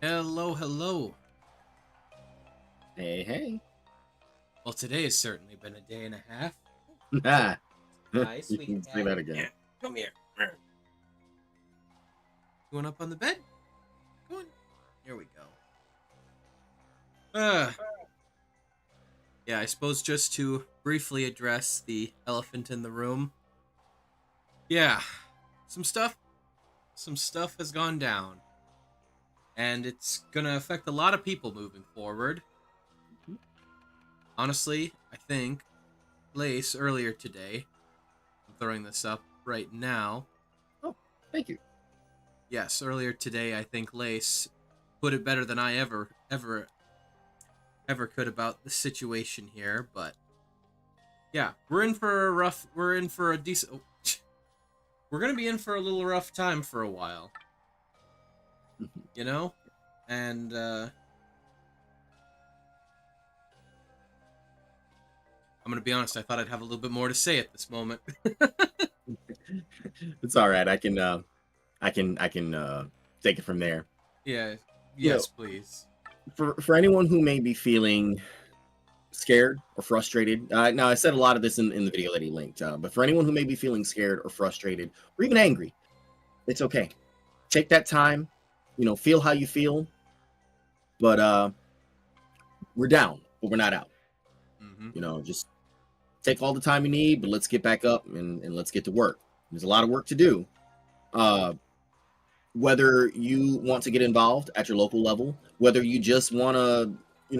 Hello, hello. Hey, hey. Well, today has certainly been a day and a half. Ah, Hi, you sweet can say cat. that again. Yeah, come here. Going up on the bed? Go on. Here we go. Yeah, I suppose just to briefly address the elephant in the room. Yeah, some stuff has gone down. And it's gonna affect a lot of people moving forward. Honestly, I think Lace earlier today, I'm throwing this up right now. Oh, thank you. Yes, earlier today I think Lace put it better than I ever could about the situation here, but yeah, we're in for a decent we're going to be in for a little rough time for a while. You know? And I'm going to be honest, I thought I'd have a little bit more to say at this moment. It's all right. I can take it from there. Yeah, You know, yes, please. for anyone who may be feeling scared or frustrated. Now I said a lot of this in the video that he linked, but for anyone who may be feeling scared or frustrated or even angry, it's okay. Take that time. Feel how you feel. But we're down, but we're not out. Just take all the time you need, but let's get back up and let's get to work. There's a lot of work to do. Whether you want to get involved at your local level, whether you just want to,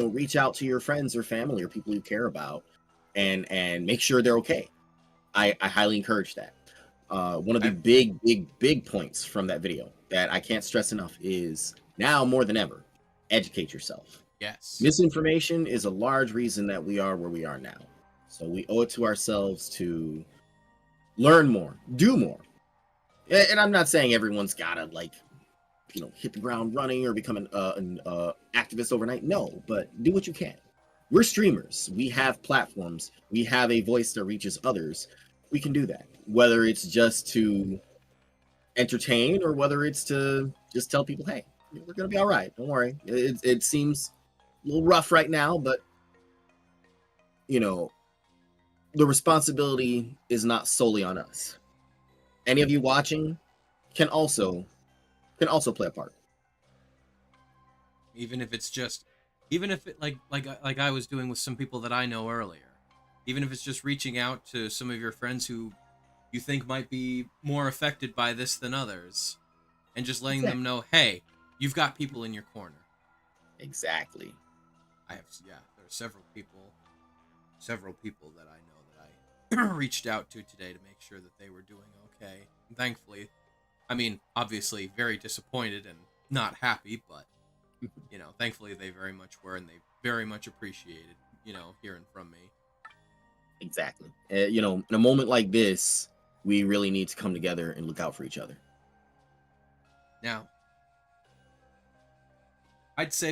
reach out to your friends or family or people you care about and make sure they're okay. I highly encourage that. One of the big points from that video that I can't stress enough is now more than ever, educate yourself. Yes. Misinformation is a large reason that we are where we are now. So we owe it to ourselves to learn more, do more. And I'm not saying everyone's gotta hit the ground running or become an activist overnight. No, but do what you can. We're streamers. We have platforms. We have a voice that reaches others. We can do that. Whether it's just to entertain or whether it's to just tell people, hey, we're gonna be all right. Don't worry. It seems a little rough right now, but the responsibility is not solely on us. Any of you watching can also play a part. Even if it like I was doing with some people that I know earlier. Even if it's just reaching out to some of your friends who you think might be more affected by this than others and just letting them know, hey, you've got people in your corner. Exactly. There are several people that I know that I reached out to today to make sure that they were doing okay. And thankfully, I mean, obviously very disappointed and not happy, but thankfully they very much were, and they very much appreciated, hearing from me. Exactly. In a moment like this, we really need to come together and look out for each other. Now, I'd say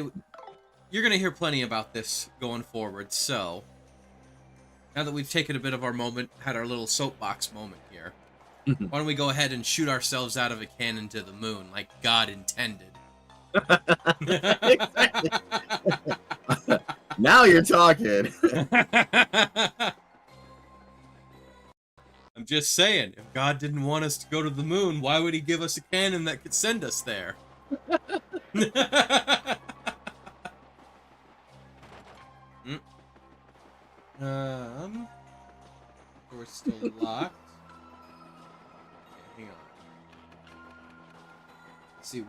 you're going to hear plenty about this going forward, so now that we've taken a bit of our moment, had our little soapbox moment here, why don't we go ahead and shoot ourselves out of a cannon to the moon like God intended? Now you're talking. I'm just saying, if God didn't want us to go to the moon, why would he give us a cannon that could send us there? We're still locked. Okay, hang on. Let's see,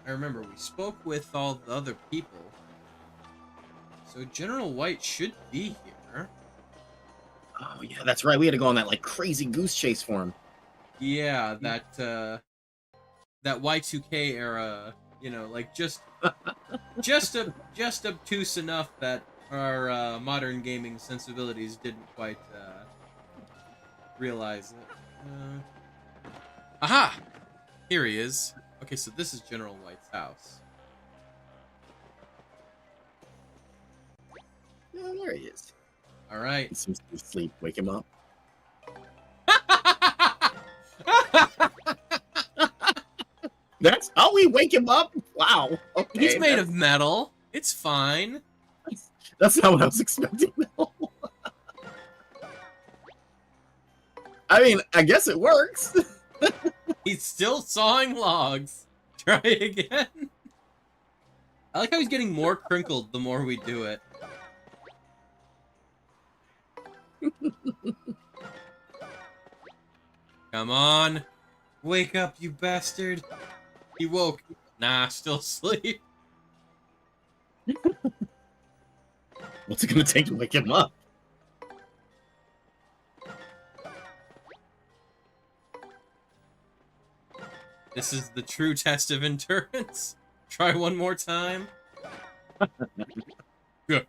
I remember we spoke with all the other people. So General White should be here. Oh yeah, that's right. We had to go on that crazy goose chase for him. Yeah, that Y2K era, just obtuse enough that our modern gaming sensibilities didn't quite realize it. Aha! Here he is. Okay, so this is General White's house. Yeah, there he is. All right. He seems to be asleep. Wake him up. That's how we wake him up? Wow. Okay. He's made of metal. It's fine. That's not what I was expecting. No. I mean, I guess it works. He's still sawing logs. Try again. I like how he's getting more crinkled the more we do it. Come on. Wake up, you bastard. He woke. Nah, still asleep. What's it gonna take to wake him up? This is the true test of endurance. Try one more time. Yeah.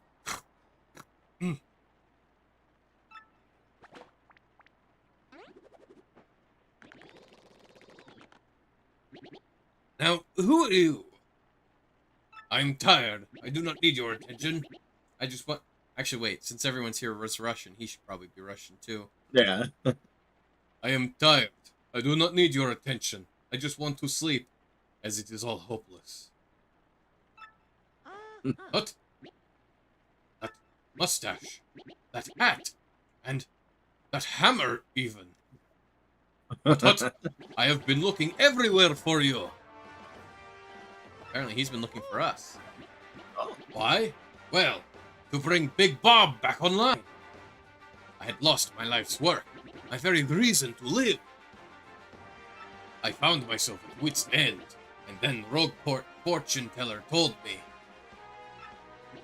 Now, who are you? I'm tired. I do not need your attention. I just want... Actually, wait. Since everyone's here was Russian, he should probably be Russian, too. Yeah. I am tired. I do not need your attention. I just want to sleep, as it is all hopeless. What? That mustache. That hat. And that hammer, even. But I have been looking everywhere for you. Apparently he's been looking for us. Oh. Why? Well, to bring Big Bob back online. I had lost my life's work, my very reason to live. I found myself at wit's end, and then Rogueport fortune teller told me.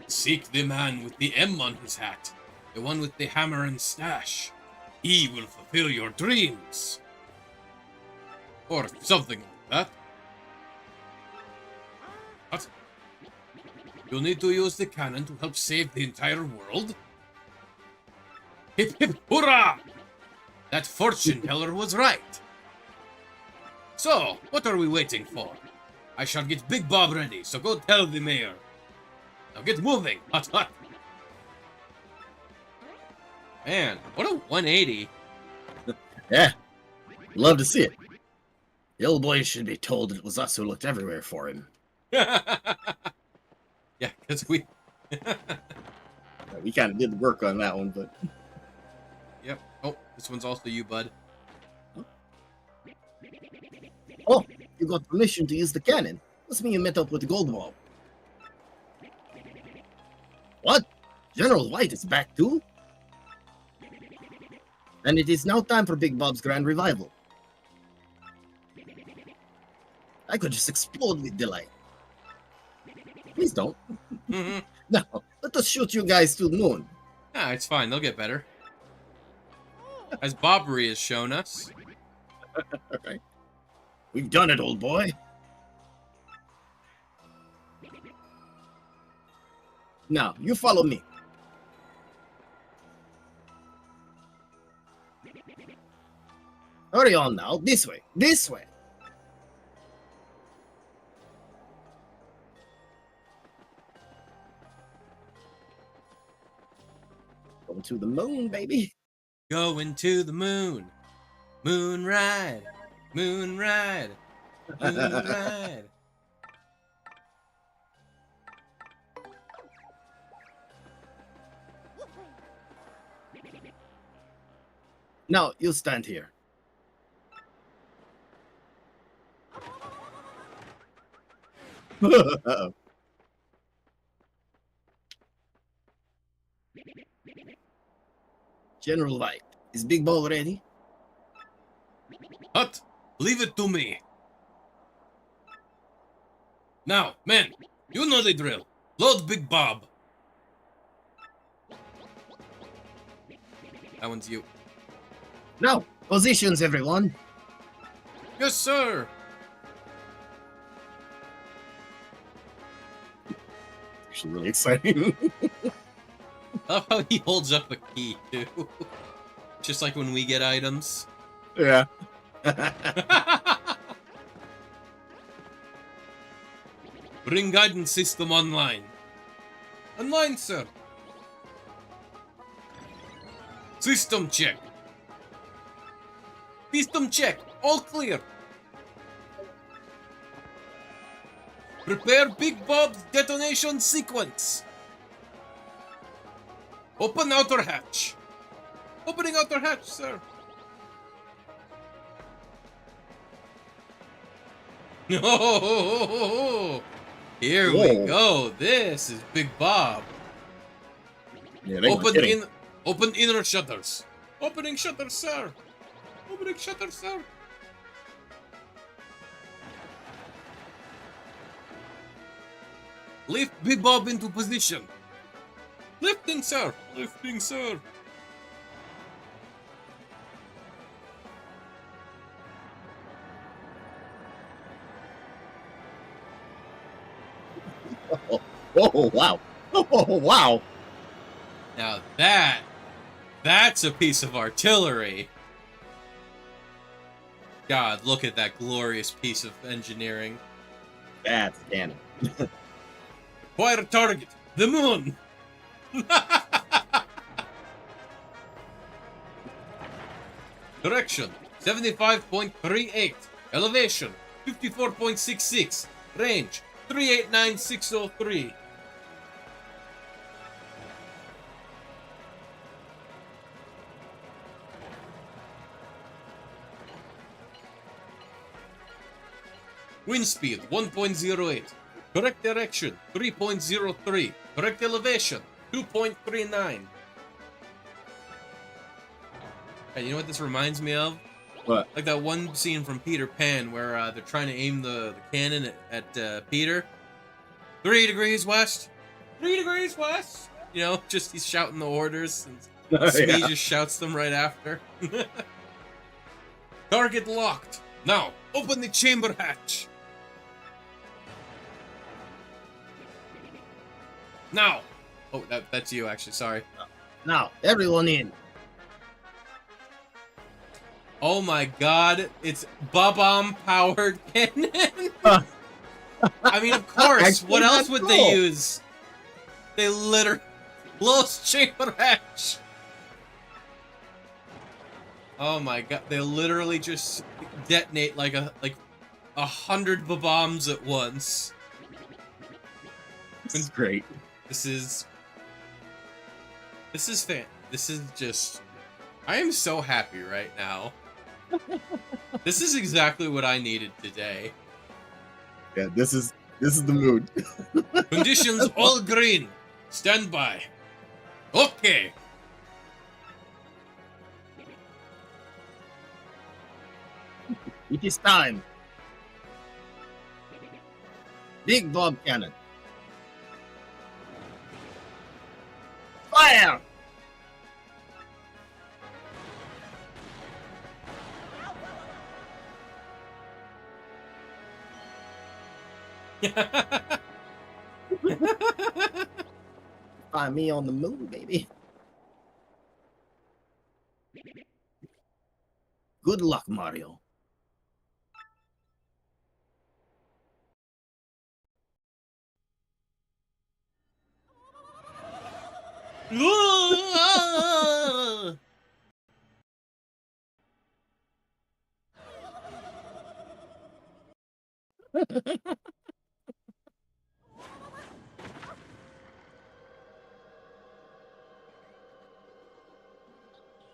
Seek the man with the M on his hat, the one with the hammer and stash. He will fulfill your dreams. Or something like that. What? You'll need to use the cannon to help save the entire world? Hip hip hurrah! That fortune teller was right. So, what are we waiting for? I shall get Big Bob ready, so go tell the mayor. Now get moving, hot hot. Man, what a 180. Yeah. Love to see it. The old boy should be told it was us who looked everywhere for him. Yeah, because we... We kind of did the work on that one, but... Yep. Oh, this one's also you, bud. Oh, you got permission to use the cannon. Must mean you met up with the gold ball. What? General White is back too? And it is now time for Big Bob's grand revival. I could just explode with delight. Please don't. Mm-hmm. No, let us shoot you guys to the moon. Ah, it's fine. They'll get better. As Bobbery has shown us. Alright. We've done it, old boy. Now, you follow me. Hurry on now. This way. This way. Going to the moon, baby. Going to the moon. Moon ride. Moon ride. Moon ride. Now, you stand here. Uh-oh. General White, is Big Ball ready? Hut, leave it to me. Now, men, you know the drill. Load Big Bob. That one's you. Now, positions, everyone. Yes, sir. Actually, really exciting. I love how he holds up a key, too. Just like when we get items. Yeah. Bring guidance system online. Online, sir. System check. System check. All clear. Prepare Big Bob's detonation sequence. Open outer hatch. Opening outer hatch, sir. Oh, here we Whoa. go. This is Big Bob. Yeah, they weren't kidding. Open inner shutters. Opening shutters, sir. Opening shutters, sir. Lift Big Bob into position. Lifting, sir. Lifting, sir. Oh, wow. Oh, wow. Now that's a piece of artillery. God, look at that glorious piece of engineering. That's canon. Acquire target. The moon. Direction 75.38. Elevation 54.66. Range 389,603. Wind speed 1.08. Correct direction 3.03. Correct elevation 2.39. Hey, you know what this reminds me of? What? Like that one scene from Peter Pan where they're trying to aim the cannon at Peter. 3 degrees west. 3 degrees west. You know, just he's shouting the orders, and Smee just shouts them right after. Target locked. Now, open the chamber hatch. Now. Oh, that's you, actually. Sorry. Now, everyone in. Oh my god, it's Bob-omb powered cannon. I mean, of course. Actually, what else that's would cool. they use? They literally close chamber hatch. Oh my god, they literally just detonate like 100 bombs at once. This is great. This is just. I am so happy right now. This is exactly what I needed today. Yeah, this is the mood. Conditions all green. Stand by. Okay. It is time. Big Bob cannon. Fire! Find me on the moon, baby. Good luck, Mario.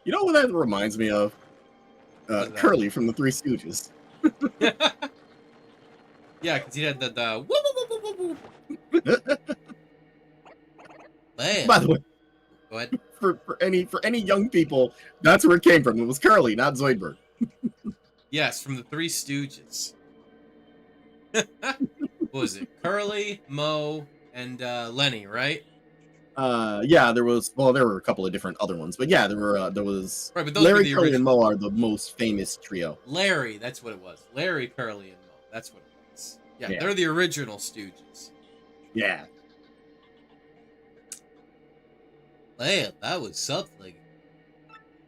You know what that reminds me of? Curly from the Three Stooges. Yeah, because he had the woo woo woo woo woo. Man. By the way, Go ahead. for any young people, that's where it came from. It was Curly, not Zoidberg. Yes, from the Three Stooges. What was it? Curly, Moe, and Lenny, right? Yeah, there were a couple of different other ones, but yeah, there was Right, but those Larry, were the Curly, and original. Moe are the most famous trio. Larry, that's what it was. Larry, Curly, and Moe. That's what it was. Yeah, Yeah. they're the original Stooges. Yeah. Man, that was something.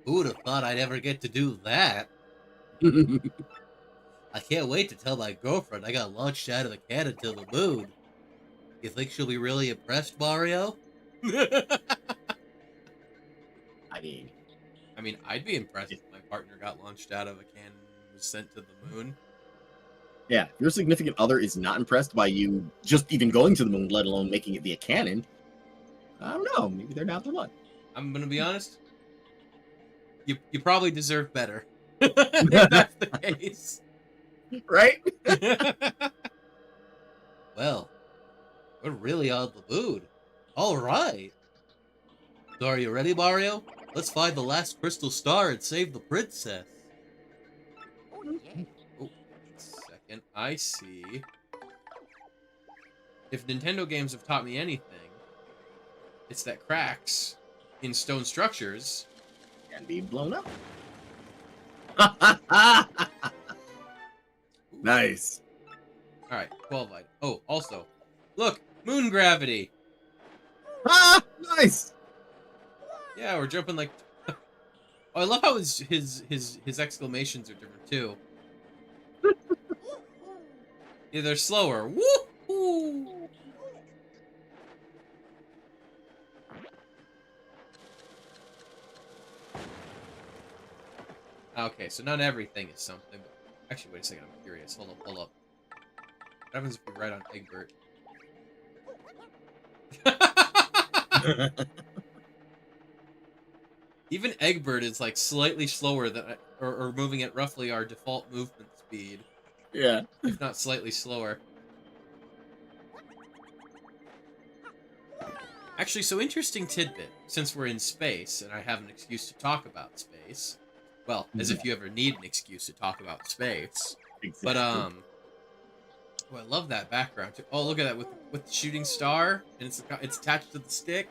Who would have thought I'd ever get to do that? I can't wait to tell my girlfriend I got launched out of the cannon to the moon. You think she'll be really impressed, Mario? I mean, I'd be impressed if my partner got launched out of a cannon and was sent to the moon. Yeah, if your significant other is not impressed by you just even going to the moon, let alone making it via canon, I don't know. Maybe they're not the one. I'm gonna be honest. You probably deserve better. If that's the case. Right? Well, we're really on the moon. All right. So are you ready, Mario? Let's find the last crystal star and save the princess. Oh, second. I see. If Nintendo games have taught me anything, it's that cracks in stone structures Can be blown up. Nice. All right, 12 items. Oh, also, look, moon gravity. Ah, nice. Yeah, we're jumping like. Oh, I love how his exclamations are different too. Yeah, they're slower. Woo! Okay, so not everything is something. But actually, wait a second. I'm curious. Hold up. What happens if we ride on Egbert? Even Egbert is like slightly slower than, or moving at roughly our default movement speed, Yeah. if not slightly slower. Actually, so interesting tidbit. Since we're in space and I have an excuse to talk about space, well, as if you ever need an excuse to talk about space. Exactly. But oh, I love that background too. Oh, look at that with the shooting star and it's attached to the stick.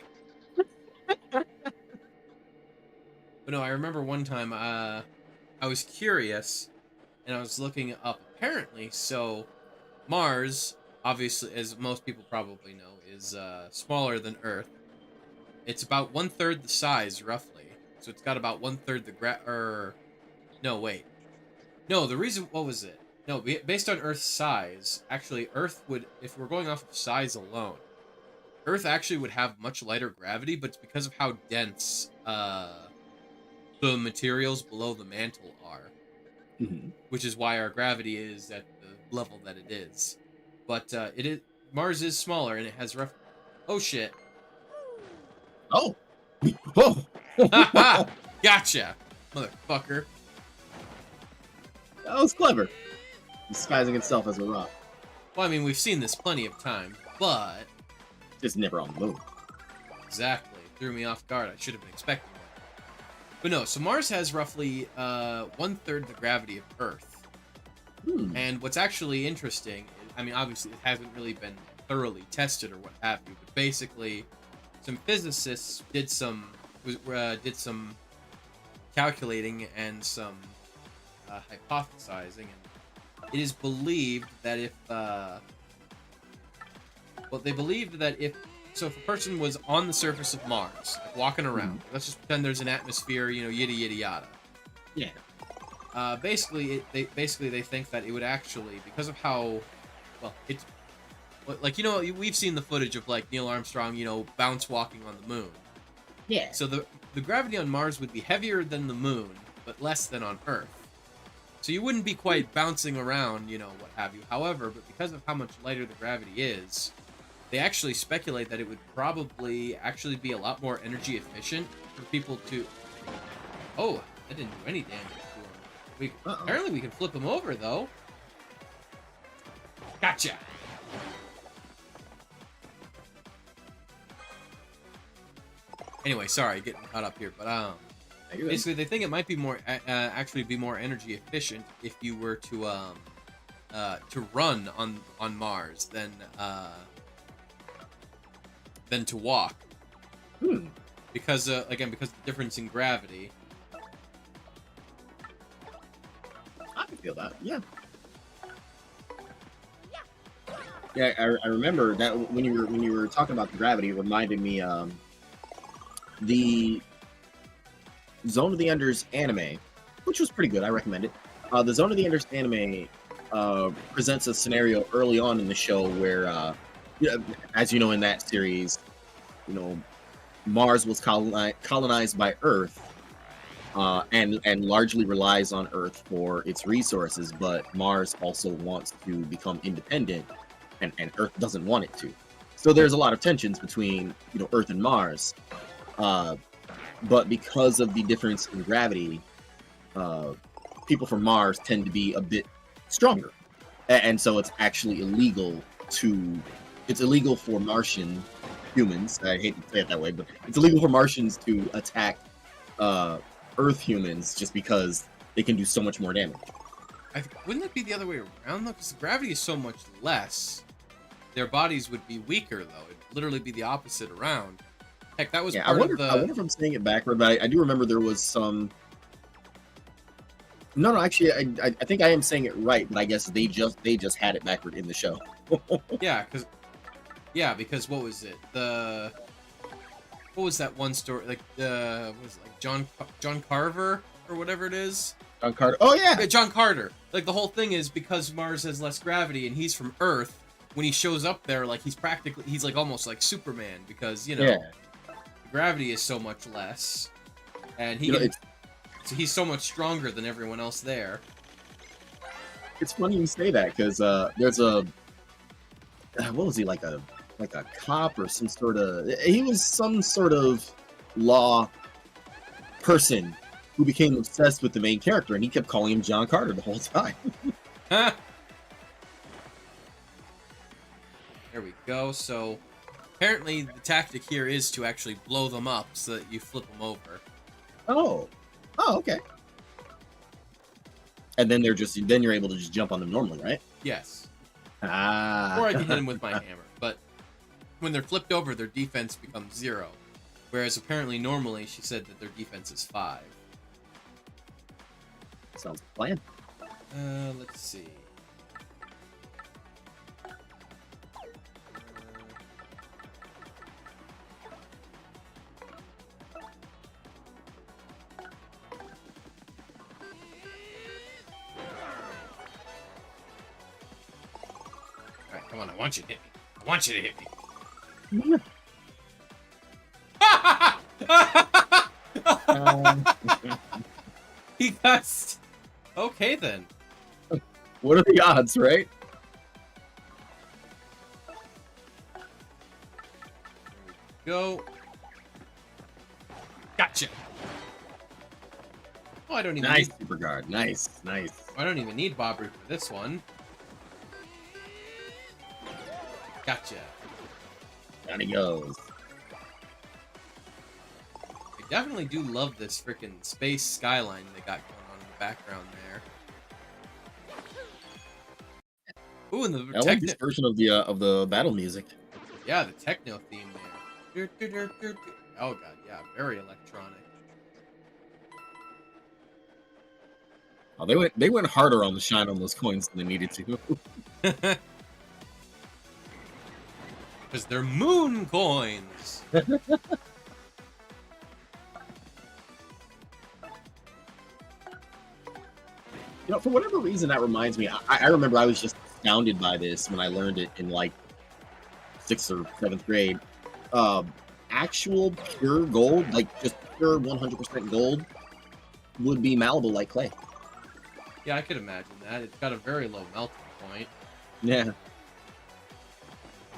But no, I remember one time I was curious and I was looking up. Apparently, so Mars, obviously, as most people probably know, is smaller than Earth. It's about 1/3 the size, roughly. So it's got about 1/3 the no, wait. No, the reason, what was it? No, based on Earth's size, actually, Earth would, if we're going off of size alone, Earth actually would have much lighter gravity, but it's because of how dense the materials below the mantle are, which is why our gravity is at the level that it is. But Mars is smaller, and it has rough. Oh shit! Oh. Oh. Ha! Gotcha, motherfucker. That was clever. Disguising itself as a rock. Well, I mean, we've seen this plenty of times, but Just never on the moon. exactly threw me off guard. I should have been expecting that. But no, so Mars has roughly 1/3 the gravity of Earth. And what's actually interesting, I mean, obviously it hasn't really been thoroughly tested or what have you, but basically, some physicists did some calculating and some hypothesizing, and it is believed that if if a person was on the surface of Mars, like walking around, let's just pretend there's an atmosphere, yada yada yada. Yeah. Basically they think that it would actually, because of how, well, it's like, we've seen the footage of like Neil Armstrong, bounce walking on the moon. Yeah. So the gravity on Mars would be heavier than the moon, but less than on Earth. So you wouldn't be quite bouncing around, what have you. However, but because of how much lighter the gravity is, they actually speculate that it would probably actually be a lot more energy efficient for people to. Oh, that didn't do any damage to him. Apparently we can flip him over though. Gotcha. Anyway, sorry, getting caught up here, but basically they think it might be more actually be more energy efficient if you were to run on Mars than to walk. Because again, because of the difference in gravity. I can feel that. Yeah. Yeah, I remember that when you were talking about the gravity, it reminded me the Zone of the Enders anime, which was pretty good. I recommend it. The Zone of the Enders anime presents a scenario early on in the show where, as you know, in that series, Mars was colonized by Earth and largely relies on Earth for its resources, but Mars also wants to become independent, and Earth doesn't want it to. So there's a lot of tensions between Earth and Mars, but because of the difference in gravity, people from Mars tend to be a bit stronger, and so it's actually illegal for Martian humans. I hate to say it that way, but it's illegal for Martians to attack Earth humans just because they can do so much more damage. Wouldn't it be the other way around though? Because the gravity is so much less. Their bodies would be weaker though. It'd literally be the opposite around. Heck, that was part I wonder, of the. I wonder if I'm saying it backward, but I do remember there was some. No, actually, I think I am saying it right, but I guess they just had it backward in the show. Because what was it? What was that one story? Like was it like John Carver or whatever it is? John Carter. Oh yeah, John Carter. Like the whole thing is because Mars has less gravity and he's from Earth. When he shows up there, like he's like almost like Superman because the gravity is so much less, and so he's so much stronger than everyone else there. It's funny you say that because there's a what was he, like a cop or some sort of, he was some sort of law person who became obsessed with the main character, and he kept calling him John Carter the whole time. There we go. So apparently the tactic here is to actually blow them up so that you flip them over. Oh, okay. And then you're able to just jump on them normally, right? Yes. Or Ah. I can hit them with my hammer. But when they're flipped over, their defense becomes 0. Whereas apparently normally she said that their defense is 5. Sounds like a plan. Let's see. Alright, come on, I want you to hit me. I want you to hit me. He cussed. Okay then. What are the odds, right? Go. Gotcha. Oh, I don't even Nice, need... super guard. Nice. I don't even need Bobbery for this one. Gotcha. Down he goes. I definitely do love this freaking space skyline they got going on in the background there. Ooh, and I like this version of the battle music. Yeah, the techno theme there. Oh god, yeah, very electronic. Oh, they went harder on the shine on those coins than they needed to. Because they're moon coins. For whatever reason, that reminds me. I remember I was just astounded by this when I learned it in like 6th or 7th grade. Actual pure gold, like just pure 100% gold, would be malleable like clay. Yeah, I could imagine that. It's got a very low melting point. Yeah.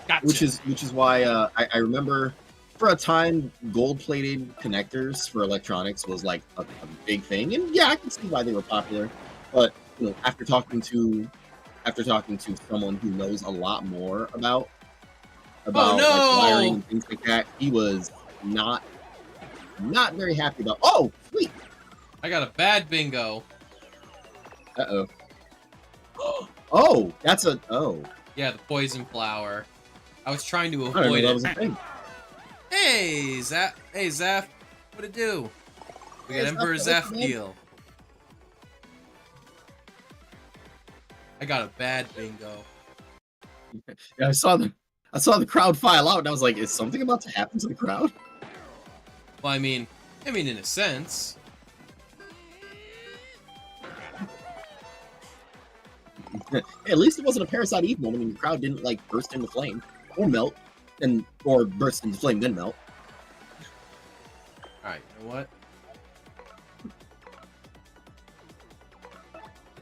Gotcha. Which is why I remember for a time gold-plated connectors for electronics was like a big thing, and yeah, I can see why they were popular. But after talking to someone who knows a lot more about no! like wiring and things like that, he was not very happy about. Oh, sweet! I got a bad bingo. Uh-oh. Oh, that's a Yeah, the poison flower. I was trying to I didn't know avoid that it. was a thing. Hey, Zap! Hey, Zaf! What'd it do? We got Hey, Emperor Zaf, Zaf deal. I got a bad bingo. Yeah, I saw the crowd file out, and I was like, is something about to happen to the crowd? Well, I mean, in a sense. At least it wasn't a Parasite Eve moment, and the crowd didn't like burst into flame or melt, or burst into flame then melt. All right, you know what?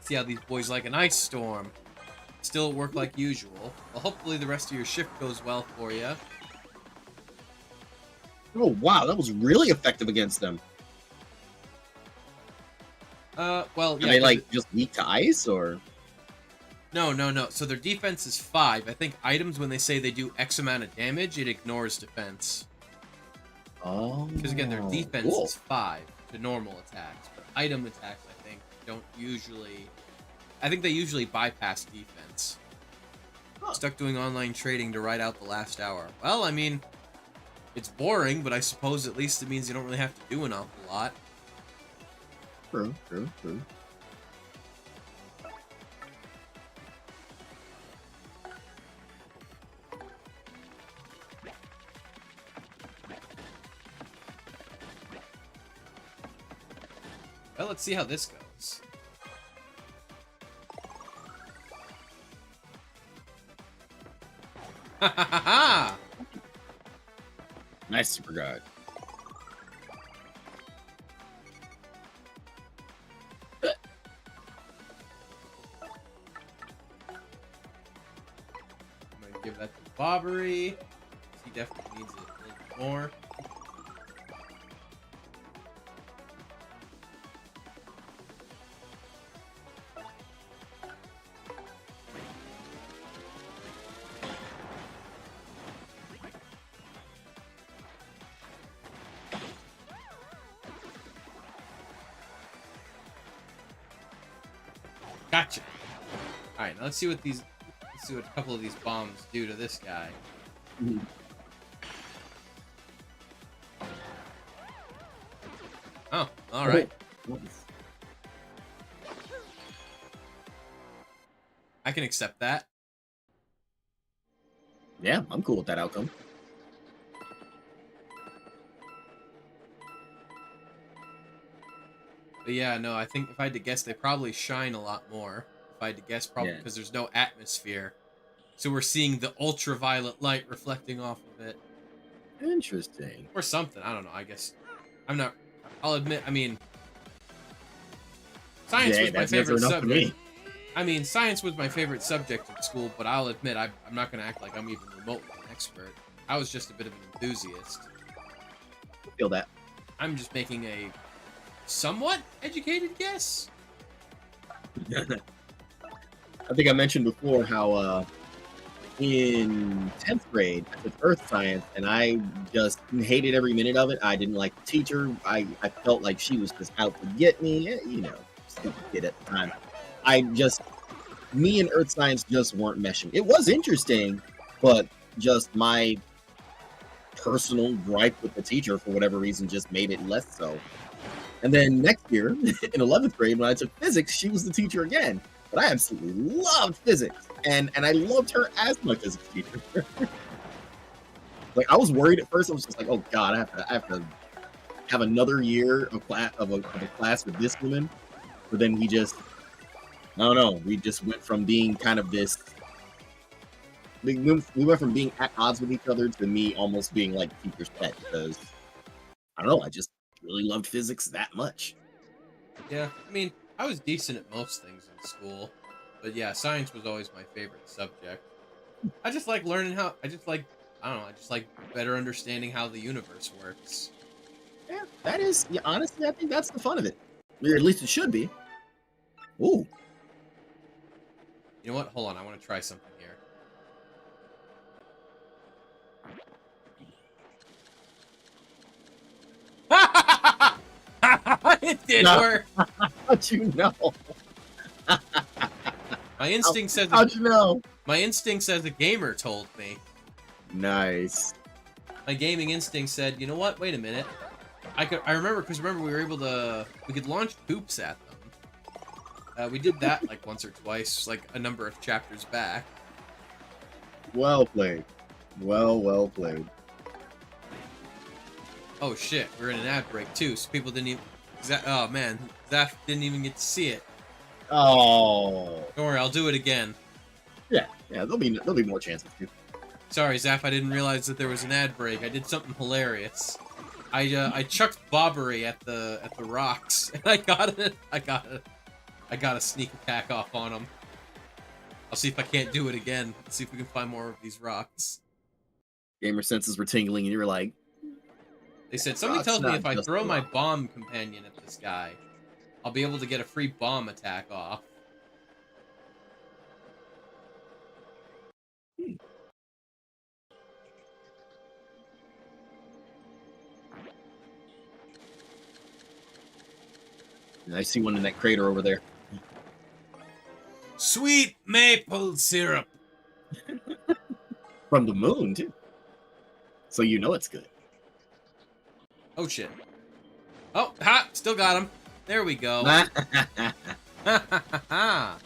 See how these boys like an ice storm. Still at work like usual. Well, hopefully the rest of your shift goes well for you. Oh, wow, that was really effective against them. Well, yeah. Are they, like, just weak to ice, or? No. So their defense is 5. I think items, when they say they do X amount of damage, it ignores defense. Oh. Because, again, their defense cool. is 5 to normal attacks. But item attacks, I think, don't usually... I think they usually bypass defense. Huh. Stuck doing online trading to ride out the last hour. Well, I mean, it's boring, but I suppose at least it means you don't really have to do an awful lot. True. Well, let's see how this goes. Ha ha ha ha! Nice super guide. I'm gonna give that to Bobbery. He definitely needs it a little bit more. Gotcha. All right, now let's see what a couple of these bombs do to this guy. Mm-hmm. Oh, all right. I can accept that. Yeah, I'm cool with that outcome. But yeah, no, I think if I had to guess, they probably shine a lot more. If I had to guess, probably because there's no atmosphere. So we're seeing the ultraviolet light reflecting off of it. Interesting. Or something. I don't know. I guess. I'll admit, I mean, science was my favorite subject. I mean, science was my favorite subject in school, but I'll admit, I'm not going to act like I'm even remotely an expert. I was just a bit of an enthusiast. I feel that. I'm just making a somewhat educated guess. I think I mentioned before how in 10th grade I took earth science and I just hated every minute of it. I didn't like the teacher. I felt like she was just out to get me. You know, stupid kid at the time. Me and earth science just weren't meshing. It was interesting, but just my personal gripe with the teacher for whatever reason just made it less so. And then next year, in 11th grade, when I took physics, she was the teacher again. But I absolutely loved physics, and I loved her as my physics teacher. Like, I was worried at first. I was just like, oh god, I have to have another year of a class with this woman. But then I don't know. We just went from being kind of this. We went from being at odds with each other to me almost being like teacher's pet, because I don't know. I just really loved physics that much. Yeah, I mean, I was decent at most things in school, but yeah, science was always my favorite subject. I just like learning I just like better understanding how the universe works. Yeah, that is, yeah, honestly, I think that's the fun of it. Or at least it should be. Ooh. You know what? Hold on, I want to try something here. It did work. How'd you know? My instinct says. How'd you know? My instinct says a gamer told me. Nice. My gaming instinct said, you know what? Wait a minute. I remember we could launch hoops at them. We did that like once or twice, like a number of chapters back. Well played. Well played. Oh shit, we're in an ad break too, so people didn't even. Oh man, Zaf didn't even get to see it. Oh. Don't worry, I'll do it again. Yeah, there'll be more chances too. Sorry, Zaf, I didn't realize that there was an ad break. I did something hilarious. I chucked Bobbery at the rocks, and I got it. I got a sneak attack off on him. I'll see if I can't do it again. Let's see if we can find more of these rocks. Gamer senses were tingling, and you were like, They said, something "Rock's tells me not if I just throw a my rock." bomb companion at this guy, I'll be able to get a free bomb attack off. And I see one in that crater over there. Sweet maple syrup. From the moon, too. So you know it's good. Oh, shit. Oh, ha! Still got him. There we go. Ha ha ha ha.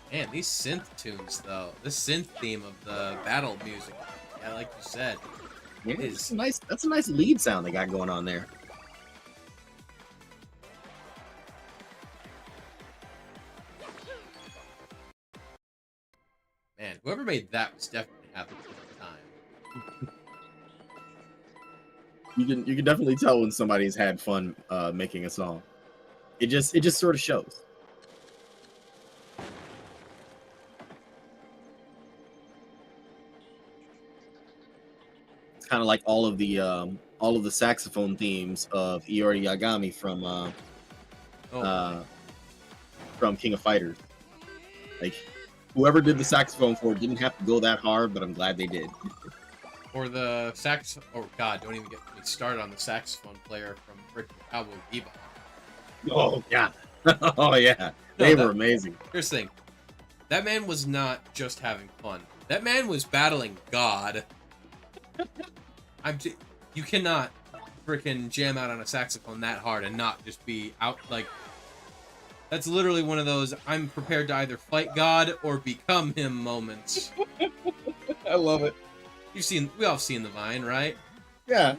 Man, these synth tunes, though. The synth theme of the battle music, yeah, like you said, Yeah, is nice. That's a nice lead sound they got going on there. Man, whoever made that was definitely having a good time. You can definitely tell when somebody's had fun making a song. It just sort of shows. It's kind of like all of the saxophone themes of Iori Yagami from King of Fighters. Like whoever did the saxophone for it didn't have to go that hard, but I'm glad they did. Or the sax. Oh God! Don't even get me started on the saxophone player from freaking Cowboy Bebop. Oh yeah, oh yeah, No, they were amazing. Here's the thing: that man was not just having fun. That man was battling God. You cannot freaking jam out on a saxophone that hard and not just be out like. That's literally one of those I'm prepared to either fight God or become him moments. I love it. We all seen the Vine, right? Yeah.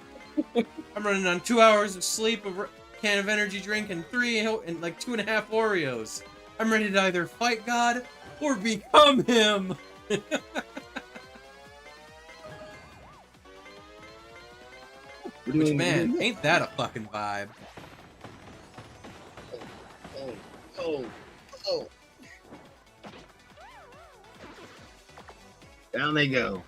I'm running on 2 hours of sleep, a can of energy drink, and like 2.5 Oreos. I'm ready to either fight God or become him. Which, man, ain't that a fucking vibe? Oh. Down they go.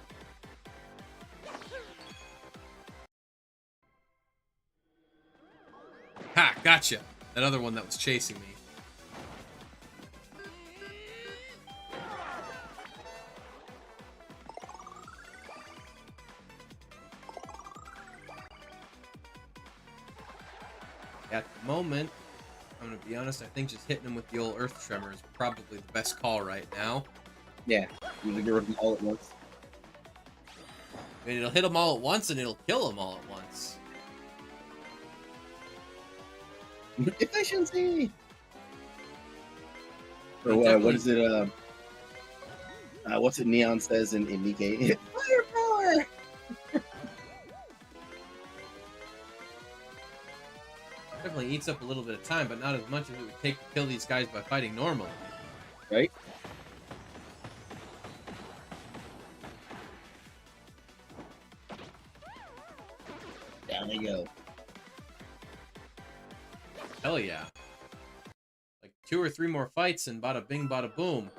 Ha, gotcha. That other one that was chasing me. At the moment, I'm gonna be honest, I think just hitting him with the old Earth Tremor is probably the best call right now. Yeah, you can get rid of them all at once. I mean, it'll hit them all at once and it'll kill them all at once. Efficiency! Or what is it? What's it Neon says in Nikkei? Firepower! Definitely eats up a little bit of time, but not as much as it would take to kill these guys by fighting normally. Right? Down they go. Hell yeah. Like 2 or 3 more fights and bada bing bada boom.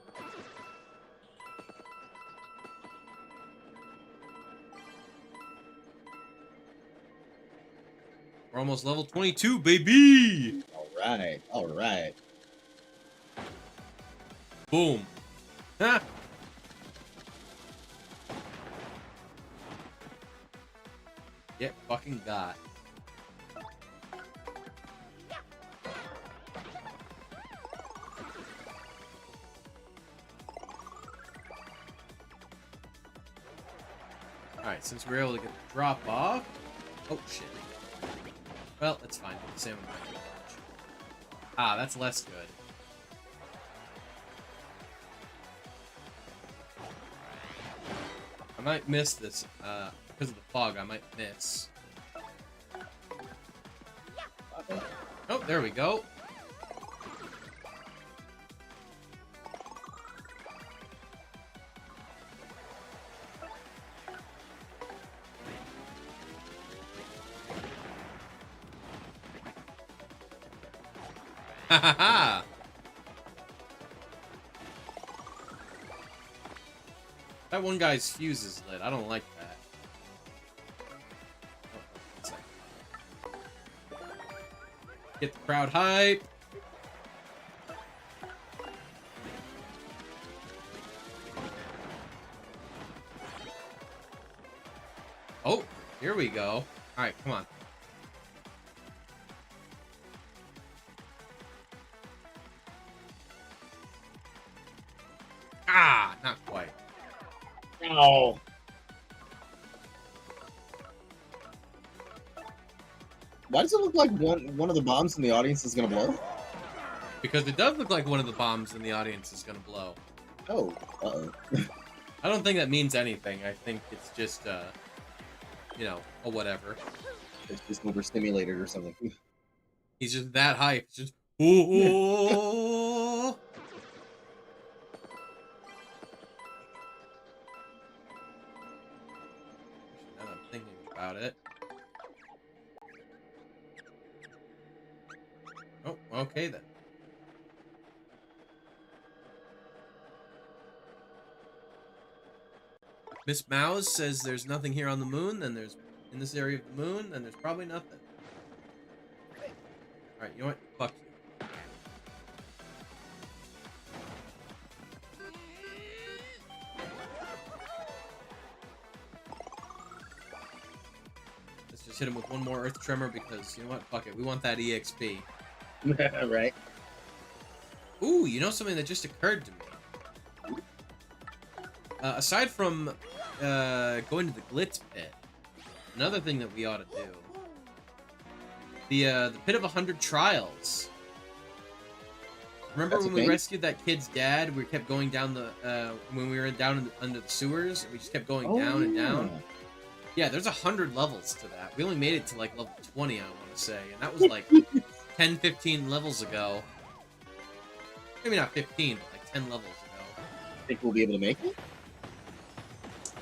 We're almost level 22, baby! Alright. Boom. Ha! Get fucking got. Alright, since we're able to get the drop off. Oh shit. Well, that's fine. The salmon might be large. Ah, that's less good. I might miss this, because of the fog, I might miss. Oh, there we go. Ha ha ha! That one guy's fuse is lit. I don't like that. Oh, get the crowd hype. Oh, here we go. Alright, come on. Ah, not quite. No. Why does it look like one of the bombs in the audience is gonna blow? Because it does look like one of the bombs in the audience is gonna blow. Oh, uh-oh. I don't think that means anything. I think it's just, you know, a whatever. It's just overstimulated or something. He's just that hype. It's just, ooh. Now that I'm thinking about it. Oh, okay then. Miss Mouse says there's nothing here on the moon, then there's in this area of the moon, then there's probably nothing. Alright, you know what? Fuck you. Let's just hit him with one more Earth Tremor because, you know what? Fuck it. We want that EXP. Right. Ooh, you know something that just occurred to me? Aside from going to the Glitz Pit, another thing that we ought to do. The Pit of 100 Trials. Remember when we rescued that kid's dad? We kept going down the when we were down under the sewers. We just kept going down and down. Yeah, there's 100 levels to that. We only made it to like level 20, I want to say, and that was like 10, 15 levels ago. Maybe not 15, but like 10 levels ago. Think we'll be able to make it?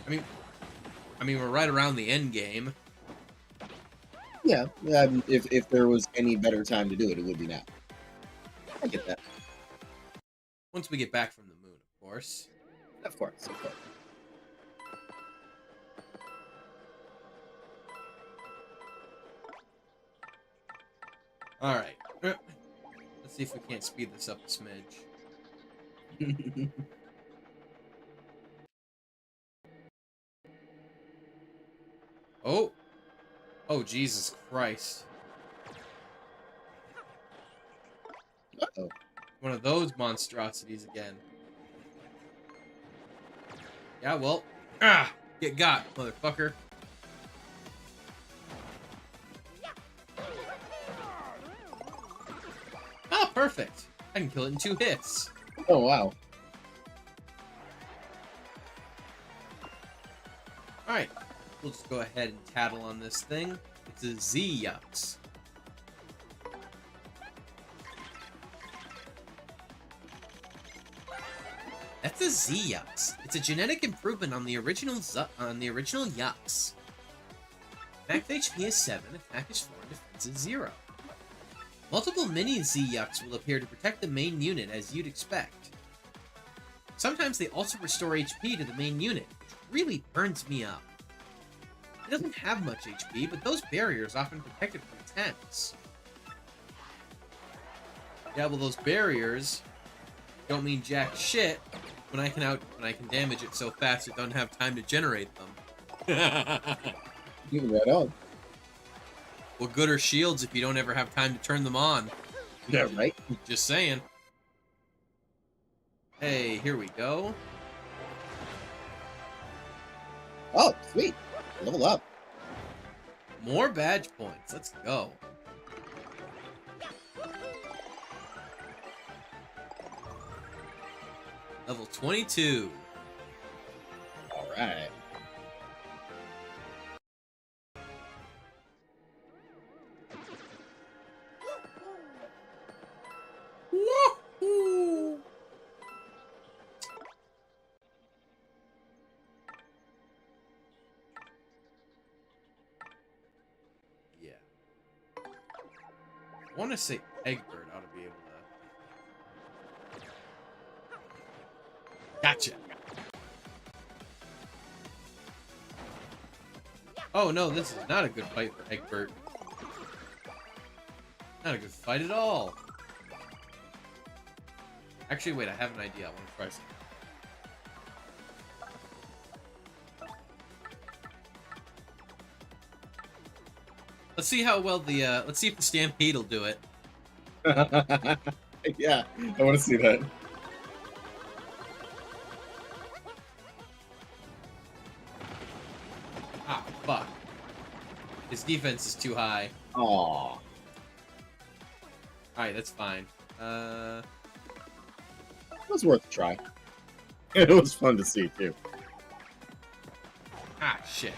I mean, we're right around the end game. Yeah. If there was any better time to do it, it would be now. I get that. Once we get back from the moon, of course. Of course, of course. Alright. Let's see if we can't speed this up a smidge. Oh! Oh, Jesus Christ. Uh-oh. One of those monstrosities again. Yeah, well. Ah! Get got, motherfucker. Ah, perfect. I can kill it in 2 hits. Oh, wow. Alright. We'll just go ahead and tattle on this thing. It's a Z-Yucks. That's a Z-Yucks. It's a genetic improvement on the original Yucks. Max HP is 7, attack is 4, and defense is 0. Multiple mini Z-Yucks will appear to protect the main unit, as you'd expect. Sometimes they also restore HP to the main unit, which really burns me up. It doesn't have much HP, but those barriers often protect it from attacks. Yeah, well, those barriers don't mean jack shit when I can damage it so fast it doesn't have time to generate them. You right on. Well, good are shields if you don't ever have time to turn them on. Yeah, right. Just saying. Hey, here we go. Oh, sweet. Level up. More badge points. Let's go. Level 22. All right. want to say Egbert ought to be able to. Gotcha. Oh no, this is not a good fight for Egbert. Not a good fight at all. Actually, wait, I have an idea. I want to try something. Let's see how well the, let's see if the Stampede will do it. Yeah, I want to see that. Ah, fuck. His defense is too high. Aww. Alright, that's fine. It was worth a try. It was fun to see, too. Ah, shit.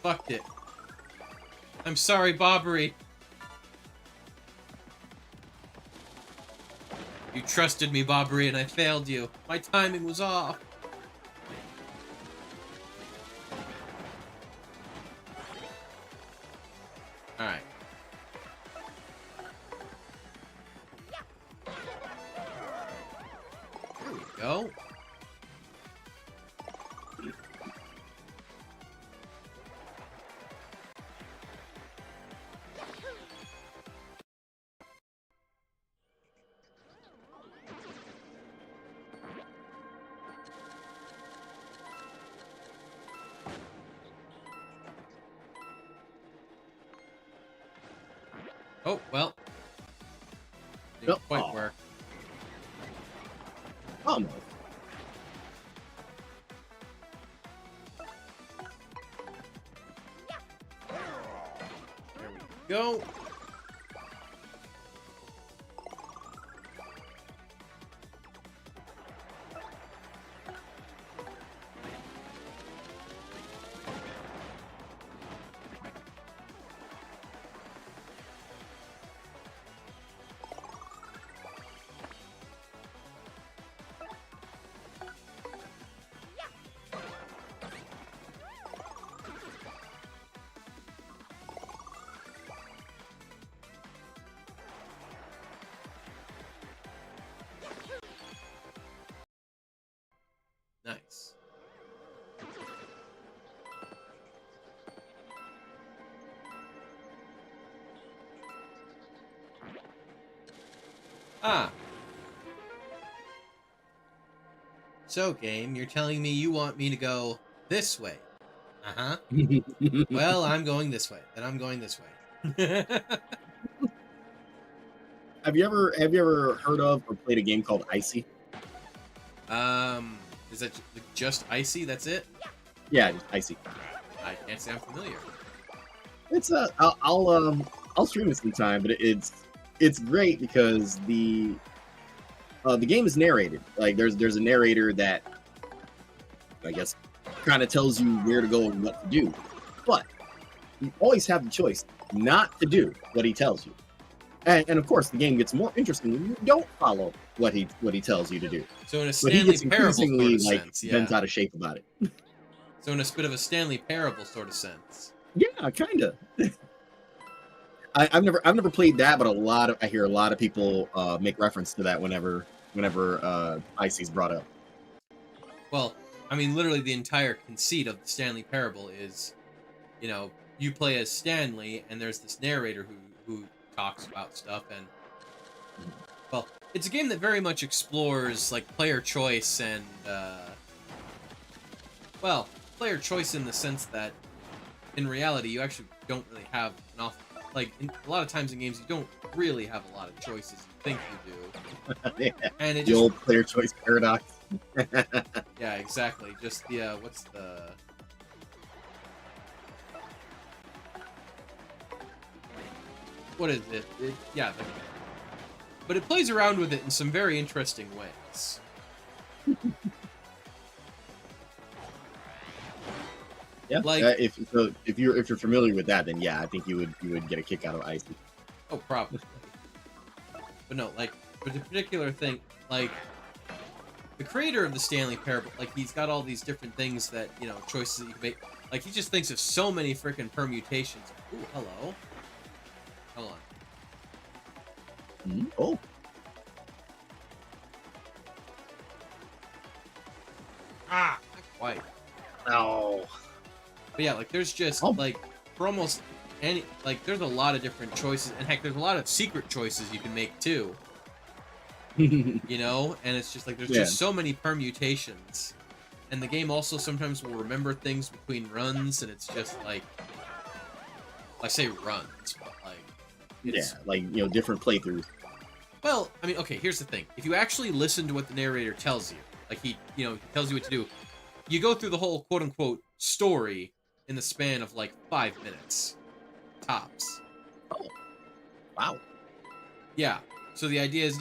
Fucked it. I'm sorry, Bobbery. You trusted me, Bobbery, and I failed you. My timing was off. Alright. There we go. Oh, well. Didn't quite work. Almost. There we go. Nice. Ah. So, game, you're telling me you want me to go this way. Uh-huh. Well, I'm going this way. Then I'm going this way. Have you ever heard of or played a game called Icy? Is that just Icy? That's it? Yeah, just Icy. I can't say I'm familiar. It's I'll stream it sometime, but it's great because the game is narrated. Like there's a narrator that I guess kind of tells you where to go and what to do, but you always have the choice not to do what he tells you. And of course, the game gets more interesting when you don't follow what he tells you to do. So in a But he Stanley gets Parable sort increasingly of sense, bent yeah. out of shape about it. So in a bit of a Stanley Parable sort of sense. Yeah, kind of. I've never played that, but I hear a lot of people make reference to that whenever Icy's brought up. Well, I mean, literally the entire conceit of the Stanley Parable is, you know, you play as Stanley, and there's this narrator who talks about stuff, and well, it's a game that very much explores like player choice and well, player choice in the sense that in reality you actually don't really have an awful a lot of times in games you don't really have a lot of choices you think you do. Yeah, And it the just old player choice paradox. yeah, exactly. Just the what's the what is it? Yeah, but it plays around with it in some very interesting ways. Yeah, Like if you're familiar with that, then yeah, I think you would get a kick out of Icy. oh, probably. But no, like for the particular thing, like the creator of the Stanley Parable, like he's got all these different things that choices that you can make. Like he just thinks of so many freaking permutations. Ooh, hello. Hold on. Oh, Ah, not quite. no. But yeah, like there's just Oh. like for almost any like there's a lot of different choices, and heck, there's a lot of secret choices you can make too. You know, and it's just like there's Yeah. just so many permutations, and the game also sometimes will remember things between runs, and it's just like I say runs, but like Yeah, it's like, different playthroughs. well, I mean, okay, here's the thing: if you actually listen to what the narrator tells you, like he tells you what to do, you go through the whole quote unquote story in the span of like 5 minutes tops. Oh, wow. Yeah. So the idea is,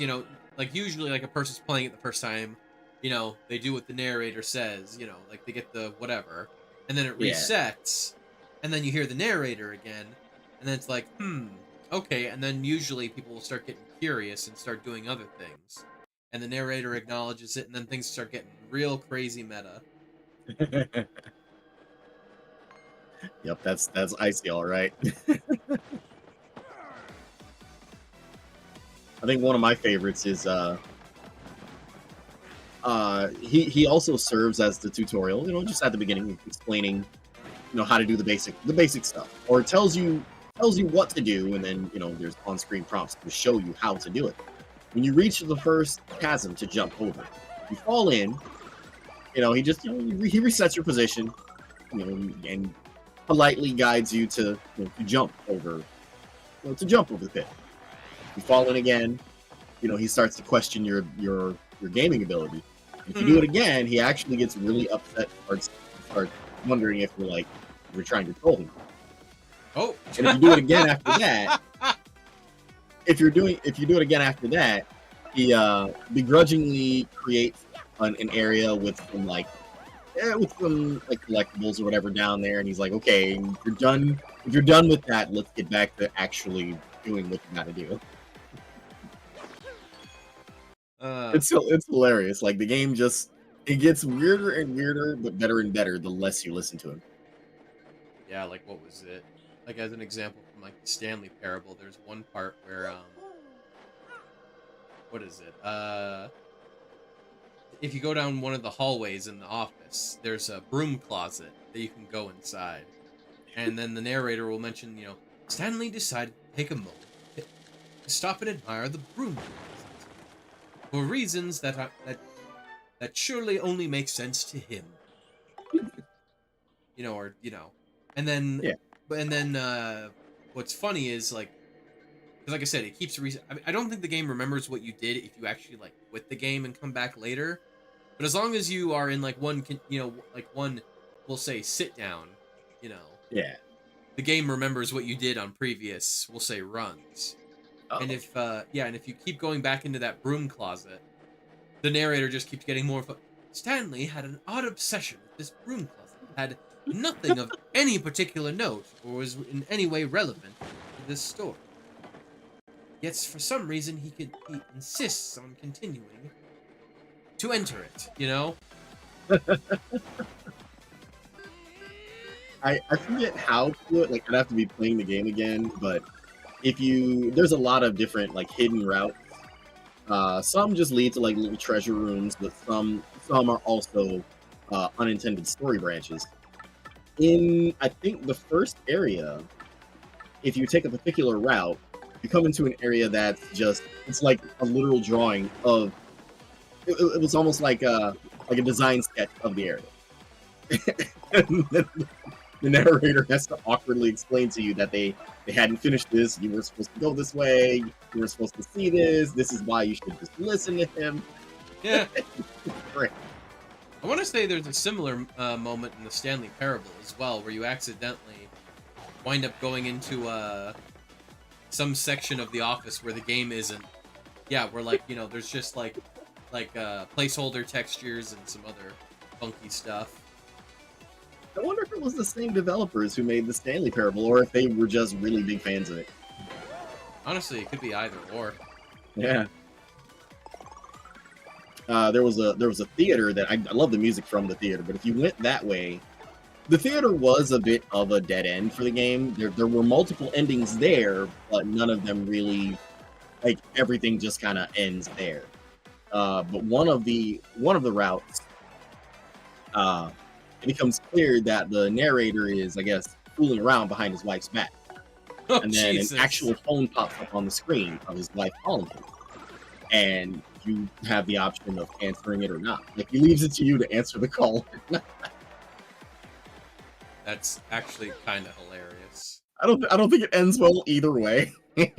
like usually like a person's playing it the first time, they do what the narrator says, like they get the whatever, and then it Yeah. resets, and then you hear the narrator again, and then it's like, okay, and then usually people will start getting curious and start doing other things. And the narrator acknowledges it, and then things start getting real crazy meta. Yep, that's icy, all right. I think one of my favorites is he also serves as the tutorial, just at the beginning, explaining, how to do the basic stuff, or tells you what to do, and then there's on-screen prompts to show you how to do it. When you reach the first chasm to jump over, you fall in. He just he resets your position, and politely guides you to to jump over the pit. You fall in again. He starts to question your gaming ability. If you do it again, he actually gets really upset. Starts wondering if you're trying to troll him. Oh, And if you do it again after that, if you do it again after that, he begrudgingly creates an area with some collectibles or whatever down there, and he's like, okay, if you're done with that, let's get back to actually doing what you gotta do. It's hilarious. Like, the game it gets weirder and weirder, but better and better the less you listen to him. yeah, like what was it? Like as an example from like the Stanley Parable, there's one part where what is it? If you go down one of the hallways in the office, there's a broom closet that you can go inside. And then the narrator will mention, Stanley decided to take a moment to stop and admire the broom closet for reasons that surely only make sense to him. And then Yeah. what's funny is like, because like I said, it keeps I don't think the game remembers what you did if you actually like quit the game and come back later. But as long as you are in like one, we'll say sit down, Yeah. the game remembers what you did on previous, we'll say runs. Oh. And if you keep going back into that broom closet, the narrator just keeps getting more. Stanley had an odd obsession with this broom closet. It had nothing of any particular note or was in any way relevant to this story. Yet for some reason he insists on continuing to enter it, I forget how to do it. Like, I'd have to be playing the game again, but there's a lot of different hidden routes. Some just lead to little treasure rooms, but some are also unintended story branches. In, I think, the first area, if you take a particular route, you come into an area that's it's like a literal drawing of. It was almost like a design sketch of the area. And then the narrator has to awkwardly explain to you that they hadn't finished this. You were supposed to go this way. You were supposed to see this. This is why you should just listen to him. Yeah. Great. I want to say there's a similar moment in the Stanley Parable as well, where you accidentally wind up going into some section of the office where the game isn't. Yeah, where there's just like placeholder textures and some other funky stuff. I wonder if it was the same developers who made the Stanley Parable, or if they were just really big fans of it. Honestly, it could be either or. Yeah. There was a theater that I love the music from the theater, but if you went that way, the theater was a bit of a dead end for the game. There were multiple endings there, but none of them really like everything just kind of ends there. But one of the routes, it becomes clear that the narrator is, I guess, fooling around behind his wife's back, Oh, and then an Jesus. actual phone pops up on the screen of his wife calling him, and you have the option of answering it or not. Like he leaves it to you to answer the call. That's actually kind of hilarious. I don't think it ends well either way. But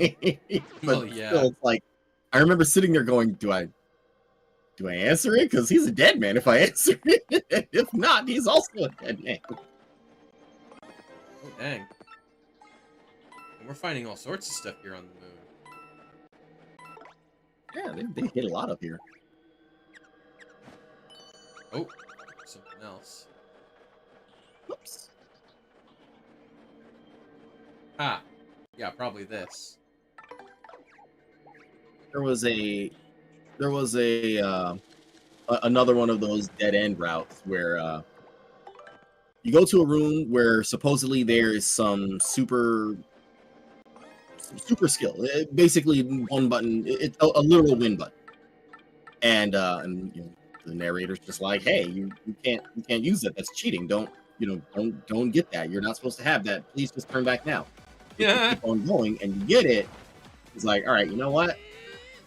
Well, yeah. still, it's like I remember sitting there going, do I answer it? Because he's a dead man if I answer it. If not, he's also a dead man. Oh, dang. And we're finding all sorts of stuff here on the moon. Yeah, they hit a lot up here. Oh, something else. Oops. Ah, yeah, probably this. There was another one of those dead end routes where you go to a room where supposedly there is some super skill. Basically, one button. It's a literal win button, and the narrator's just like, "Hey, you can't use that. That's cheating. Don't get that. You're not supposed to have that. Please just turn back now." If you Yeah. keep on going and you get it, it's like, all right, you know what?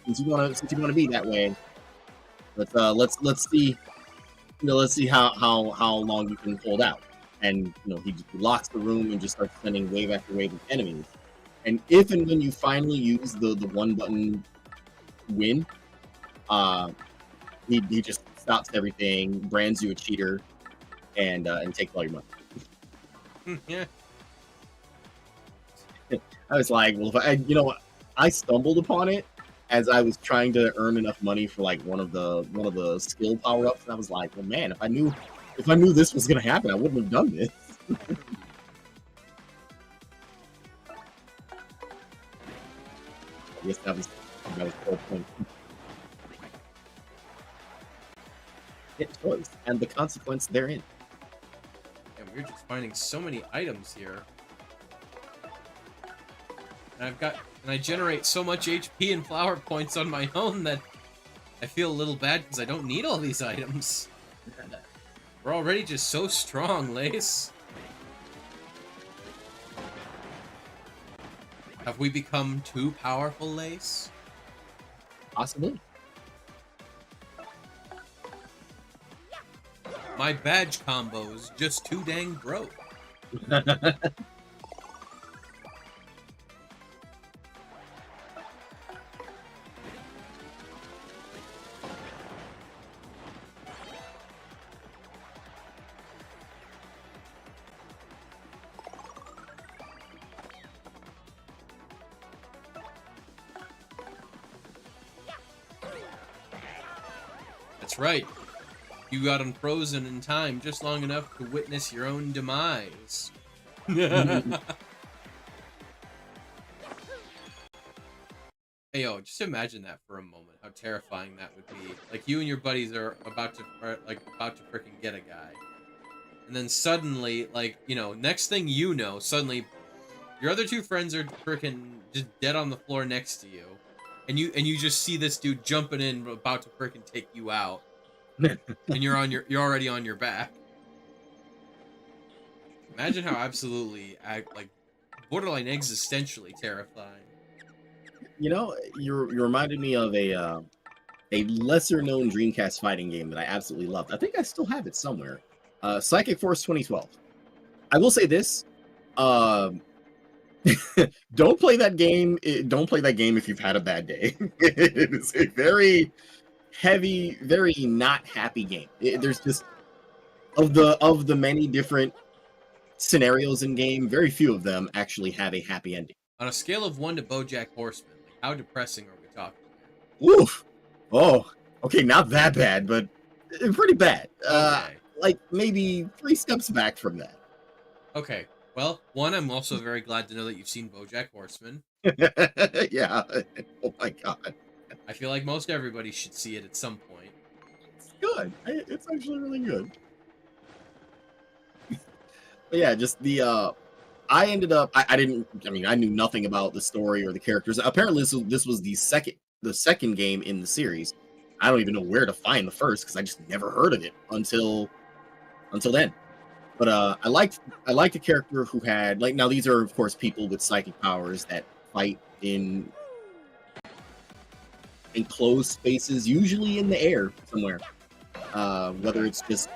Since you wanna be that way, let's see let's see how long you can hold out. And he just locks the room and just starts sending wave after wave of enemies. And if and when you finally use the one button win, uh, he just stops everything, brands you a cheater, and takes all your money. Yeah. I was like, well, if I stumbled upon it as I was trying to earn enough money for like one of the skill power ups, and I was like, well, man, if I knew this was gonna happen, I wouldn't have done this. I guess that was the whole point. Hit choice and the consequence therein. And we're just finding so many items here. And I generate so much HP and flower points on my own that I feel a little bad because I don't need all these items. We're already just so strong, Lace. Have we become too powerful, Lace? Possibly. My badge combo's just too dang broke. That's right. You got unfrozen in time just long enough to witness your own demise. Hey, yo, just imagine that for a moment. How terrifying that would be. Like, you and your buddies are about to freaking get a guy. And then suddenly, like, next thing you know, suddenly your other two friends are freaking just dead on the floor next to you. And you just see this dude jumping in, about to freaking take you out. And you're already on your back. Imagine how absolutely, like, borderline existentially terrifying. You reminded me of a lesser known Dreamcast fighting game that I absolutely loved. I think I still have it somewhere. Psychic Force 2012. I will say this: don't play that game. Don't play that game if you've had a bad day. It is a very heavy, very not happy game. There's just of the many different scenarios in game, very few of them actually have a happy ending. On a scale of 1 to BoJack Horseman, like, how depressing are we talking Oof. Oh, okay, not that bad, but pretty bad. Okay. Like maybe 3 steps back from that. Okay. Well, one, I'm also very glad to know that you've seen BoJack Horseman. Yeah. Oh my god. I feel like most everybody should see it at some point. It's good. It's actually really good. But yeah, just I ended up. I didn't. I mean, I knew nothing about the story or the characters. Apparently, this was the second game in the series. I don't even know where to find the first because I just never heard of it until then. But I liked a character who had like now these are of course people with psychic powers that fight in enclosed spaces, usually in the air somewhere. Whether it's just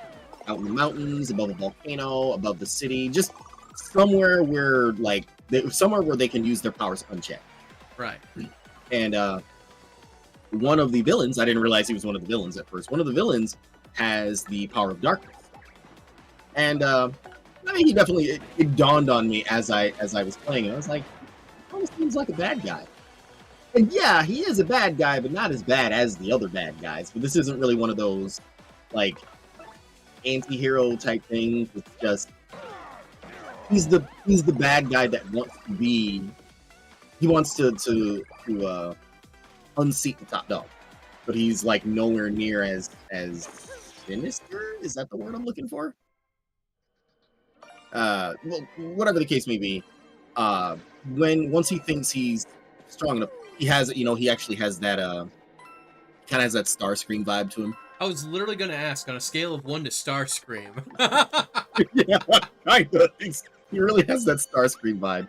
out in the mountains, above a volcano, above the city, just somewhere where somewhere where they can use their powers unchecked. Right. And one of the villains, I didn't realize he was one of the villains at first. One of the villains has the power of darkness. And I mean, he definitely it dawned on me as I was playing it. I was like, "Oh, this seems like a bad guy." And yeah, he is a bad guy, but not as bad as the other bad guys. But this isn't really one of those like anti-hero type things. It's just he's the bad guy that wants to be. He wants to unseat the top dog, but he's like nowhere near as sinister. Is that the word I'm looking for? Well, whatever the case may be, once he thinks he's strong enough, he has, he actually has that kind of has that Starscream vibe to him. I was literally gonna ask on a scale of 1 to Starscream. Yeah, kind of. He really has that Starscream vibe.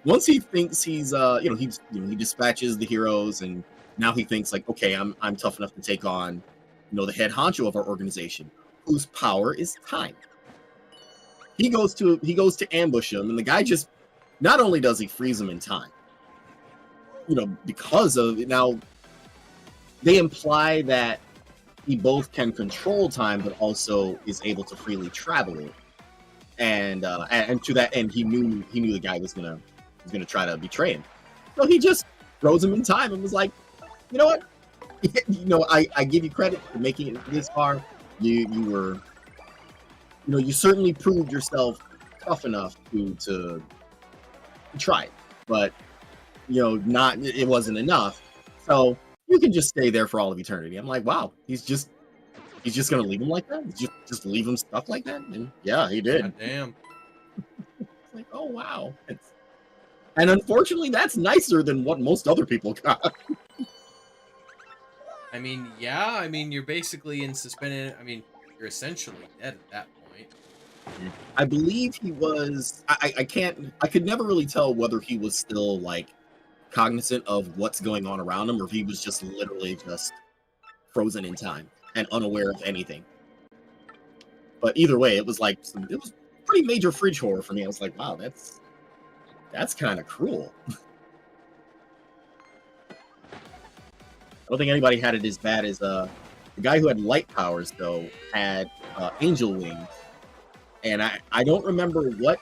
Once he thinks he's, he dispatches the heroes, and now he thinks like, okay, I'm tough enough to take on, the head honcho of our organization, whose power is time. He goes to ambush him, and the guy just not only does he freeze him in time, because of now they imply that he both can control time, but also is able to freely travel it. And to that end, he knew the guy was gonna try to betray him, so he just throws him in time and was like, you know what, I give you credit for making it this far. You were. You certainly proved yourself tough enough to try it, but it wasn't enough. So you can just stay there for all of eternity. I'm like, wow, he's just gonna leave him like that? Just leave him stuck like that? And yeah, he did. God damn. It's like, oh wow. And unfortunately, that's nicer than what most other people got. I mean, yeah. I mean, you're basically in suspended. I mean, you're essentially dead at that point. I believe he was. I could never really tell whether he was still like cognizant of what's going on around him, or if he was just literally just frozen in time and unaware of anything. But either way, it was pretty major fridge horror for me. I was like, wow, that's kind of cruel. I don't think anybody had it as bad as the guy who had light powers though had angel wings. And I don't remember what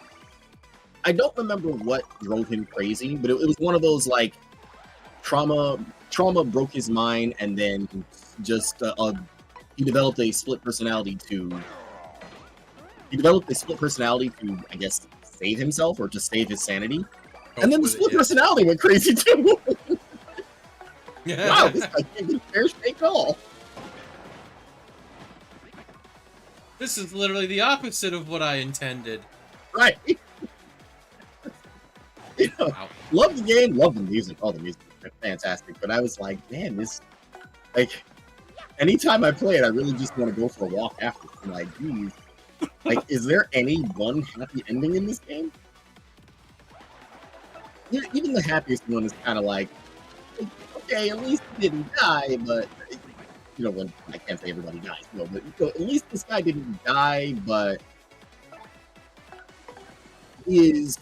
drove him crazy, but it was one of those like trauma broke his mind, and then just he developed a split personality to I guess save himself or to save his sanity. And then the split personality went crazy too. Wow, this guy can't get a fair shake at all. This is literally the opposite of what I intended. Right. Wow. Love the game, love the music. All the music is fantastic. But I was like, man, this anytime I play it, I really just want to go for a walk after. I'm like, geez. Is there any one happy ending in this game? Even the happiest one is kind of like, okay, at least he didn't die, but when I can't say everybody dies, but at least this guy didn't die, but he is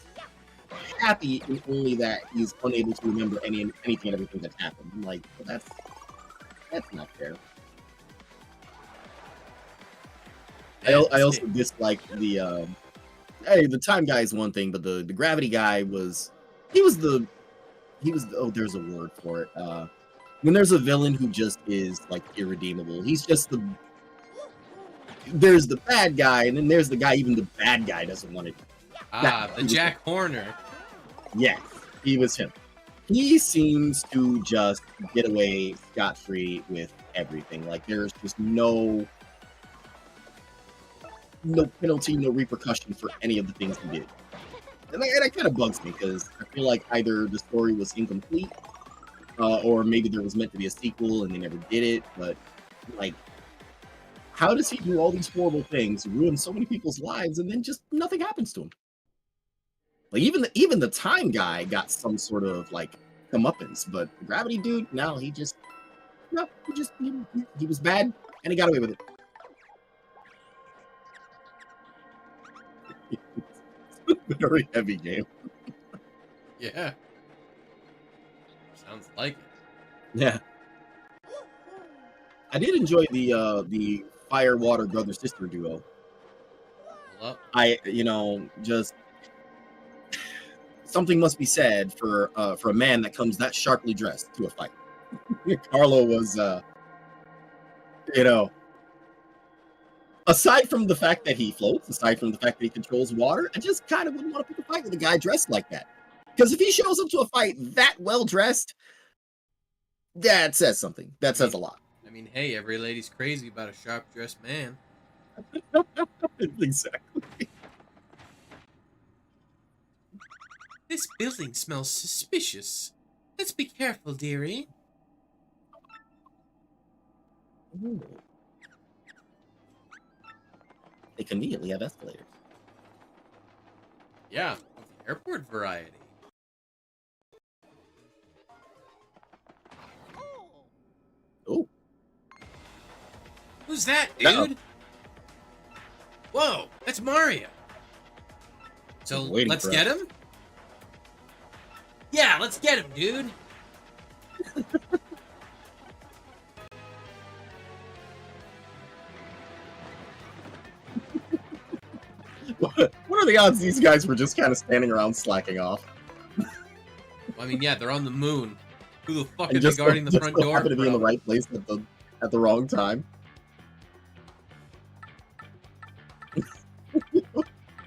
happy in only that he's unable to remember anything and everything that's happened. I'm like, well, that's not fair. I also dislike the time guy is one thing, but the gravity guy was there's a word for it. When there's a villain who just is like irredeemable, he's just there's the bad guy, and then there's the guy even the bad guy doesn't want it. The Jack Horner. Yes, he was him. He seems to just get away scot-free with everything. Like there's just no penalty, no repercussion for any of the things he did. And that kind of bugs me because I feel like either the story was incomplete, or maybe there was meant to be a sequel and they never did it. But like, how does he do all these horrible things, ruin so many people's lives, and then just nothing happens to him? Like even the time guy got some sort of like comeuppance, but the gravity dude, no, he just no, he was bad and he got away with it. Very heavy game. Yeah. Sounds like it. Yeah. I did enjoy the fire water brother sister duo. Hold up. Just something must be said for a man that comes that sharply dressed to a fight. Carlo was you know, aside from the fact that he floats, aside from the fact that he controls water, I just kind of wouldn't want to pick a fight with a guy dressed like that. Because if he shows up to a fight that well dressed, that says something. That says a lot. I mean, hey, every lady's crazy about a sharp dressed man. Exactly. This building smells suspicious. Let's be careful, dearie. Ooh. They conveniently have escalators. Yeah, of the airport variety. Oh, Who's that, No. dude? Whoa, that's Mario. So Waiting let's for get us. him? Yeah, let's get him, dude. What are the odds these guys were just kind of standing around slacking off? I mean, yeah, they're on the moon. Who the fuck And is they just guarding the just front so door happen to be in the from? right place at the wrong time.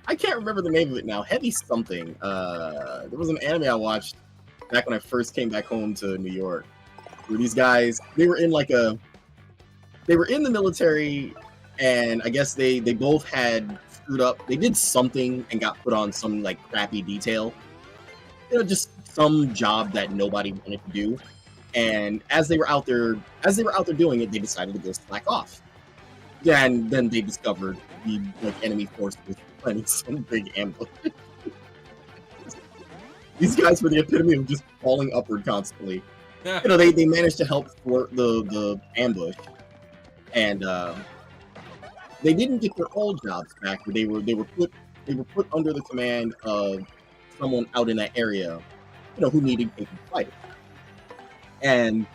I can't remember the name of it now. Heavy something. There was an anime I watched back when I first came back home to New York, where these guys they were in the military, and I guess they both had screwed up. They did something and got put on some like crappy detail. Just some job that nobody wanted to do. And as they were out there doing it, they decided to go slack off. Yeah, and then they discovered the enemy force was planning some big ambush. These guys were the epitome of just falling upward constantly. They managed to help thwart the ambush, and they didn't get their old jobs back. But they were put under the command of someone out in that area, who needed capable fighters. And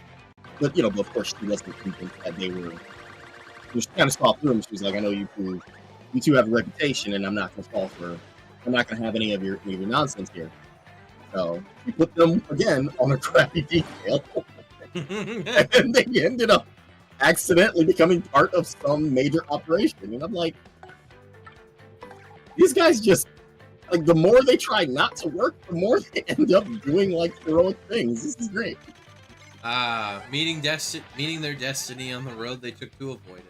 but of course she wasn't convinced that they were. She kind of saw through them. She was like, "I know you two have a reputation, and I'm not going to have any of your nonsense here." So we put them again on a crappy detail, and they ended up accidentally becoming part of some major operation. And I'm like, these guys just like the more they try not to work, the more they end up doing like heroic things. This is great. Meeting their destiny on the road they took to avoid it.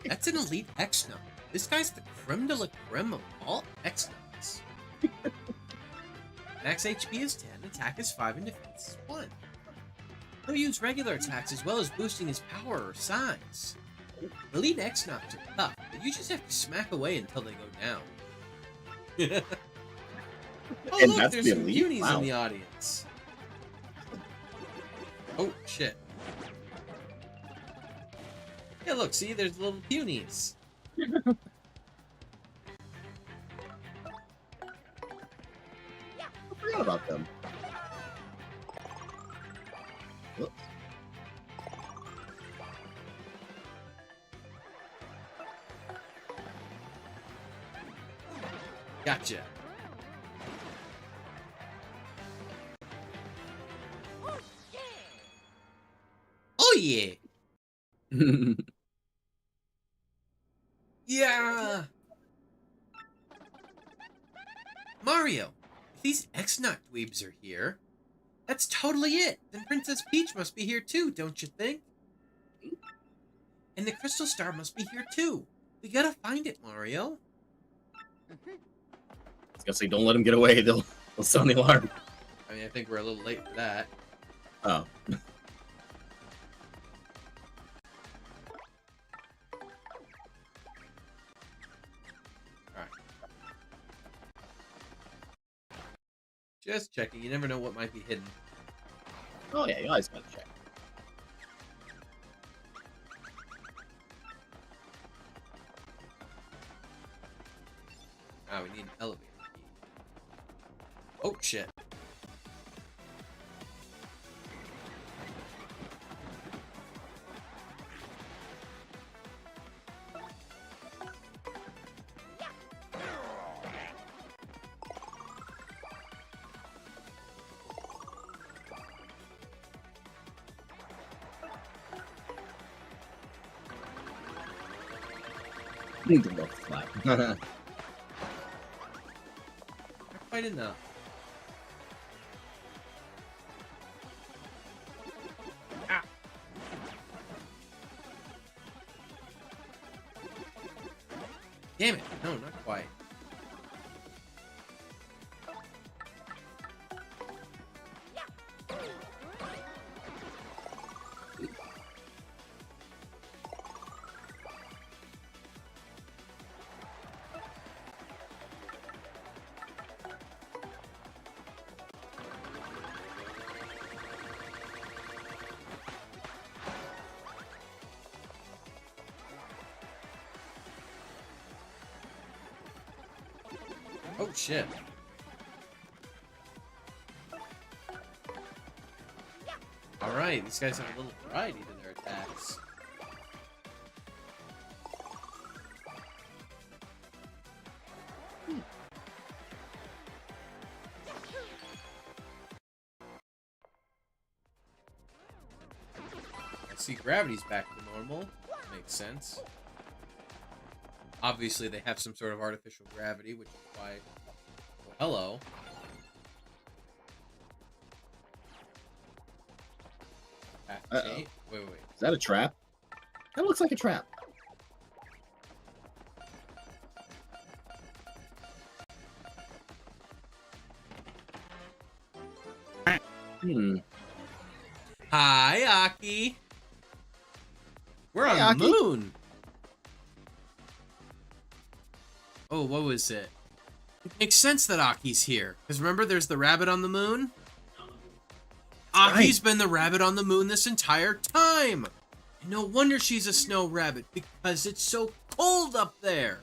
That's an elite X-Nut. This guy's the creme de la creme of all X-Nuts. Max HP is 10, attack is 5, and defense is 1. He'll use regular attacks as well as boosting his power or size. Elite X-Nuts are tough, but you just have to smack away until they go down. Oh And look, that's there's the some elite? Goonies Wow. in the audience. Oh, shit. Yeah, look, see, there's little Punies. I forgot about them. Whoops. Gotcha. Oh, yeah. Yeah. Mario, if these X-Nut dweebs are here, that's totally it. Then Princess Peach must be here too, don't you think? And the Crystal Star must be here too. We gotta find it, Mario. gonna say, don't let them get away. They'll sound the alarm. I mean, I think we're a little late for that. Oh. Alright. Just checking. You never know what might be hidden. Oh yeah, you always gotta check. Ah, we need an elevator key. Oh, shit. Need to look flat. Not quite enough. Ah. Damn it. No, not quite. Oh, shit. Alright, these guys have a little variety to their attacks. I see gravity's back to normal. Makes sense. Obviously, they have some sort of artificial gravity, which is why... Oh, hello. Wait. Is that a trap? That looks like a trap. Hi, Aki. We're Hey, on the Aki. moon. Oh, what was it? It makes sense that Aki's here. Because remember, there's the rabbit on the moon? Aki's been the rabbit on the moon this entire time. And no wonder she's a snow rabbit, because it's so cold up there.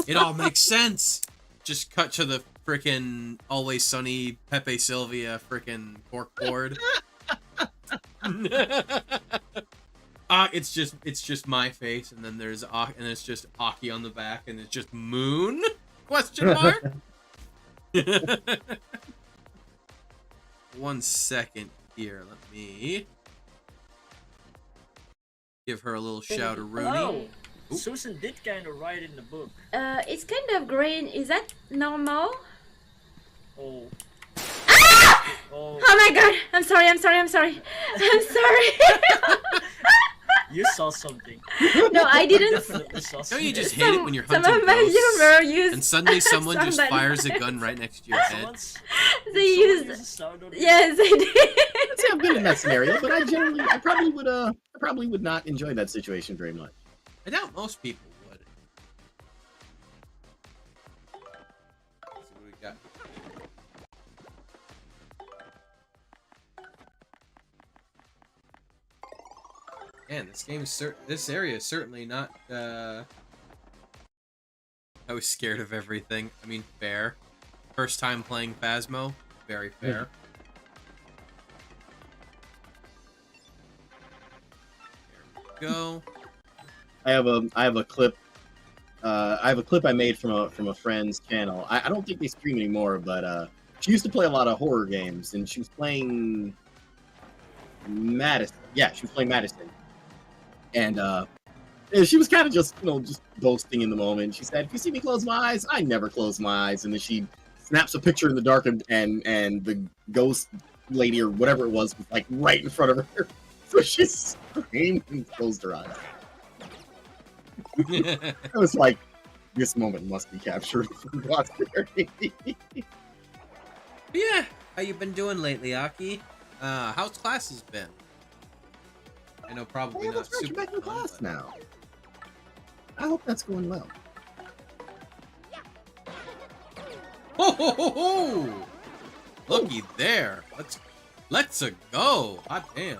It all makes sense. Just cut to the frickin' Always Sunny Pepe Sylvia frickin' corkboard. It's just my face, and then there's and it's just Aki on the back, and it's just moon? Question mark? 1 second here. Let me give her a little shout of Rooney. Hello. Oop. Susan did kind of write in the book. It's kind of green. Is that normal? Oh. Ah! Oh. Oh my god! I'm sorry. I'm sorry. You saw something. No, I didn't. Definitely saw Don't something. you just hate it when you're Some hunting of my ghosts, humor used. and suddenly someone just somebody fires a else. gun right next to your head? Someone's- They someone used. sound on it. Yes, they did. See, I've been in that scenario, but I probably would not enjoy that situation very much. I doubt most people would. Let's see what we got. Man, this game's this area is certainly not. I was scared of everything. I mean, fair. First time playing Phasmo, very fair. There we go. I have a clip. I have a clip I made from a friend's channel. I don't think they stream anymore, but she used to play a lot of horror games, and she was playing Madison. Yeah, she was playing Madison, and she was kind of just just boasting in the moment. She said, "If you see me close my eyes, I never close my eyes." And then she snaps a picture in the dark, and the ghost lady or whatever it was like right in front of her. So she screamed and closed her eyes. It was like This moment must be captured for posterity. But yeah, how you been doing lately, Aki? How's classes been? I know probably Yeah, not that's right. You're super back in fun, class but... now. I hope that's going well. Ho ho ho ho! Looky there. Let's a go. Hot damn.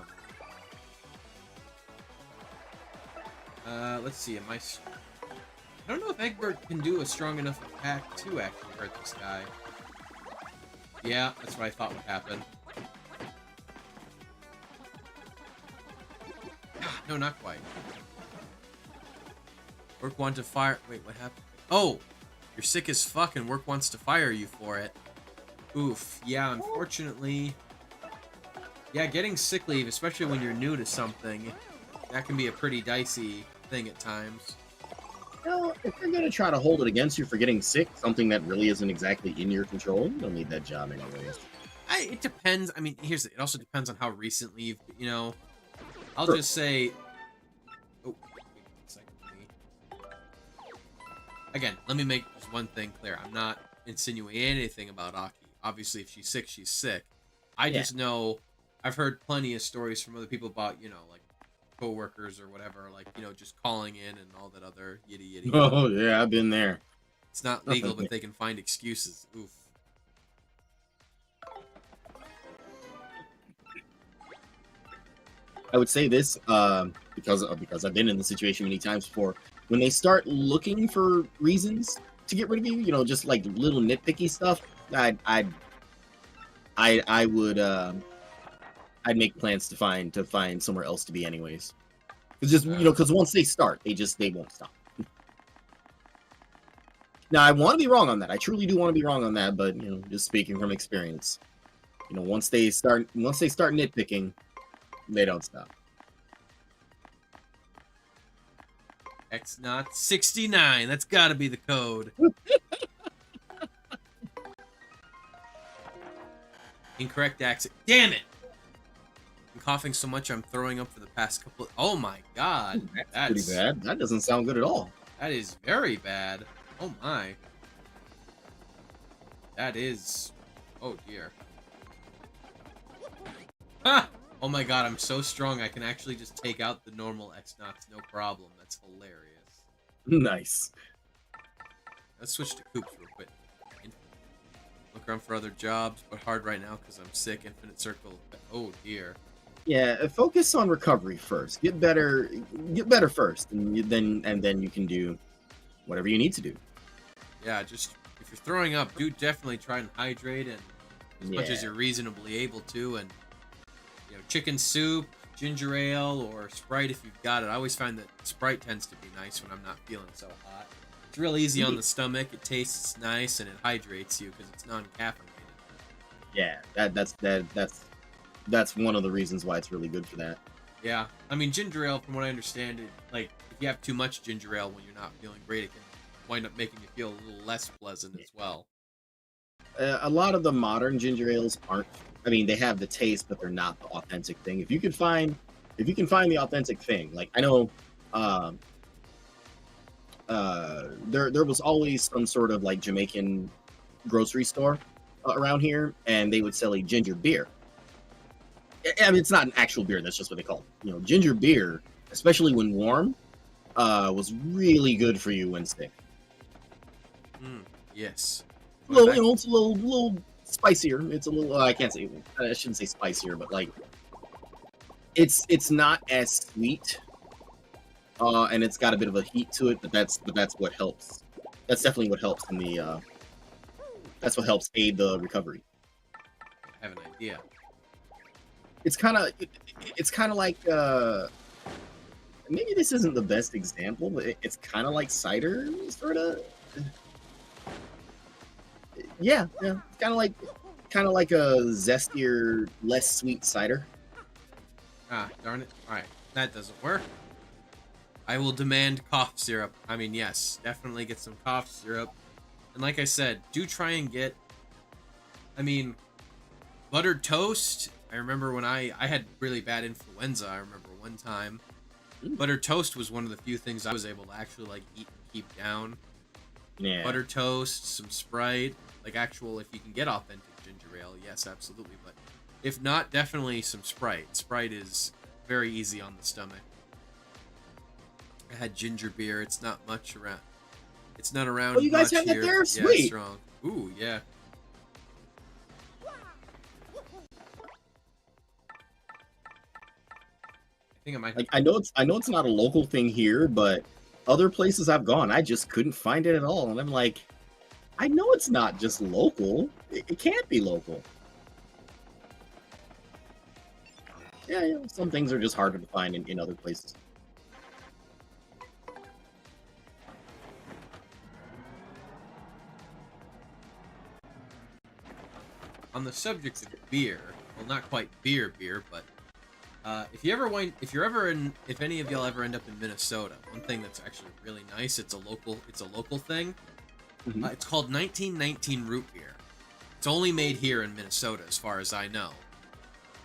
Let's see. I don't know if Egbert can do a strong enough attack to actually hurt this guy. Yeah, that's what I thought would happen. No, not quite. Work want to fire. Wait, what happened? Oh, you're sick as fuck, and Work wants to fire you for it. Oof. Yeah, unfortunately. Yeah, getting sick leave, especially when you're new to something, that can be a pretty dicey thing at times. Well, if you're gonna try to hold it against you for getting sick, something that really isn't exactly in your control, you don't need that job anyways. It depends. I mean, it also depends on how recently you've, I'll Sure. just say. Oh, wait a second. Again, let me make just one thing clear. I'm not insinuating anything about Aki. Obviously, if she's sick, she's sick. I just know I've heard plenty of stories from other people about, like coworkers or whatever, like, just calling in and all that other yitty yitty. Oh yeah, I've been there. It's not legal, but they can find excuses. Oof. I would say this because I've been in the situation many times before. When they start looking for reasons to get rid of you, just like little nitpicky stuff, I would I'd make plans to find somewhere else to be anyways. It's just because once they start, they won't stop. Now I want to be wrong on that. I truly do want to be wrong on that, but just speaking from experience, once they start nitpicking, they don't stop. X not 69. That's got to be the code. Incorrect accent. Damn it! I'm coughing so much I'm throwing up for the past couple. Oh my god, That's pretty bad. That doesn't sound good at all. That is very bad. Oh my. That is. Oh dear. Ha! Oh my god, I'm so strong I can actually just take out the normal X-Knots, no problem. That's hilarious. Nice. Let's switch to Coops real quick. Look around for other jobs, but hard right now because I'm sick. Infinite Circle. Oh dear. Yeah, focus on recovery first. Get better first, and then you can do whatever you need to do. Yeah, just if you're throwing up, do definitely try and hydrate and as much as you're reasonably able to, and chicken soup, ginger ale, or Sprite if you've got it. I always find that Sprite tends to be nice when I'm not feeling so hot. It's real easy on the stomach. It tastes nice and it hydrates you because it's non-caffeinated. Yeah, that's one of the reasons why it's really good for that. Yeah, I mean ginger ale, from what I understand, if you have too much ginger ale when you're not feeling great, it can wind up making you feel a little less pleasant as well. A lot of the modern ginger ales aren't. I mean, they have the taste, but they're not the authentic thing. If you can find the authentic thing, like I know, there was always some sort of like Jamaican grocery store around here, and they would sell a ginger beer. I mean, it's not an actual beer. That's just what they call it. Ginger beer, especially when warm, was really good for you when sick. Yes. It's a little spicier. It's a little. I shouldn't say spicier, but like, it's not as sweet, and it's got a bit of a heat to it. But that's what helps. That's definitely what helps in the. That's what helps aid the recovery. I have an idea. It's kind of like maybe this isn't the best example, but it's kind of like cider, sort of. Yeah, it's kind of like a zestier, less sweet cider. Ah, darn it. Alright, that doesn't work. I will demand cough syrup. I mean, yes, definitely get some cough syrup. And like I said, do try and get, buttered toast. I remember when I had really bad influenza. I remember one time. Buttered toast was one of the few things I was able to actually, eat and keep down. Yeah. butter toast, some Sprite, like actual, if you can get authentic ginger ale, yes, absolutely. But if not, definitely some Sprite. Sprite is very easy on the stomach. I had ginger beer. It's not much around. It's not around Oh, you guys much have that here. there? Yeah, Sweet. strong. Ooh, yeah. I think I might. Like I know it's not a local thing here, but other places I've gone, I just couldn't find it at all, and I'm like, I know it's not just local. It can't be local. Yeah, you know, some things are just harder to find in other places. On the subject of beer, well, not quite beer, but if any of y'all ever end up in Minnesota, one thing that's actually really nice, it's a local thing. Mhm. It's called 1919 root beer. It's only made here in Minnesota, as far as I know.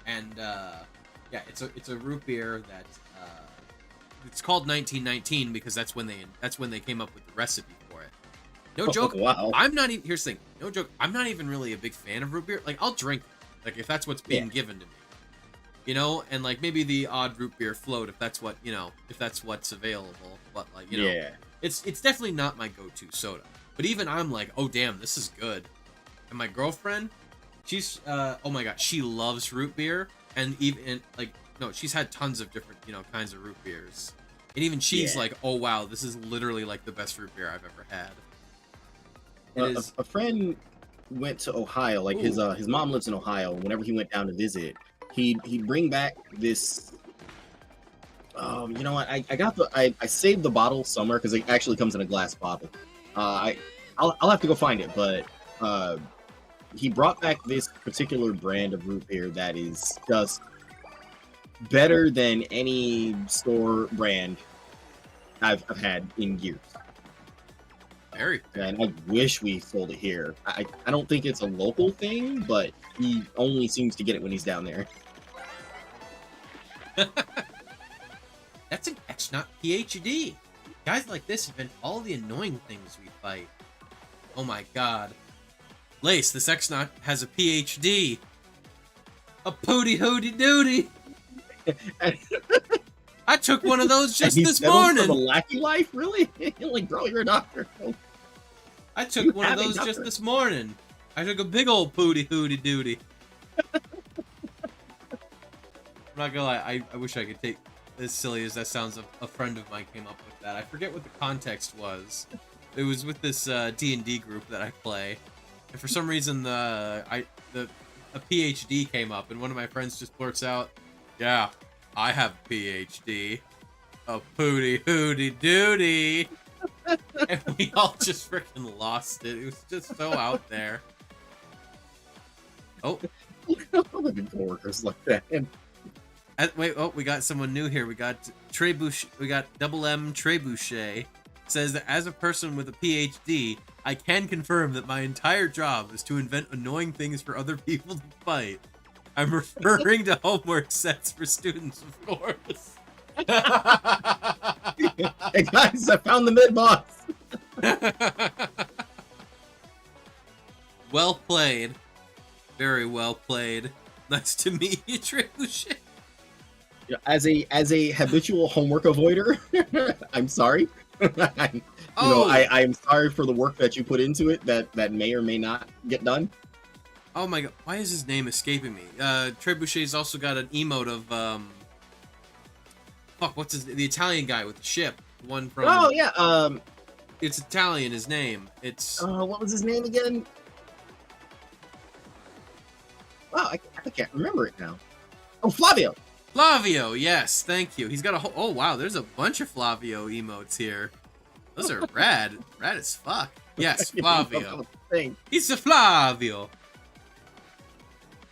And yeah, it's a root beer that it's called 1919 because that's when they came up with the recipe for it. No joke. Wow. I'm not even. Here's the thing. No joke. I'm not even really a big fan of root beer. Like, I'll drink it, like if that's what's being given to me, you know, and like maybe the odd root beer float if that's what if that's what's available. But like Yeah. it's definitely not my go-to soda. But even I'm like, oh damn, this is good. And my girlfriend, she's oh my god, she loves root beer, and even like no, she's had tons of different kinds of root beers, and even she's like, oh wow, this is literally like the best root beer I've ever had. A friend went to Ohio. Like his mom lives in Ohio. Whenever he went down to visit, he'd bring back this. You know what? I saved the bottle somewhere because it actually comes in a glass bottle. I'll have to go find it, but he brought back this particular brand of root beer that is just better than any store brand I've had in years. Very. And I wish we sold it here. I don't think it's a local thing, but he only seems to get it when he's down there. That's an X-Not PhD. Guys like this invent all the annoying things we fight. Oh my god. Lace, this X-Not has a PhD. A pooty hooty doody. I took one of those just this morning. For the lackey life, really? Like, bro, you're a doctor. I took one of those just this morning. I took a big old pooty hooty doody. I'm not gonna lie, I wish I could take, as silly as that sounds, a friend of mine came up with that. I forget what the context was. It was with this D&D group that I play, and for some reason a PhD came up, and one of my friends just blurts out, "Yeah, I have a PhD, a pooty hooty doody." And we all just freaking lost it. It was just so out there. Oh, All the coworkers like that. wait! Oh, we got someone new here. We got Trebuchet. We got Double M Trebuchet. Says that as a person with a PhD, I can confirm that my entire job is to invent annoying things for other people to fight. I'm referring to homework sets for students, of course. Hey guys, I found the mid boss. Well played. Very well played. Nice to meet you, Trebuchet. As a habitual homework avoider, I'm sorry. I am sorry for the work that you put into it that may or may not get done. Oh my god, why is his name escaping me? Trebuchet's also got an emote of what's the Italian guy with the ship? The one from Oh yeah, it's Italian, his name. It's what was his name again? Wow, I can't remember it now. Oh, Flavio. Flavio, yes, thank you. He's got a whole, oh wow, there's a bunch of Flavio emotes here. Those are rad. Rad as fuck. Yes, Flavio. He's a Flavio.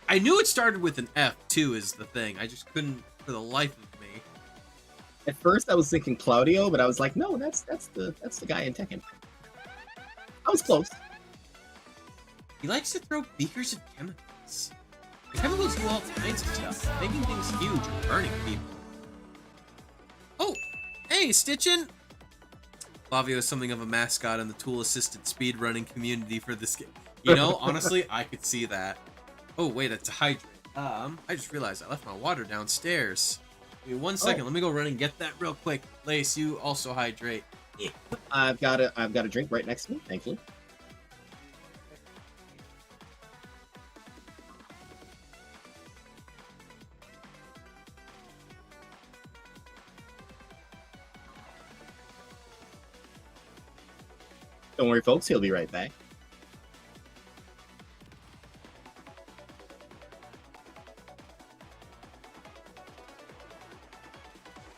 I knew it started with an F too, is the thing. I just couldn't for the life of me. At first I was thinking Claudio, but I was like, no, that's the guy in Tekken. I was close. He likes to throw beakers of chemicals. The chemicals do all kinds of stuff, making things huge or burning people. Oh, hey, Stitchin'! Flavio is something of a mascot in the tool-assisted speedrunning community for this game. You know, honestly, I could see that. Oh, wait, it's a hydrant. I just realized I left my water downstairs. Give me 1 second. Let me go run and get that real quick. Lace, you also hydrate. I've got a drink right next to me, thankfully. Don't worry, folks. He'll be right back.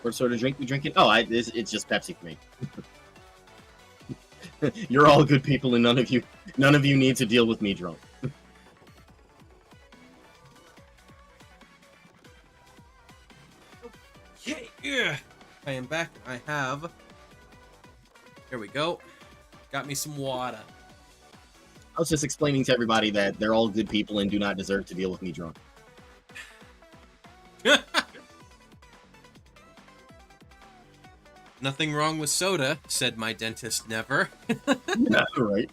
What sort of drink you drinking? Oh, it's just Pepsi for me. You're all good people, and none of you need to deal with me drunk. Yeah. I am back. I have. Here we go. Got me some water. I was just explaining to everybody that they're all good people and do not deserve to deal with me drunk. Nothing wrong with soda, said my dentist never. Yeah, right.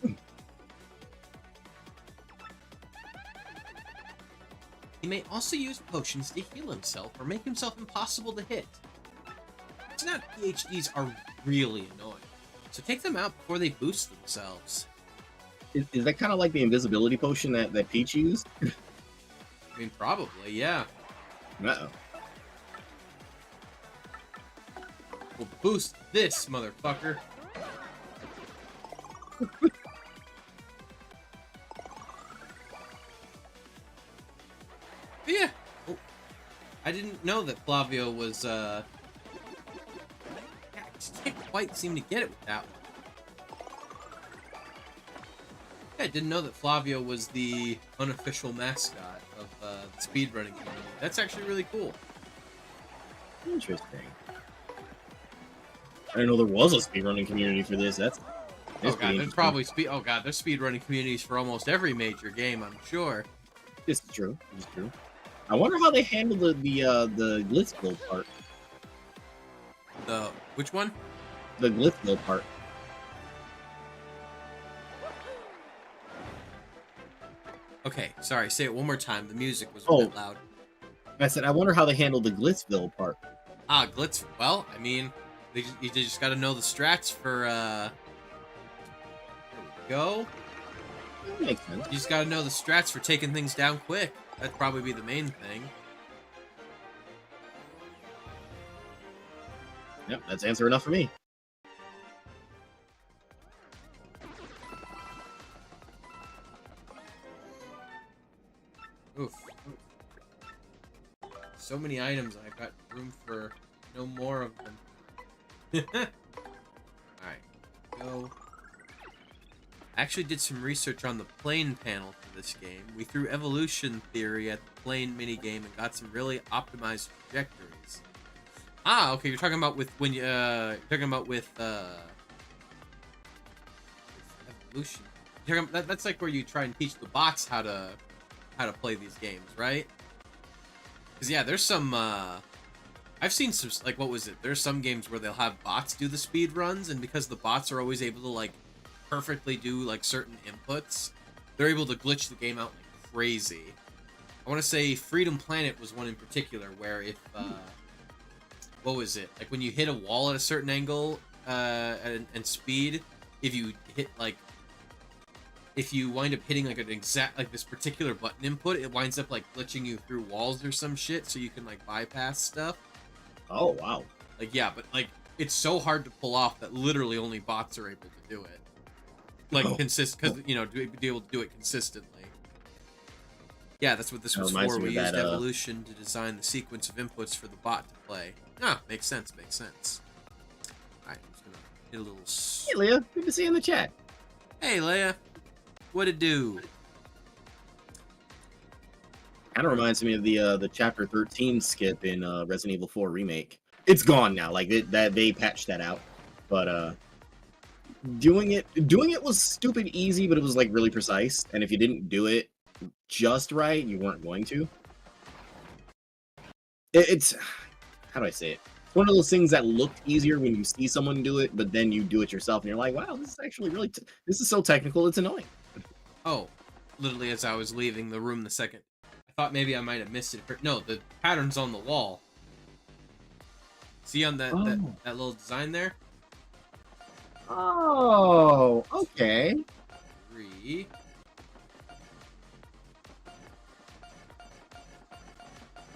He may also use potions to heal himself or make himself impossible to hit. It's not PhDs are really annoying, so take them out before they boost themselves. Is that kind of like the invisibility potion that Peach used? I mean, probably, yeah. Uh-oh. We'll boost this, motherfucker. But yeah. Oh, I didn't know that Flavio was, yeah, I just can't quite seem to get it with that one. Yeah, I didn't know that Flavio was the unofficial mascot of the speedrunning community. That's actually really cool. Interesting. I didn't know there was a speedrunning community for this. That's Oh god, there's probably there's speedrunning communities for almost every major game, I'm sure. This is true. This is true. I wonder how they handle the glitz build part. The which one? The glitz build part. Okay, sorry, say it one more time. The music was a Oh. bit loud. I said I wonder how they handle the Glitzville part. Ah, Glitz. Well, I mean, you just got to know the strats for. There we go. That makes sense. You just got to know the strats for taking things down quick. That'd probably be the main thing. Yep, that's answer enough for me. Oof. So many items, I've got room for no more of them. Alright, go. I actually did some research on the plane panel for this game. We threw evolution theory at the plane minigame and got some really optimized trajectories. Ah, okay, you're talking about with when you evolution. That's like where you try and teach the bots how to play these games, right? Because yeah, there's some I've seen some, like, what was it? There's some games where they'll have bots do the speed runs, and because the bots are always able to like perfectly do like certain inputs, they're able to glitch the game out like crazy. I want to say Freedom Planet was one in particular where if what was it? Like when you hit a wall at a certain angle and speed, if you hit like if you wind up hitting like an exact like this particular button input, it winds up like glitching you through walls or some shit, so you can like bypass stuff. Oh wow! Like yeah, but like it's so hard to pull off that literally only bots are able to do it. Like because you know to be able to do it consistently. Yeah, that's what this was for. We used evolution to design the sequence of inputs for the bot to play. Ah, makes sense. Makes sense. All right, I'm just gonna hit a little. Hey, Leah, good to see you in the chat. Hey, Leia. What it do? Kind of reminds me of the Chapter 13 skip in Resident Evil 4 Remake. It's gone now. Like they patched that out, but doing it was stupid easy, but it was like really precise. And if you didn't do it just right, you weren't going to. It's how do I say it? one of those things that looked easier when you see someone do it, but then you do it yourself, and you're like, wow, this is actually really this is so technical, it's annoying. Oh, literally as I was leaving the room the second. I thought maybe I might have missed it. No, the pattern's on the wall. See on that little design there? Oh, okay. 3.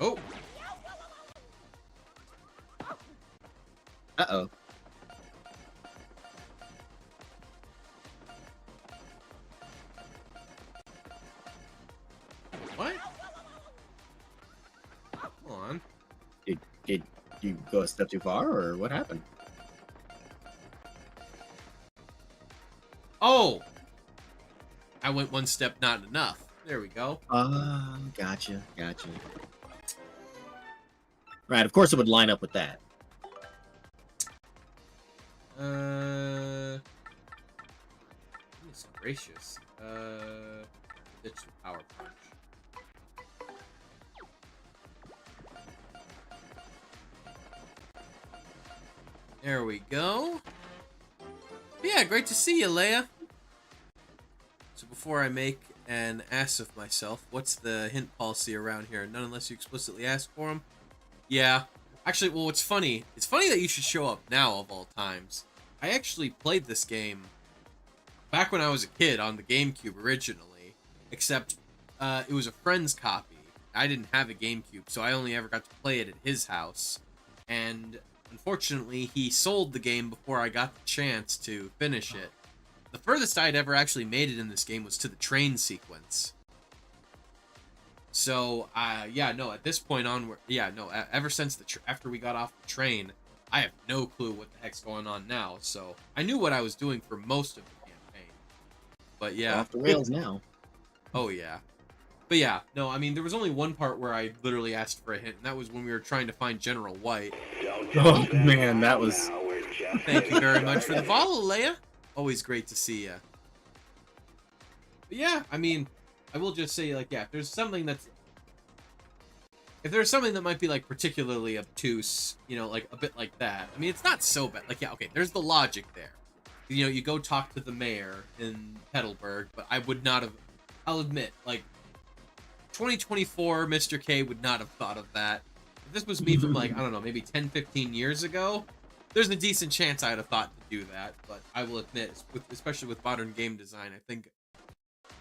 Oh. Uh-oh. What? Hold on. Did you go a step too far, or what happened? Oh! I went one step not enough. There we go. Gotcha. Right, of course it would line up with that. Goodness gracious. Ditch the power punch. There we go. But yeah, great to see you, Leia. So before I make an ass of myself, what's the hint policy around here? None unless you explicitly ask for them? Yeah. Actually, well, it's funny that you should show up now of all times. I actually played this game back when I was a kid on the GameCube originally, except it was a friend's copy. I didn't have a GameCube, so I only ever got to play it at his house. And unfortunately, he sold the game before I got the chance to finish it. The furthest I'd ever actually made it in this game was to the train sequence. So, yeah, no, at this point onward, yeah, no, ever since after we got off the train, I have no clue what the heck's going on now. So, I knew what I was doing for most of the campaign. But yeah. We're off the rails now. Oh, yeah. But yeah, no, I mean, there was only one part where I literally asked for a hint, and that was when we were trying to find General White. Oh, man, that was... Thank you very much for the follow, Leia. Always great to see ya. But yeah, I mean, I will just say, like, yeah, if there's something that might be, like, particularly obtuse, you know, like, a bit like that, I mean, it's not so bad. Like, yeah, okay, there's the logic there. You know, you go talk to the mayor in Petalburg, but I would not have, I'll admit, like, 2024 Mr. K would not have thought of that. If this was me from, like, I don't know, maybe 10, 15 years ago, there's a decent chance I'd have thought to do that, but I will admit, especially with modern game design, I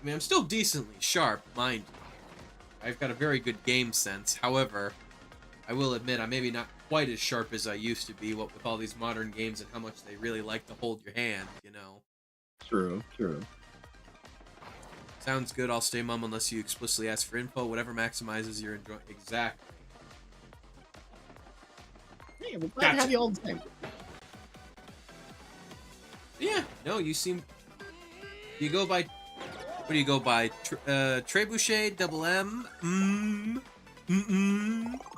mean, I'm still decently sharp, mind you. I've got a very good game sense. However, I will admit I'm maybe not quite as sharp as I used to be, what with all these modern games and how much they really like to hold your hand, you know. True. Sounds good, I'll stay mum unless you explicitly ask for info, whatever maximizes your enjoyment. Exactly. Hey, we're glad to have you all the time. Yeah, no, you seem... You go by... What do you go by? Trebuchet, double M,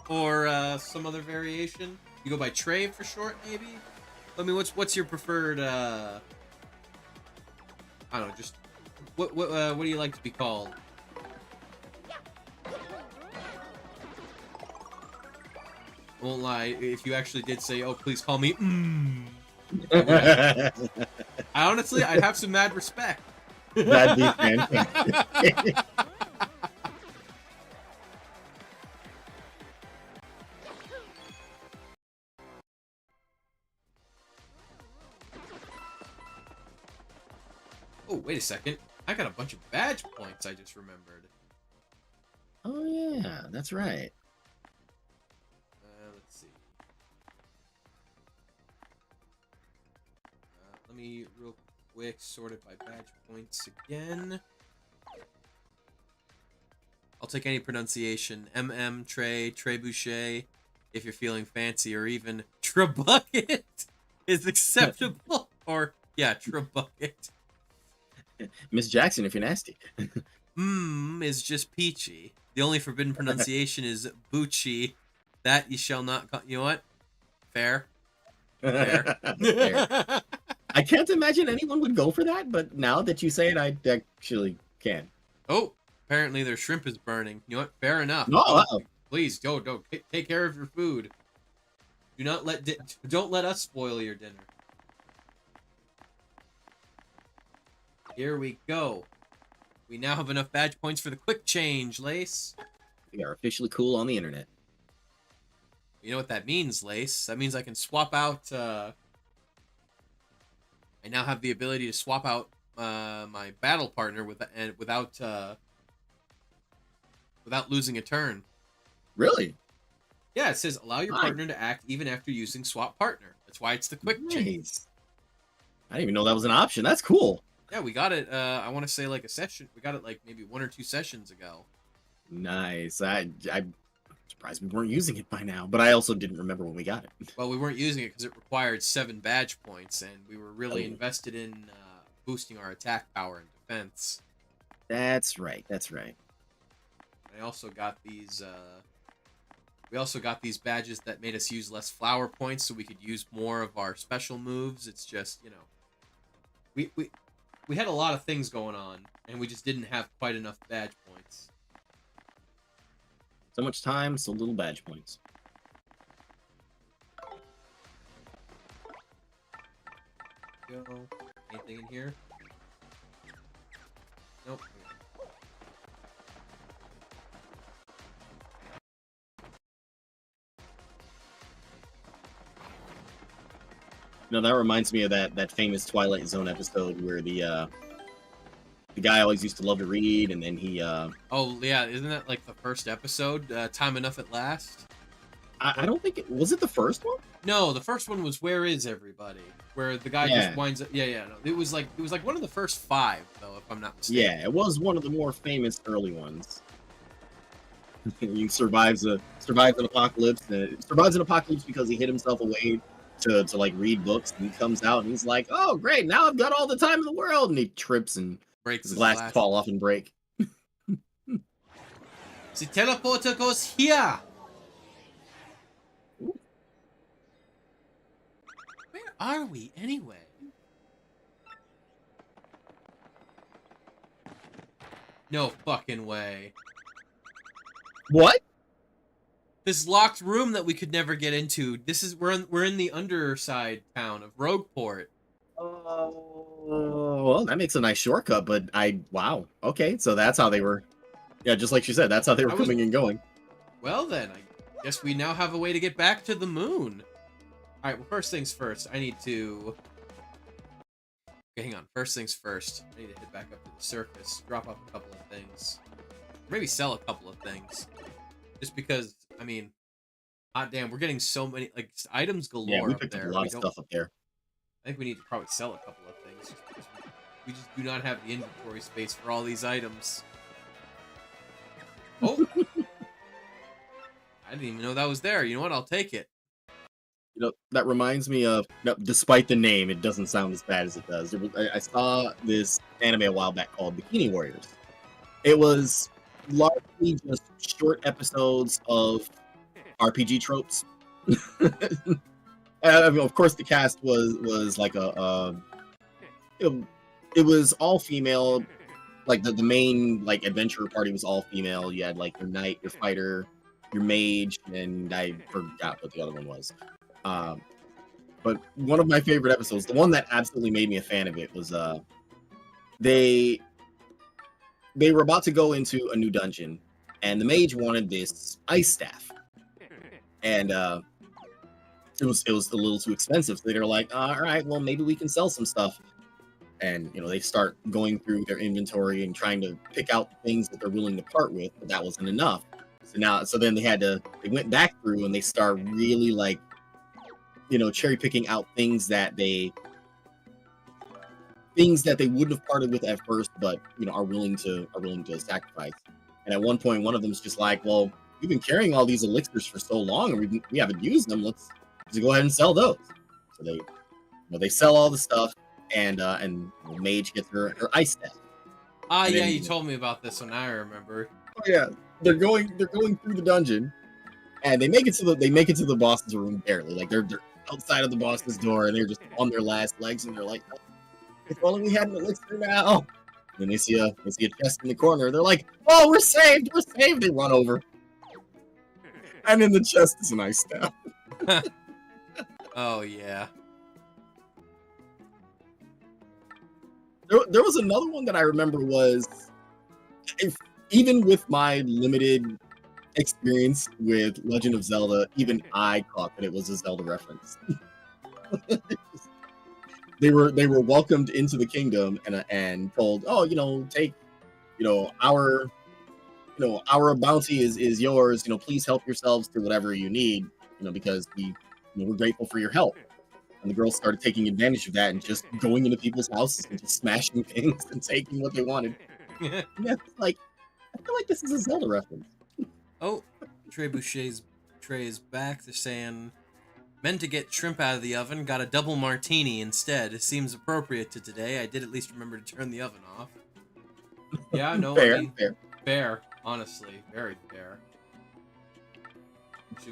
or some other variation? You go by Trey for short, maybe? I mean, what's your preferred, I don't know, just... What do you like to be called? I won't lie, if you actually did say, oh, please call me, I honestly, I'd have some mad respect. That'd be fantastic. Oh, wait a second. I got a bunch of badge points I just remembered. Oh, yeah, that's right. Let's see. Let me real quick sort it by badge points again. I'll take any pronunciation. MM, Trey, Trebuchet, if you're feeling fancy, or even Trebucket is acceptable. Or, yeah, Trebucket. Miss Jackson, if you're nasty. Is just peachy. The only forbidden pronunciation is Bucci. That you shall not call. You know what? Fair. Fair. Fair. I can't imagine anyone would go for that, but now that you say it, I actually can. Oh, apparently their shrimp is burning. You know what? Fair enough. No, uh-oh. Please, go. Take care of your food. Don't let us spoil your dinner. Here we go. We now have enough badge points for the quick change, Lace. We are officially cool on the internet. You know what that means, Lace? That means I can swap out. I now have the ability to swap out my battle partner without losing a turn. Really? Yeah, it says allow your Nice. partner to act even after using swap partner. That's why it's the quick change. Nice. I didn't even know that was an option. That's cool. Yeah, we got it. I want to say like a session. We got it like maybe 1 or 2 sessions ago. Nice. I'm surprised we weren't using it by now, but I also didn't remember when we got it. Well, we weren't using it because it required 7 badge points, and we were really Oh. invested in boosting our attack power and defense. That's right. That's right. I also got these. We also got these badges that made us use less flower points, so we could use more of our special moves. It's just, you know, we had a lot of things going on, and we just didn't have quite enough badge points. So much time, so little badge points. Go. Anything in here? Nope. No, that reminds me of that famous Twilight Zone episode where the guy always used to love to read, and then he Oh yeah, isn't that like the first episode? Time Enough at Last. I don't think it was it the first one. No, the first one was Where Is Everybody? Where the guy Yeah. just winds up. Yeah. No, it was like one of the first 5 though, if I'm not mistaken. Yeah, it was one of the more famous early ones. He survives an apocalypse. Survives an apocalypse because he hid himself away to like read books, and he comes out and he's like, "Oh, great! Now I've got all the time in the world." And he trips and Breaks his his glasses glass. fall off and break. The teleporter goes here. Where are we anyway? No fucking way. What? This locked room that we could never get into. We're in the underside town of Rogueport. Oh, well, that makes a nice shortcut, but wow. Okay, so that's how they were. Yeah, just like she said, that's how they were I was- coming and going. Well then, I guess we now have a way to get back to the moon. All right. Well, first things first. I need to. Okay, hang on. First things first. I need to head back up to the surface, drop off a couple of things, maybe sell a couple of things, just because. I mean, hot damn, we're getting so many like items galore Yeah, we up picked up there. a lot We of don't- stuff up there. I think we need to probably sell a couple of things just because we just do not have the inventory space for all these items. Oh, I didn't even know that was there. You know what? I'll take it. You know, that reminds me of, no, despite the name, it doesn't sound as bad as it does. I saw this anime a while back called Bikini Warriors. It was largely just short episodes of RPG tropes. I mean, of course, the cast was like it was all female. Like the main like adventure party was all female. You had like your knight, your fighter, your mage, and I forgot what the other one was. But one of my favorite episodes, the one that absolutely made me a fan of it, was they were about to go into a new dungeon, and the mage wanted this ice staff, and it was a little too expensive. So they were like, all right, well maybe we can sell some stuff. And you know, they start going through their inventory and trying to pick out things that they're willing to part with, but that wasn't enough. So then they went back through and they start really like, you know, cherry picking out things that they wouldn't have parted with at first, but you know, are willing to sacrifice. And at one point, one of them is just like, well, we've been carrying all these elixirs for so long and we haven't used them. Let's go ahead and sell those. So they sell all the stuff. And Mage gets her ice staff. Ah, And yeah, then- you told me about this one. I remember. Oh yeah, they're going through the dungeon, and they make it to the boss's room barely. Like they're outside of the boss's door, and they're just on their last legs, and they're like, "If only we had an elixir now." And then they see a chest in the corner. They're like, "Oh, we're saved! We're saved!" They run over, and in the chest is an ice staff. Oh yeah. There was another one that I remember was, if, even with my limited experience with Legend of Zelda, even I caught that it was a Zelda reference. They were welcomed into the kingdom and told, oh, take, our our bounty is yours. Please help yourselves to whatever you need. Because we're grateful for your help. And the girls started taking advantage of that and just going into people's houses and just smashing things and taking what they wanted. And that's like, I feel like this is a Zelda reference. Oh, Trey is back. They're saying, meant to get shrimp out of the oven, got a double martini instead. It seems appropriate to today. I did at least remember to turn the oven off. Yeah, no, Fair, I mean, fair. fair. Honestly, very fair.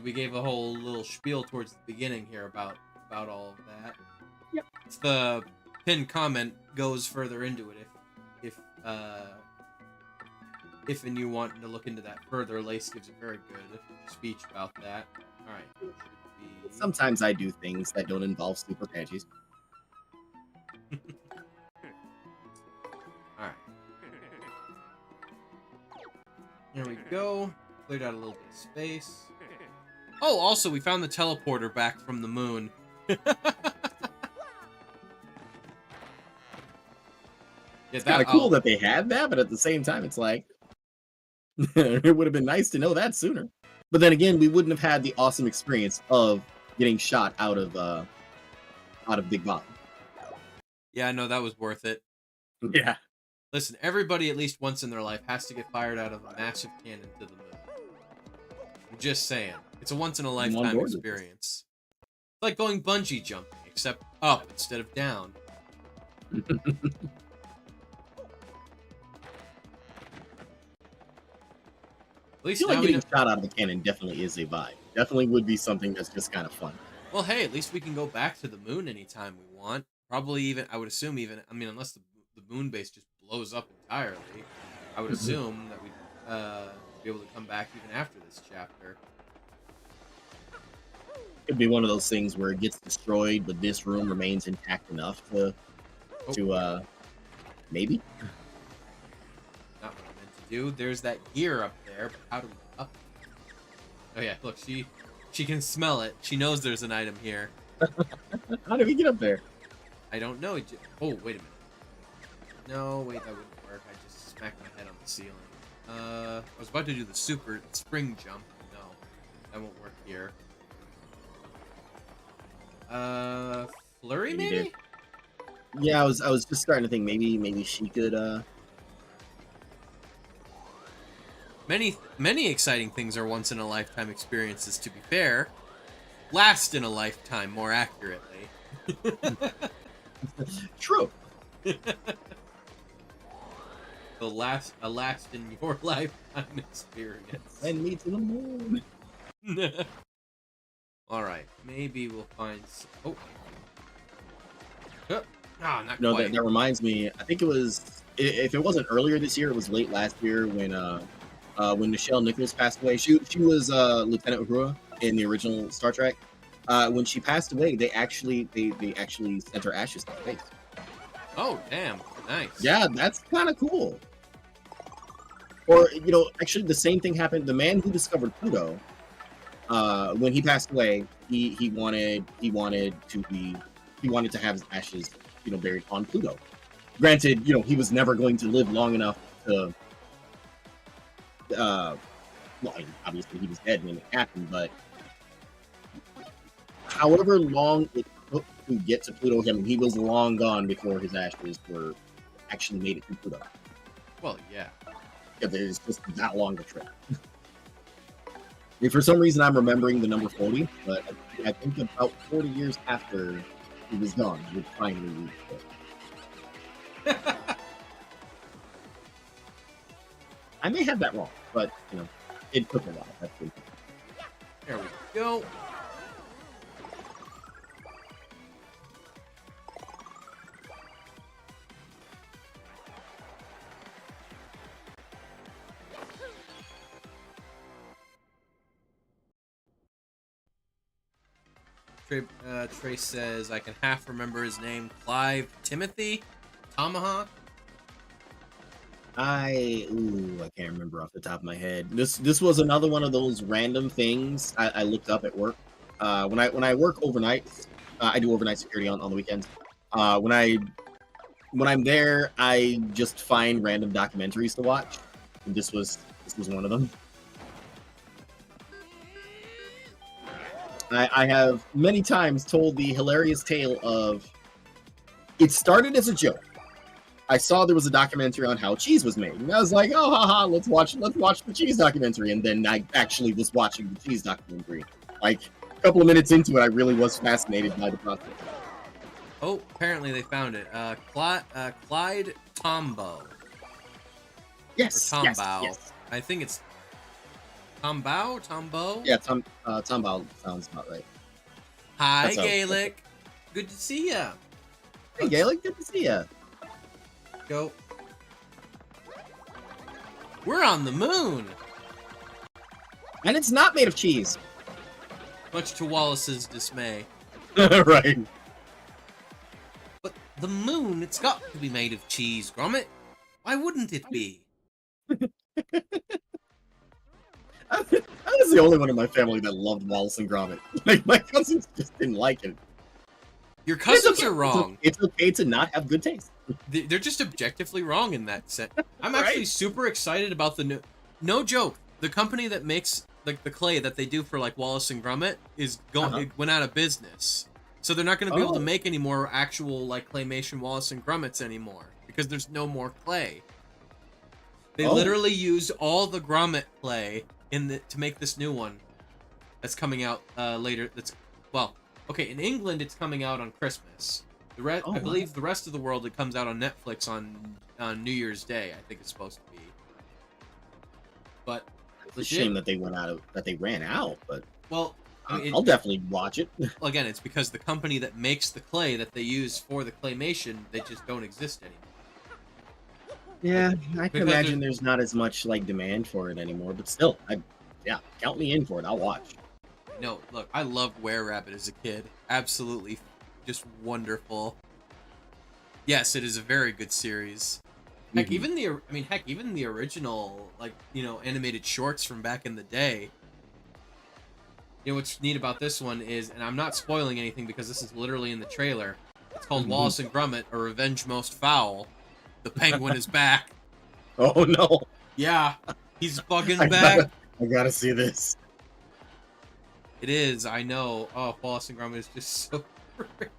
We gave a whole little spiel towards the beginning here about all of that. Yep. The pinned comment goes further into it if and you want to look into that further. Lace gives a very good speech about that. All right. Sometimes I do things that don't involve super panties. All right. There we go. Cleared out a little bit of space. Oh, also, we found the teleporter back from the moon. Yeah, It's kind of cool that they had that, but at the same time, it's like, it would have been nice to know that sooner. But then again, we wouldn't have had the awesome experience of getting shot out of Big Bob. Yeah, no, that was worth it. Yeah. Listen, everybody at least once in their life has to get fired out of a massive cannon to the moon. I'm just saying. It's a once-in-a-lifetime experience. It's like going bungee jumping, except up instead of down. At least I feel like now getting shot out of the cannon definitely is a vibe. Definitely would be something that's just kind of fun. Well, hey, at least we can go back to the moon anytime we want. Probably even, I would assume even, I mean, unless the moon base just blows up entirely, I would assume that we'd be able to come back even after this chapter. Could be one of those things where it gets destroyed, but this room remains intact enough to maybe. Not what I meant to do. There's that gear up there, but how do we up? Oh yeah, look, she can smell it. She knows there's an item here. How did we get up there? I don't know. Oh, wait a minute. No, wait, that wouldn't work. I just smacked my head on the ceiling. I was about to do the super spring jump. No, that won't work here. Flurry maybe? Yeah, I was just starting to think maybe she could Many exciting things are once in a lifetime experiences, to be fair. Last in a lifetime, more accurately. True. A last in your lifetime experience. Send me to the moon. Alright, maybe we'll find some... Oh. Not No, quite. that reminds me. I think it was, if it wasn't earlier this year, it was late last year when Nichelle Nichols passed away. She was Lieutenant Uhura in the original Star Trek. When she passed away, they actually sent her ashes to space. Oh, damn. Nice. Yeah, that's kind of cool. Or, actually the same thing happened. The man who discovered Pluto, when he passed away, he wanted to have his ashes, buried on Pluto. Granted, he was never going to live long enough to well, obviously he was dead when it happened, but however long it took to get to Pluto, he was long gone before his ashes were actually made it to Pluto. Well, yeah. Yeah, there's just that long a trip. For some reason, I'm remembering the number 40, but I think about 40 years after he was gone, we finally reached it. I may have that wrong, but it took a while. That's good. There we go. Trace says I can half remember his name. Clive Timothy Tomahawk. I can't remember off the top of my head. This was another one of those random things I looked up at work. When I work overnight, I do overnight security on the weekends. When I'm there, I just find random documentaries to watch. And this was one of them. I have many times told the hilarious tale of it started as a joke. I saw there was a documentary on how cheese was made, and I was like, "Oh, haha, let's watch the cheese documentary." And then I actually was watching the cheese documentary. Like a couple of minutes into it, I really was fascinated by the process. Oh, apparently they found it. Clyde Tombaugh. Yes, Or yes, Tombaugh. yes. I think it's Tombaugh. Yeah, Tombaugh sounds about right. Hi, That's how- Gaelic. Good to see ya. Hey, Gaelic, good to see ya. Go. We're on the moon. And it's not made of cheese. Much to Wallace's dismay. Right. But the moon, it's got to be made of cheese, Gromit. Why wouldn't it be? I was the only one in my family that loved Wallace and Gromit. Like, my cousins just didn't like it. Your cousins okay. are wrong. It's okay to not have good taste. They're just objectively wrong in that sense. I'm Right? actually super excited about the new... No joke. The company that makes like the clay that they do for like Wallace and Gromit is going. It went out of business, so they're not going to be able to make any more actual like claymation Wallace and Gromits anymore because there's no more clay. They literally used all the Gromit clay to make this new one that's coming out later. That's okay. In England, it's coming out on Christmas. I believe the rest of the world it comes out on Netflix on New Year's Day. I think it's supposed to be. But it's a shame that they ran out. But well, I mean, I'll definitely watch it. Well, again, it's because the company that makes the clay that they use for the claymation, they just don't exist anymore. Yeah, I can imagine there's not as much like demand for it anymore. But still, count me in for it. I'll watch. No, look, I loved Were-Rabbit as a kid. Absolutely, just wonderful. Yes, it is a very good series. Heck, even the original, like, animated shorts from back in the day. You know what's neat about this one is, and I'm not spoiling anything because this is literally in the trailer. It's called Wallace and Gromit: A Revenge Most Foul. The penguin is back. Oh no! Yeah, he's fucking back. I gotta see this. It is, I know. Oh, Wallace and Gromit is just so great.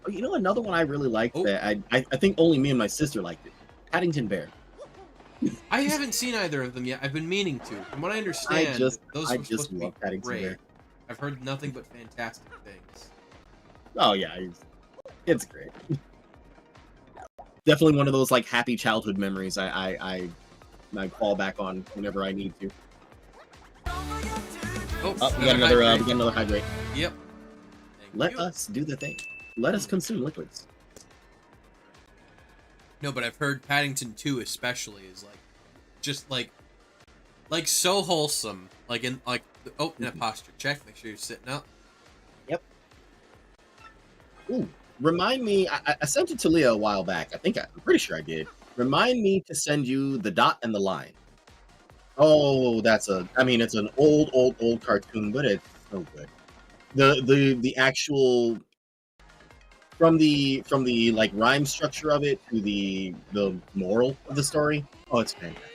Oh, you know another one I really liked that I think only me and my sister liked it. Paddington Bear. I haven't seen either of them yet. I've been meaning to. From what I understand, those I were just supposed to love be Paddington great. Bear. I've heard nothing but fantastic things. Oh yeah, it's great. Definitely one of those like happy childhood memories I fall back on whenever I need to. Oh, we got another hydrate. Yep. Let us do the thing. Let us consume liquids. No, but I've heard Paddington 2 especially is just so wholesome. Like in in a posture check. Make sure you're sitting up. Yep. Ooh, remind me. I sent it to Leah a while back. I'm pretty sure I did. Remind me to send you the dot and the line. Oh, it's an old cartoon, but it's so good. The actual from the like rhyme structure of it to the moral of the story. Oh, it's fantastic.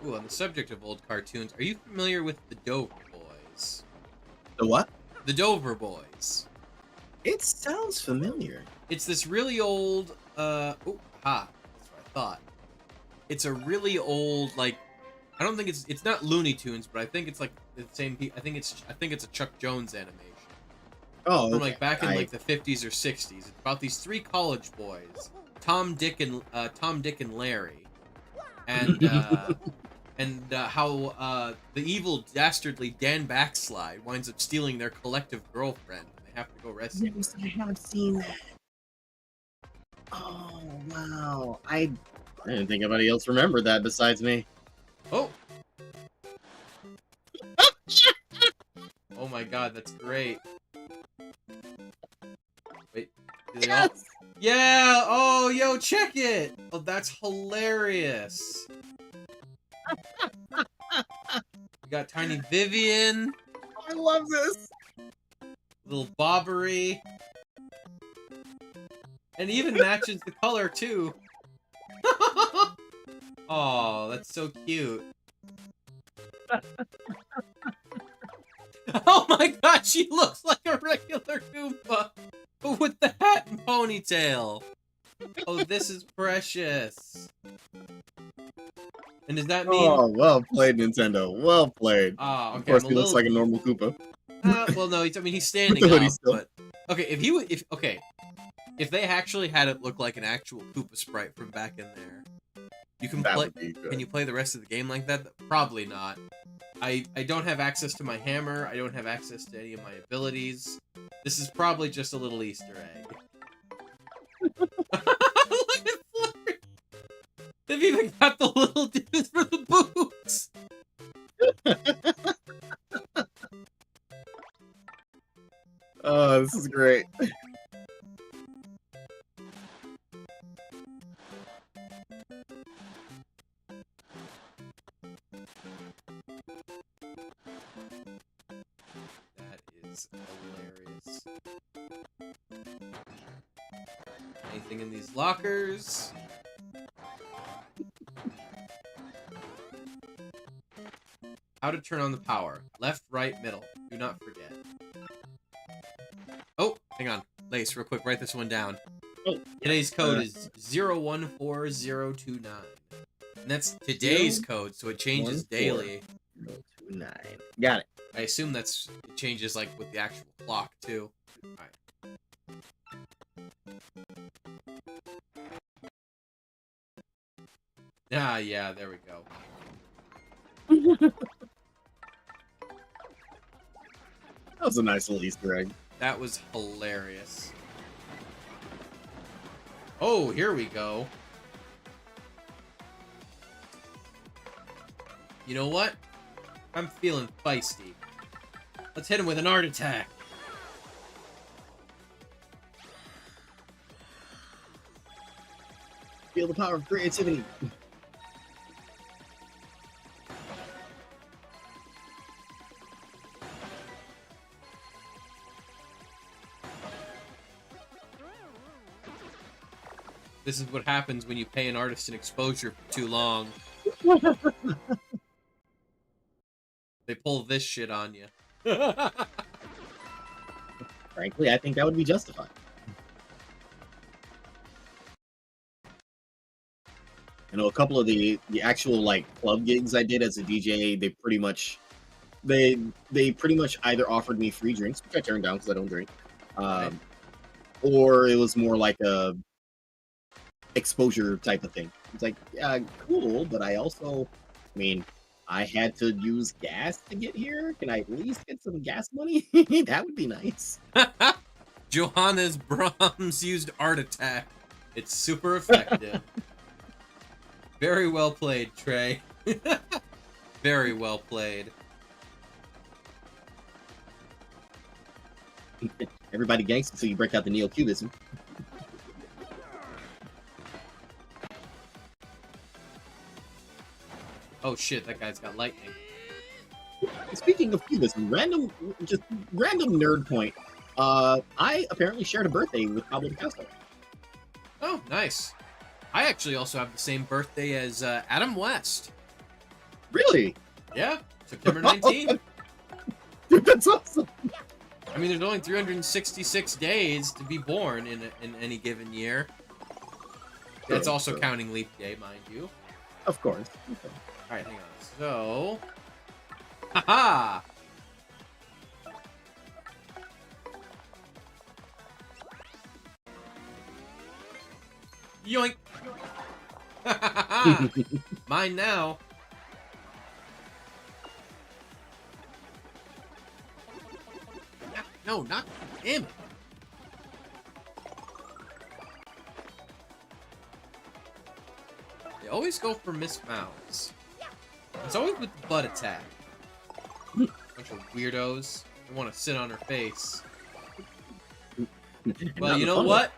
Ooh, on the subject of old cartoons, are you familiar with the Dover Boys? The what? The Dover Boys. It sounds familiar. It's this really old that's what I thought. It's a really old, like, I don't think it's not Looney Tunes, but I think it's like the same. I think it's a Chuck Jones animation. Oh, from like back in like the 50s or 60s. It's about these three college boys, Tom, Dick, and Larry, and how the evil dastardly Dan Backslide winds up stealing their collective girlfriend. And they have to go rescue. Yes, I haven't seen that. Oh wow, I didn't think anybody else remembered that besides me. Oh. Oh my god, that's great. Wait, do they all? Yes! Yeah! Oh, yo, check it! Oh, that's hilarious. We got Tiny Vivian, I love this. little Bobbery. And even matches the color, too. Oh, that's so cute. Oh my god, she looks like a regular Koopa! But with the hat and ponytail! Oh, this is precious. And does that mean... Oh, well played, Nintendo. Well played. Oh, okay, Of course, I'm a he looks little... like a normal Koopa. well, no, I mean, he's With standing the hoodie up, still. but... Okay, if they actually had it look like an actual Koopa sprite from back in there, you can That play... would be good. Can you play the rest of the game like that? Probably not. I don't have access to my hammer, I don't have access to any of my abilities. This is probably just a little Easter egg. Look at Flurry! They've even got the little dudes for the boots! Oh, this is great. That is hilarious. Anything in these lockers? How to turn on the power. Left, right, middle. Do not forget. Oh, hang on. Lace, real quick, write this one down. Oh, Today's code is 014029. And that's today's code, so it changes 014. daily. 029. Got it. I assume it changes like with the actual clock too. Alright. Ah, yeah, there we go. That was a nice little Easter egg. That was hilarious. Oh, here we go. You know what? I'm feeling feisty. Let's hit him with an art attack. Feel the power of creativity. This is what happens when you pay an artist an exposure for too long. They pull this shit on you. Frankly, I think that would be justified. You know, a couple of the actual like club gigs I did as a DJ, they pretty much either offered me free drinks, which I turned down because I don't drink, Right. or it was more like a exposure type of thing. It's like, yeah, cool, but I mean, I had to use gas to get here. Can I at least get some gas money? That would be nice. Johannes Brahms used art attack. It's super effective. Very well played, Trey. Very well played. Everybody gangster until you break out the neo-cubism. Oh shit, that guy's got lightning. Speaking of cubism, random nerd point. I apparently shared a birthday with Pablo Picasso. Oh, nice. I actually also have the same birthday as Adam West. Really? Yeah, September 19th. Dude, that's awesome. I mean, there's only 366 days to be born in any given year. That's also Sure. counting leap day, mind you. Of course. Okay. All right, hang on. So, haha. Yoink. Mine now. No, not damn it. They always go for Miss Mouse. It's always with the butt attack. Bunch of weirdos. I want to sit on her face. And Well, not you the know fun what?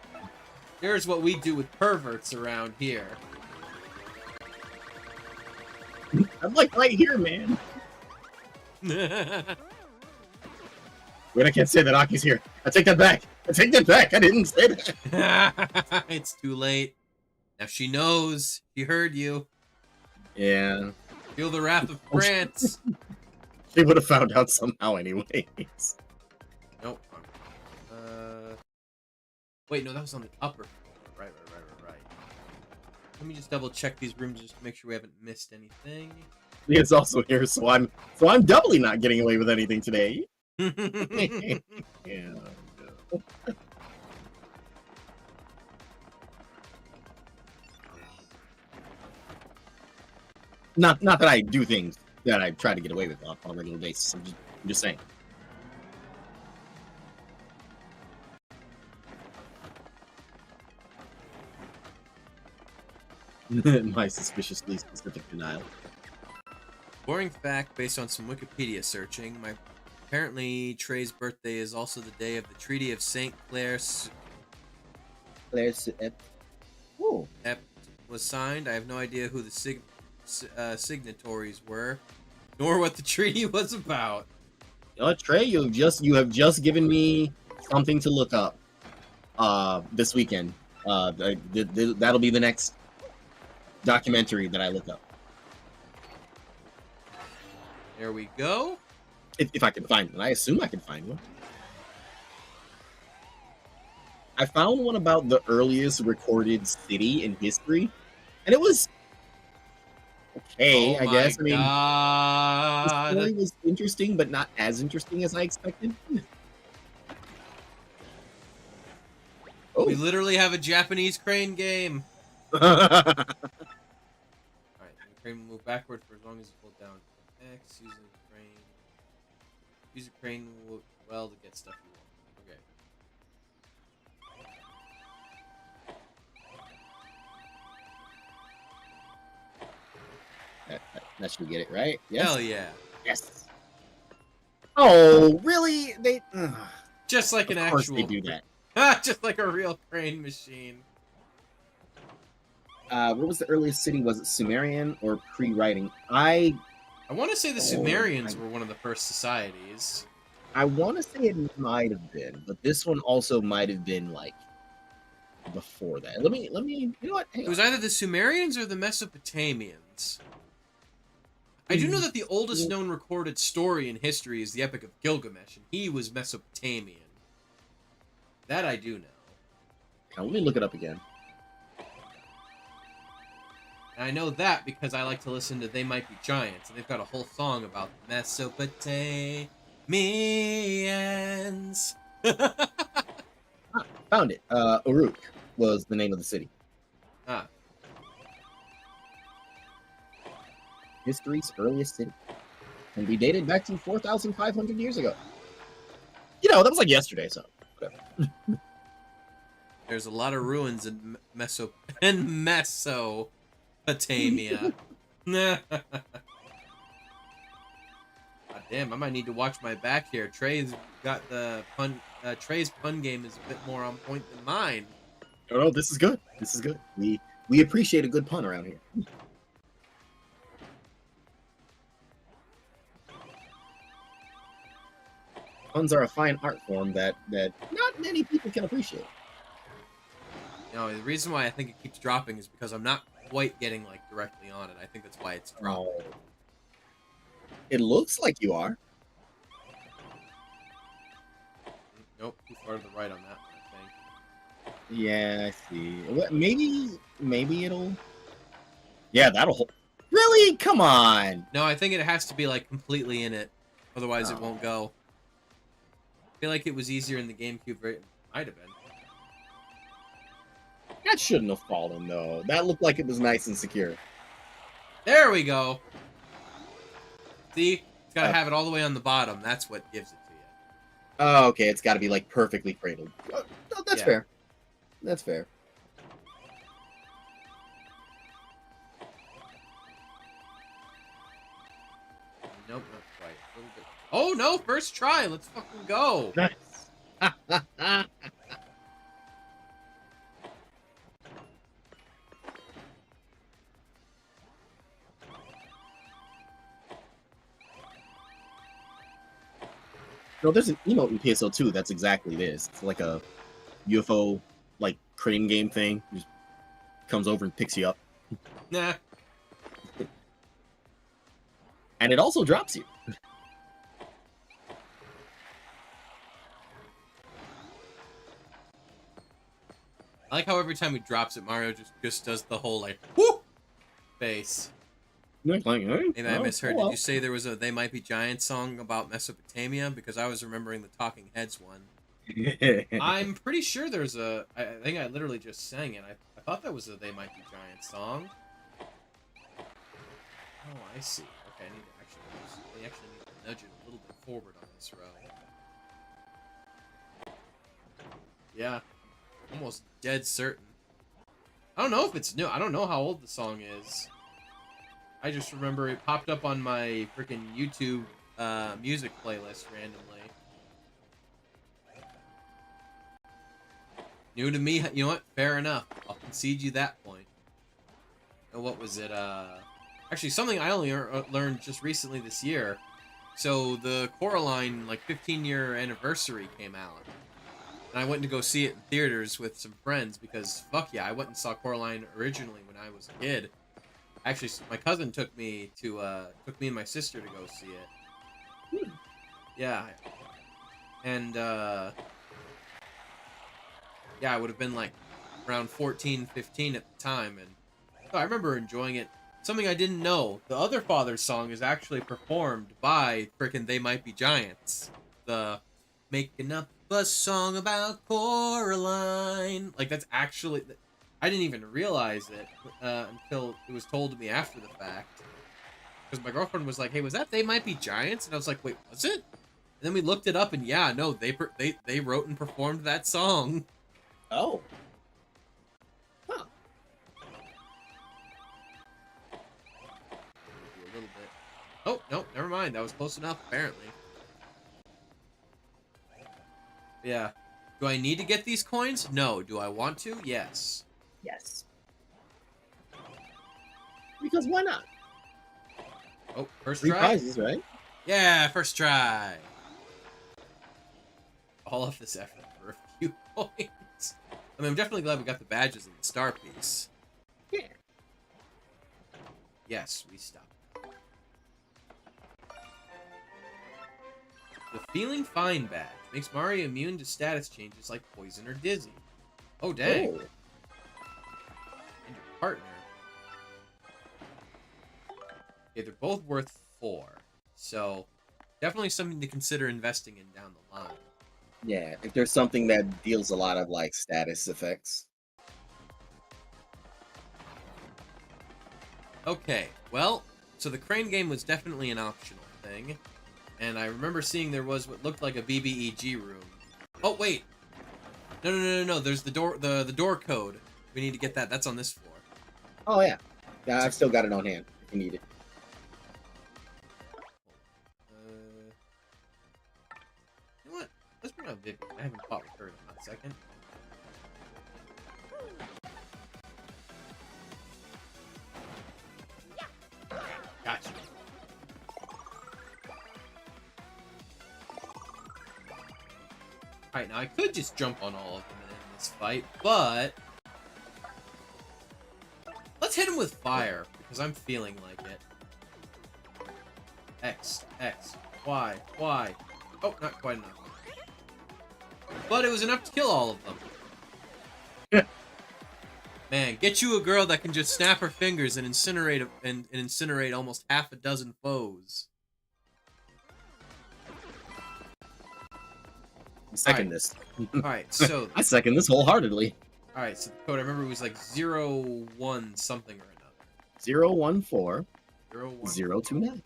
Here's what we do with perverts around here. way. I'm like right here, man. It's Wait, I can't say that Aki's here. I take that back. I take that back. I didn't say that. too late. Now she knows. She heard you. Yeah. Feel the wrath of France. They would have found out somehow anyways. Nope. Wait, no, that was on the upper floor. Right. Let me just double check these rooms just to make sure we haven't missed anything. It's also here, so I'm doubly not getting away with anything today. Yeah. Not that I do things that I try to get away with on a regular basis. I'm just saying. My suspiciously specific denial. Boring fact based on some Wikipedia searching. Apparently Trey's birthday is also the day of the Treaty of St. Clair Oh, was signed. I have no idea who the signatories were, nor what the treaty was about. Trey, you have just given me something to look up. This weekend. That'll be the next documentary that I look up. There we go. If I can find one. I assume I can find one. I found one about the earliest recorded city in history, and it was okay, Oh I guess. I mean, the God. story was interesting, but not as interesting as I expected. Oh. We literally have a Japanese crane game. Alright, the crane will move backward for as long as you hold down X, using the crane. Use the crane well to get stuff you want. Okay. That should get it right. Yes. Hell yeah. Yes. Oh, really? Just like an Of course actual. they do that. Just like a real crane machine. What was the earliest city? Was it Sumerian or pre-writing? I want to say the Sumerians were one of the first societies. I want to say it might have been, but this one also might have been like before that. Let me. You know what? Hang It was on. either the Sumerians or the Mesopotamians. I do know that the oldest known recorded story in history is the Epic of Gilgamesh, and he was Mesopotamian. That I do know. Now, let me look it up again. And I know that because I like to listen to They Might Be Giants, and they've got a whole song about Mesopotamians. Found it. Uruk was the name of the city. Ah, History's earliest city. Can be dated back to 4,500 years ago. You know, that was like yesterday, so. Whatever. there's a lot of ruins in Mesopotamia. God damn, I might need to watch my back here. Trey's got the pun. Trey's pun game is a bit more on point than mine. No, this is good. This is good. We appreciate a good pun around here. Puns are a fine art form that not many people can appreciate. You know, the reason why I think it keeps dropping is because I'm not quite getting like directly on it. I think that's why it's dropping. Oh. It looks like you are. Nope, too far to the right on that one, I think. Yeah, I see. Maybe it'll. Yeah, that'll hold. Really? Come on. No, I think it has to be like completely in it, otherwise it won't go. I feel like it was easier in the GameCube. It might have been. That shouldn't have fallen though. That looked like it was nice and secure. There we go. See, it's gotta have it all the way on the bottom. That's what gives it to you. Oh, okay. It's got to be like perfectly cradled. Oh, no, that's Yeah. fair. That's fair. Nope, not quite. A little bit. Oh no, first try. Let's fucking go. Nice. No, there's an emote in PSO2 that's exactly this. It's like a UFO, like crane game thing. Just comes over and picks you up, Nah. and it also drops you. I like how every time he drops it, Mario just does the whole like whoop face. Like, Maybe I misheard. well. Did you say there was a "They Might Be Giants" song about Mesopotamia? Because I was remembering the Talking Heads one. I'm pretty sure there's a. I think I literally just sang it. I thought that was a "They Might Be Giants" song. Oh, I see. Okay, I actually need to nudge it a little bit forward on this row. Yeah, almost dead certain. I don't know if it's new. I don't know how old the song is. I just remember it popped up on my freaking YouTube music playlist randomly. New to me, you know what? Fair enough. I'll concede you that point. And what was it? Actually, something I only learned just recently this year. So the Coraline, like, 15-year anniversary came out. And I went to go see it in theaters with some friends because, fuck yeah, I went and saw Coraline originally when I was a kid. Actually, my cousin took me and my sister to go see it. Yeah. And, yeah, I would have been, like, around 14, 15 at the time, and so I remember enjoying it. Something I didn't know, the other Father's song is actually performed by frickin' They Might Be Giants. The making up a song about Coraline. Like, that's actually... I didn't even realize it until it was told to me after the fact. Because my girlfriend was like, hey, was that They Might Be Giants? And I was like, wait, was it? And then we looked it up, and yeah, no, they wrote and performed that song. Oh. Huh. A little bit. Oh, no, never mind. That was close enough, apparently. Yeah. Do I need to get these coins? No. Do I want to? Yes. Yes. Because why not? Oh, first Free try? prizes, right? Yeah, first try. All of this effort for a few points. I mean, I'm definitely glad we got the badges and the star piece. Yeah. Yes, we stopped. The Feeling Fine badge makes Mario immune to status changes like poison or dizzy. Oh, dang. Oh. And your partner. Okay, they're both worth 4. So, definitely something to consider investing in down the line. Yeah, if there's something that deals a lot of like status effects. Okay, well, so the crane game was definitely an optional thing. And I remember seeing there was what looked like a BBEG room. Oh, wait! No, there's the door, the door code. We need to get that. That's on this floor. Oh yeah. Yeah, I've still got it on hand if you need it. You know what? Let's bring out Vivian. I haven't fought with her in a hot second. Gotcha. Alright, now I could just jump on all of them and end this fight, but... let's hit him with fire, because I'm feeling like it. X, Y. Oh, not quite enough. But it was enough to kill all of them. Man, get you a girl that can just snap her fingers and incinerate almost half a dozen foes. I second Alright. this. Alright, so I second this wholeheartedly. alright, so the code I remember was like 01 something or another. 014 01 029.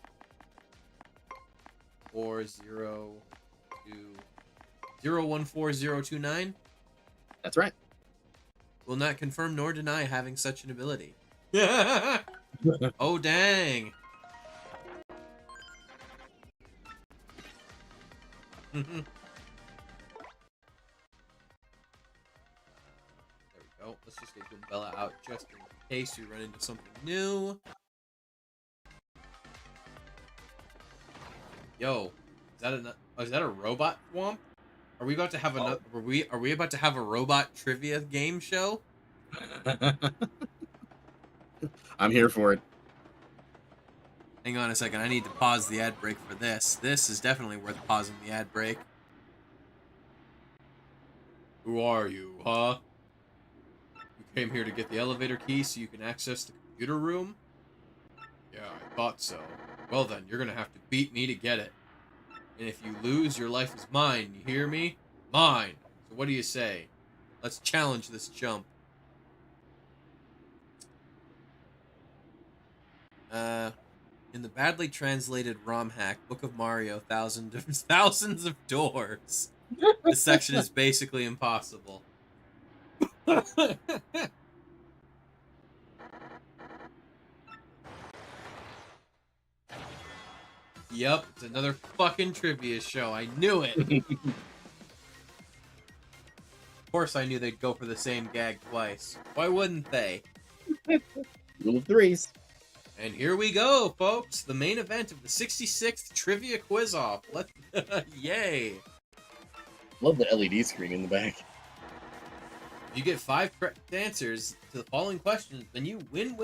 or 014029. That's right. Will not confirm nor deny having such an ability. Oh dang. There we go. Let's just get Goombella out just in case we run into something new. Yo, is that a robot swamp? Are we about to have another? Are we about to have a robot trivia game show? I'm here for it. Hang on a second. I need to pause the ad break for this. This is definitely worth pausing the ad break. Who are you, huh? You came here to get the elevator key so you can access the computer room? Yeah, I thought so. Well then, you're gonna have to beat me to get it. And if you lose, your life is mine, you hear me? Mine! So what do you say? Let's challenge this jump. In the badly translated ROM hack, Book of Mario, thousands of doors. This section is basically impossible. Yep, it's another fucking trivia show. I knew it. Of course I knew they'd go for the same gag twice. Why wouldn't they? Rule of threes. And here we go, folks. The main event of the 66th Trivia Quiz-Off. Yay. Love the LED screen in the back. If you get 5 correct answers to the following questions, then you win.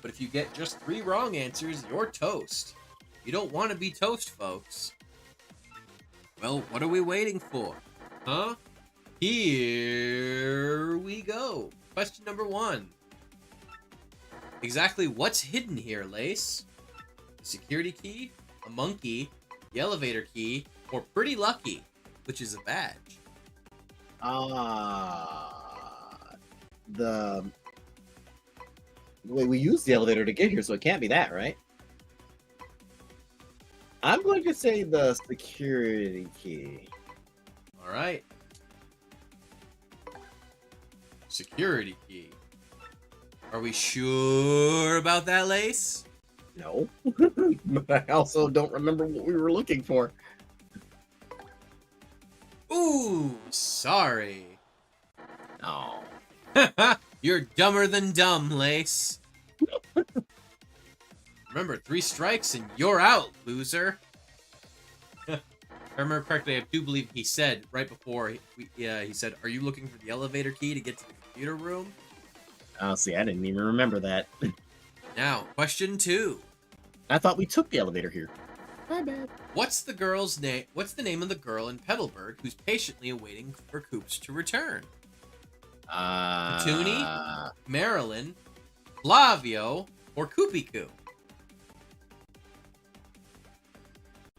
But if you get just 3 wrong answers, you're toast. You don't want to be toast, folks. Well, what are we waiting for? Huh? Here we go. Question number 1. Exactly what's hidden here, Lace? The security key, a monkey, the elevator key, or Pretty Lucky, which is a badge? The way we used the elevator to get here, so it can't be that, right? I'm going to say the security key. All right. Security key. Are we sure about that, Lace? No. But I also don't remember what we were looking for. Ooh, sorry. No. You're dumber than dumb, Lace. Remember, 3 strikes and you're out, loser. If I remember correctly, I do believe he said right before, he said, are you looking for the elevator key to get to the computer room? Oh, see, I didn't even remember that. Now, question 2. I thought we took the elevator here. My bad. What's the girl's name? What's the name of the girl in Petalburg who's patiently awaiting for Coops to return? Toonie, Marilyn, Flavio, or Koopy-Koo?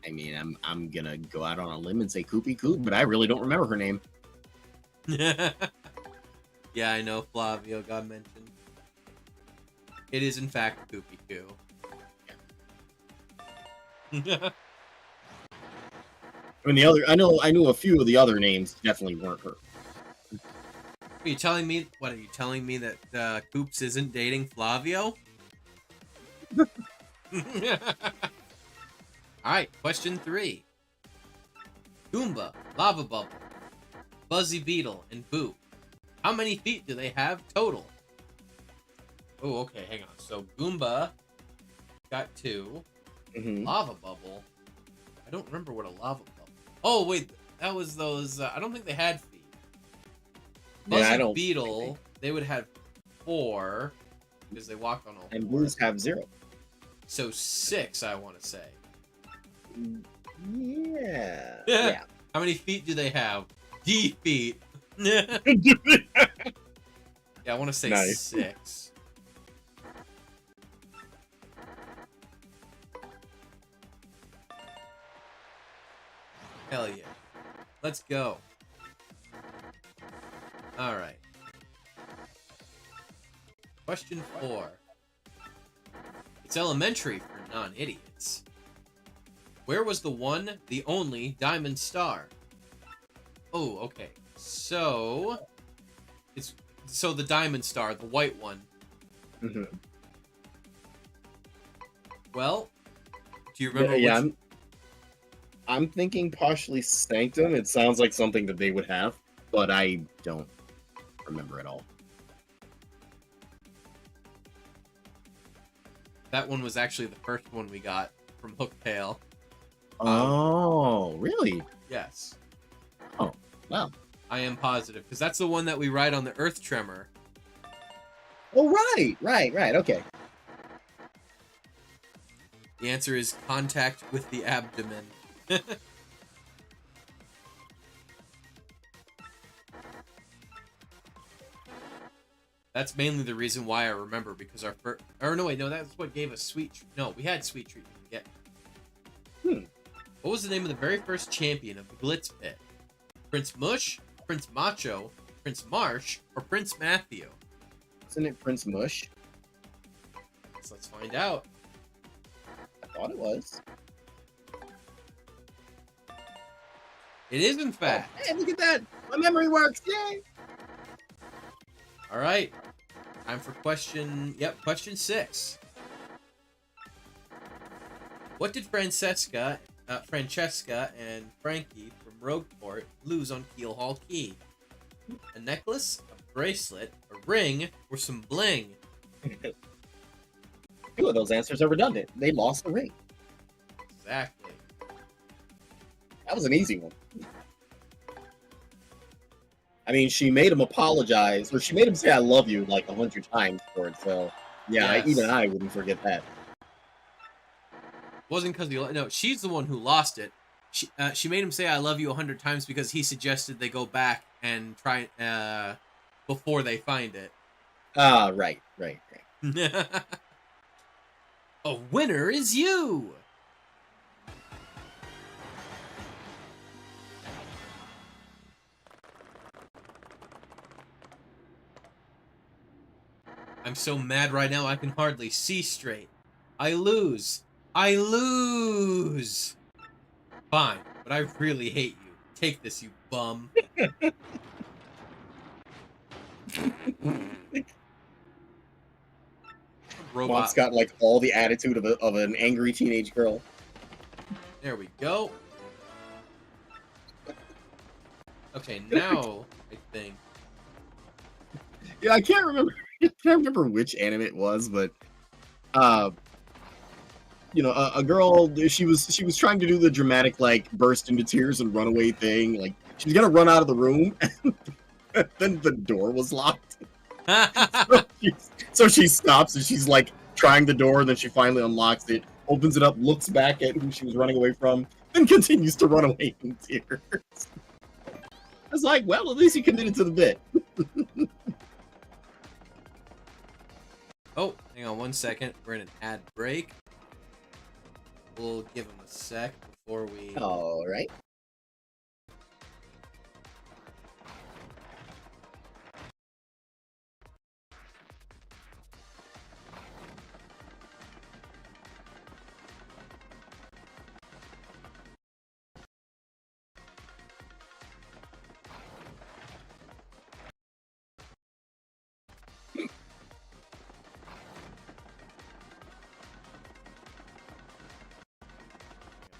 I mean, I'm gonna go out on a limb and say Koopy-Koo, but I really don't remember her name. Yeah, I know Flavio got mentioned. It is in fact Koopy-Koo. I mean, I knew a few of the other names definitely weren't her. Are you telling me? What are you telling me that Coops isn't dating Flavio? All right, question 3. Goomba, Lava Bubble, Buzzy Beetle, and Boo. How many feet do they have total? Oh, okay, hang on. So Goomba got 2. Lava Bubble. I don't remember what a Lava Bubble. Oh wait, that was those. I don't think they had feet. Buzzy Beetle, they would have 4 because they walked on all. And Blues have 0. So 6, I want to say. Yeah. Yeah. How many feet do they have? D feet. Yeah, I want to say Nice. 6. Hell yeah. Let's go. Alright. Question 4. It's elementary for non-idiots. Where was the one, the only Diamond Star? Oh, okay. So the Diamond Star, the white one. Mm-hmm. Well, do you remember? Yeah, I'm thinking partially Sanctum. It sounds like something that they would have, but I don't remember at all. That one was actually the first one we got from Hooktail. Oh, really? Yes. Oh, wow. I am positive, because that's the one that we ride on the Earth Tremor. Oh, right. Okay. The answer is contact with the abdomen. That's mainly the reason why I remember, because our first... Or no, wait, no, that's what gave us sweet... No, we had sweet treatment. Yeah. What was the name of the very first champion of the Glitz Pit? Prince Mush, Prince Macho, Prince Marsh, or Prince Matthew? Isn't it Prince Mush? So let's find out. I thought it was. It is, in fact. Oh, hey, look at that! My memory works! Yay! All right. Time for question 6. What did Francesca and Frankie from Rogueport lose on Keelhaul Key? A necklace, a bracelet, a ring, or some bling? 2 of those answers are redundant. They lost the ring. Exactly. That was an easy one. I mean, she made him apologize, or she made him say "I love you" like 100 times for it. So, yeah, Yes. even I wouldn't forget that. Wasn't because no, she's the one who lost it. She made him say "I love you" 100 times because he suggested they go back and try before they find it. Ah, right. A winner is you. I'm so mad right now I can hardly see straight. I lose. Fine, but I really hate you. Take this, you bum. Robot. Mom's got like all the attitude of an angry teenage girl. There we go. Okay, now I think. Yeah, I can't remember. I can't remember which anime it was, but you know, a girl. She was trying to do the dramatic like burst into tears and run away thing. Like she's gonna run out of the room, and then the door was locked. So she stops and she's like trying the door, and then she finally unlocks it, opens it up, looks back at who she was running away from, and continues to run away in tears. I was like, well, at least he committed to the bit. Oh, hang on 1 second. We're in an ad break. We'll give him a sec before we... All right.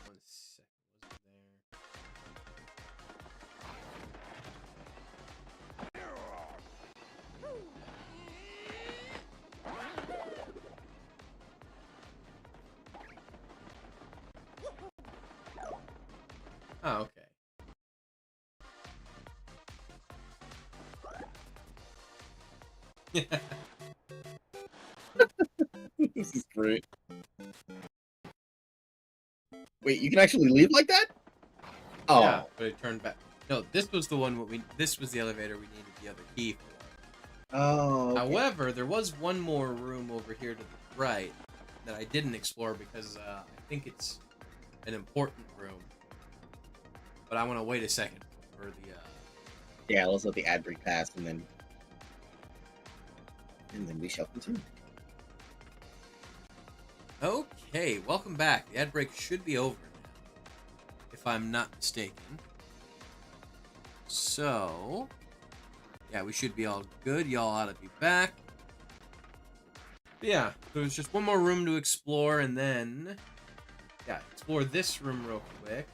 One sec. Was it there? Oh, okay. This is great. Wait, you can actually leave like that? Oh, Yeah, but it turned back. No, this was the one. This was the elevator we needed the other key for. oh. Okay. However, there was one more room over here to the right that I didn't explore because I think it's an important room. But I want to wait a second for the. Yeah, let's let the ad break pass, and then we shall continue. Okay, welcome back. The ad break should be over now, if I'm not mistaken. So, yeah, we should be all good. Y'all ought to be back. But yeah, there's just one more room to explore, and then, yeah, explore this room real quick.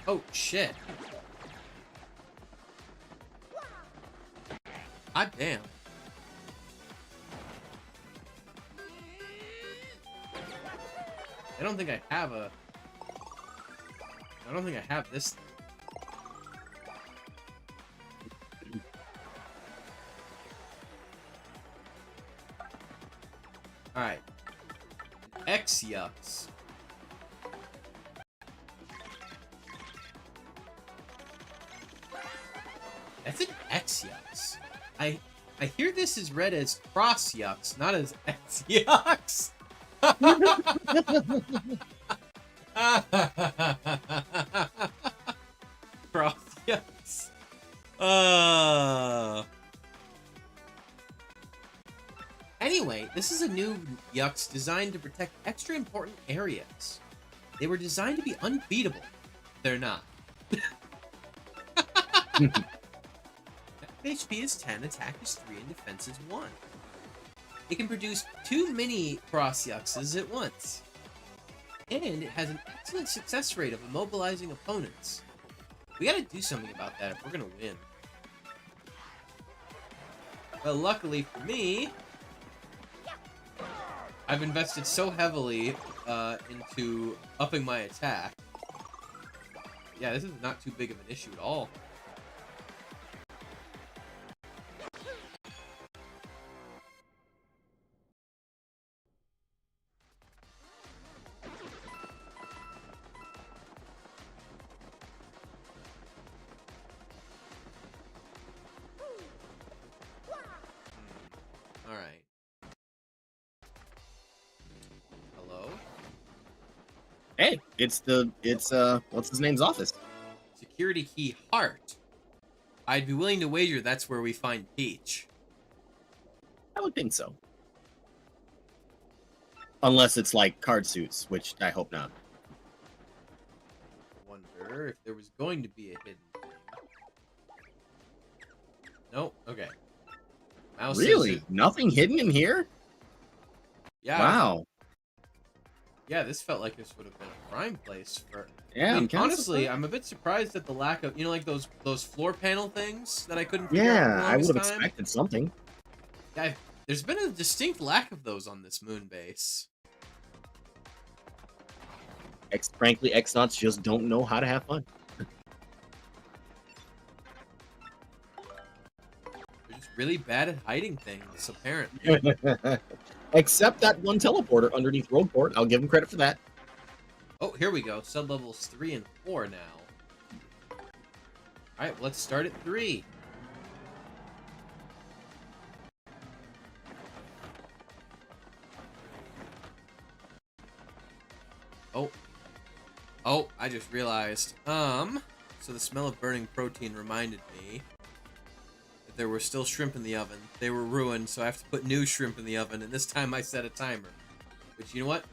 Oh, shit. God damn. I don't think I have a... I don't think I have this thing. Alright. X-Yucks. That's an X-Yucks. I hear this is read as Cross-Yucks, not as X-Yucks. Cross-Yucks. Anyway, this is a new Yucks designed to protect extra important areas. They were designed to be unbeatable. They're not. HP is 10, attack is 3, and defense is 1. It can produce 2 mini Cross Yuckses at once. And it has an excellent success rate of immobilizing opponents. We gotta do something about that if we're gonna win. Well, luckily for me, I've invested so heavily into upping my attack. Yeah, this is not too big of an issue at all. Alright. Hello? Hey, it's what's his name's office? Security key Heart. I'd be willing to wager that's where we find Peach. I would think so. Unless it's like card suits, which I hope not. Wonder if there was going to be a hidden thing. Nope. Okay. Mouse Really? says it- Nothing hidden in here? Yeah. Wow. Yeah, this felt like this would have been a prime place for. Yeah, I mean, I'm kinda honestly, surprised. I'm a bit surprised at the lack of, like those floor panel things that I couldn't figure out for Yeah, the I would longest have time. expected something. Yeah, there's been a distinct lack of those on this moon base. Frankly, Xnauts just don't know how to have fun. They're just really bad at hiding things, apparently. Except that one teleporter underneath Roadport. I'll give him credit for that. Oh, here we go. Sub-levels 3 and 4 now. Alright, let's start at 3. Oh. Oh, I just realized. So the smell of burning protein reminded me that there were still shrimp in the oven. They were ruined, so I have to put new shrimp in the oven, and this time I set a timer. Which, you know what?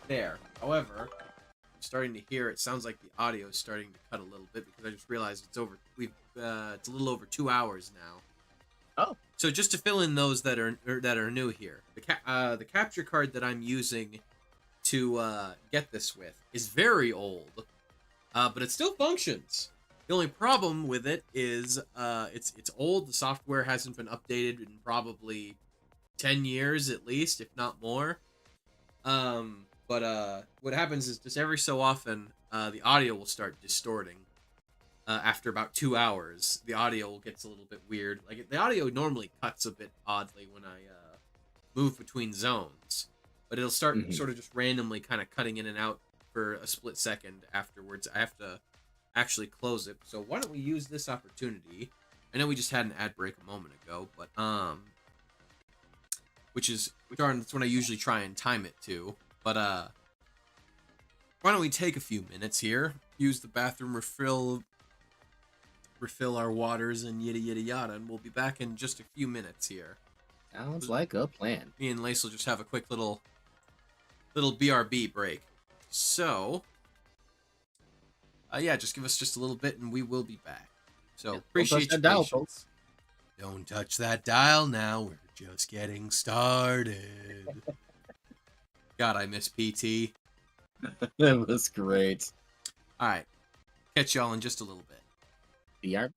There. However, I'm starting to hear, it sounds like the audio is starting to cut a little bit because I just realized it's over. It's a little over 2 hours now. Oh. So just to fill in those that are new here, the capture card that I'm using to get this with is very old, but it still functions. The only problem with it is it's old. The software hasn't been updated in probably 10 years at least, if not more. But what happens is just every so often the audio will start distorting. After about 2 hours, the audio gets a little bit weird. Like, the audio normally cuts a bit oddly when I move between zones, but it'll start sort of just randomly kind of cutting in and out for a split second afterwards. I have to actually close it. So why don't we use this opportunity? I know we just had an ad break a moment ago, but that's when I usually try and time it to. But why don't we take a few minutes here, use the bathroom, refill our waters, and yada yada yada, and we'll be back in just a few minutes here. Sounds like a plan. Me and Lace will just have a quick little BRB break. So, yeah, just give us just a little bit, and we will be back. So, appreciate your dial, patience. folks. Don't touch that dial now. We're just getting started. God, I miss PT. That was great. All right. Catch y'all in just a little bit. BR.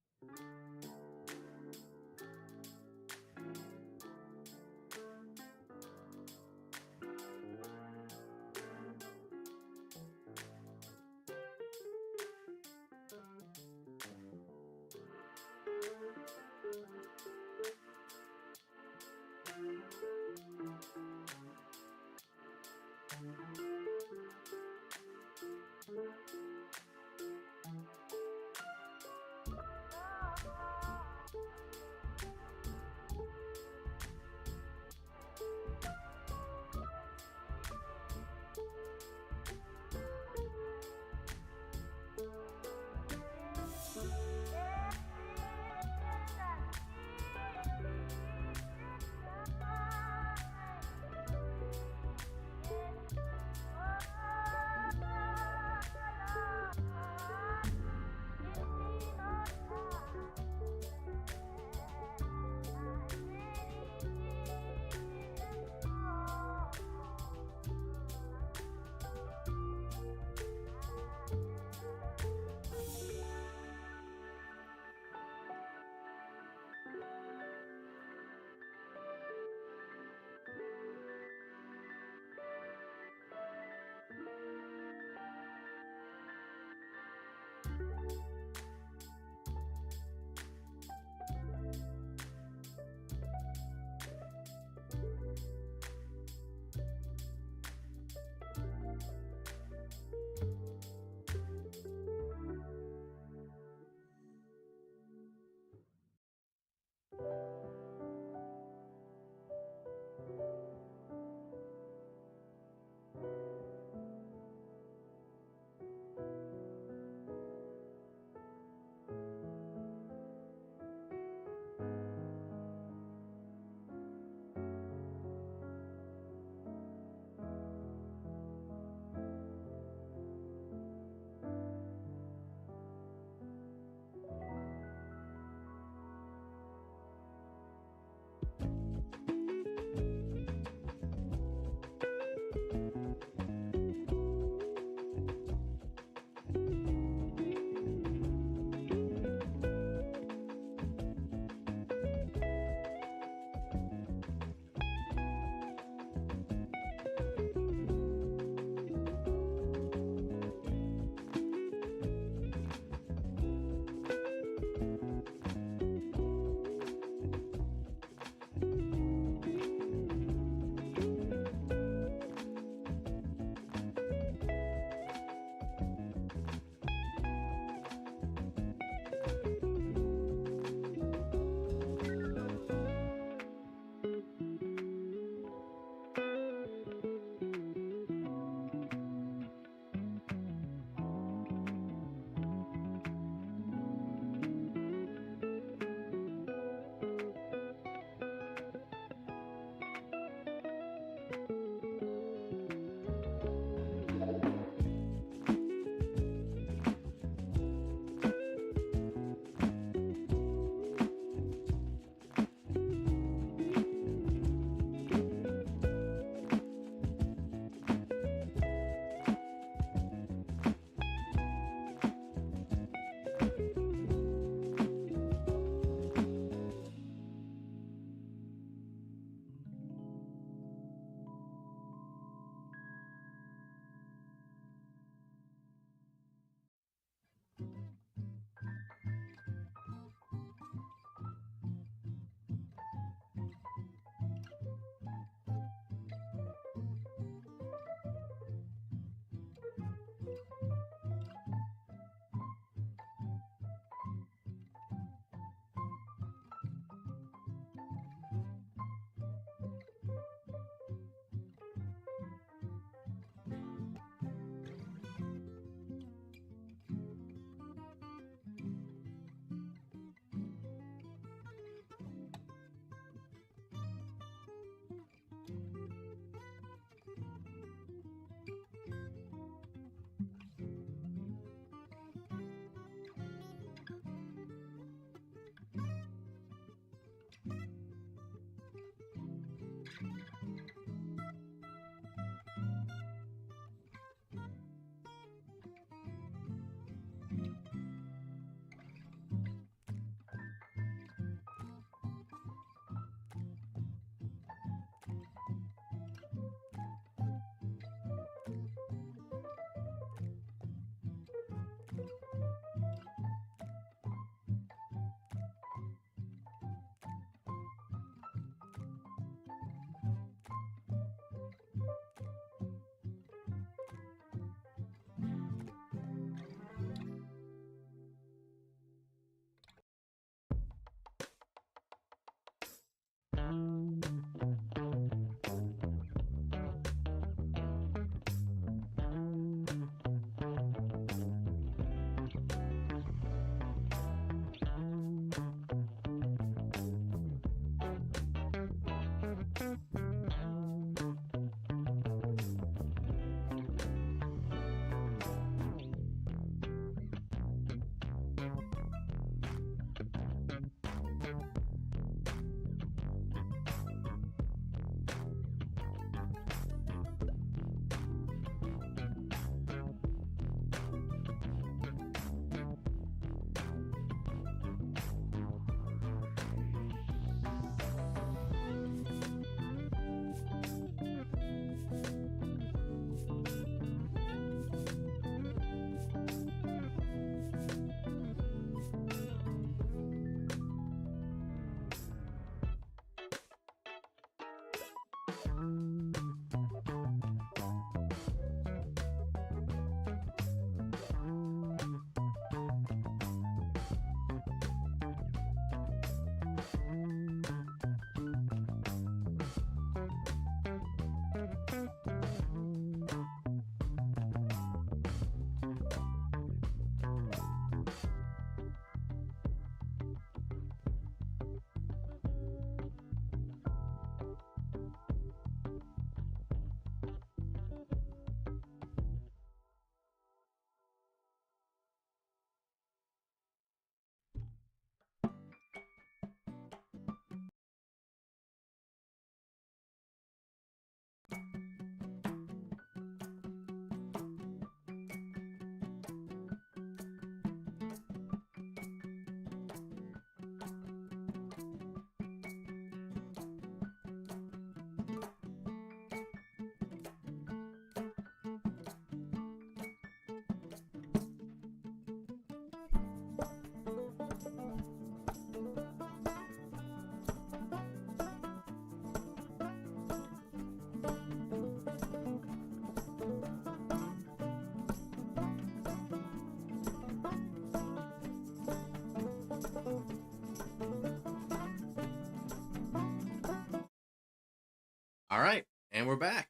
All right, and we're back.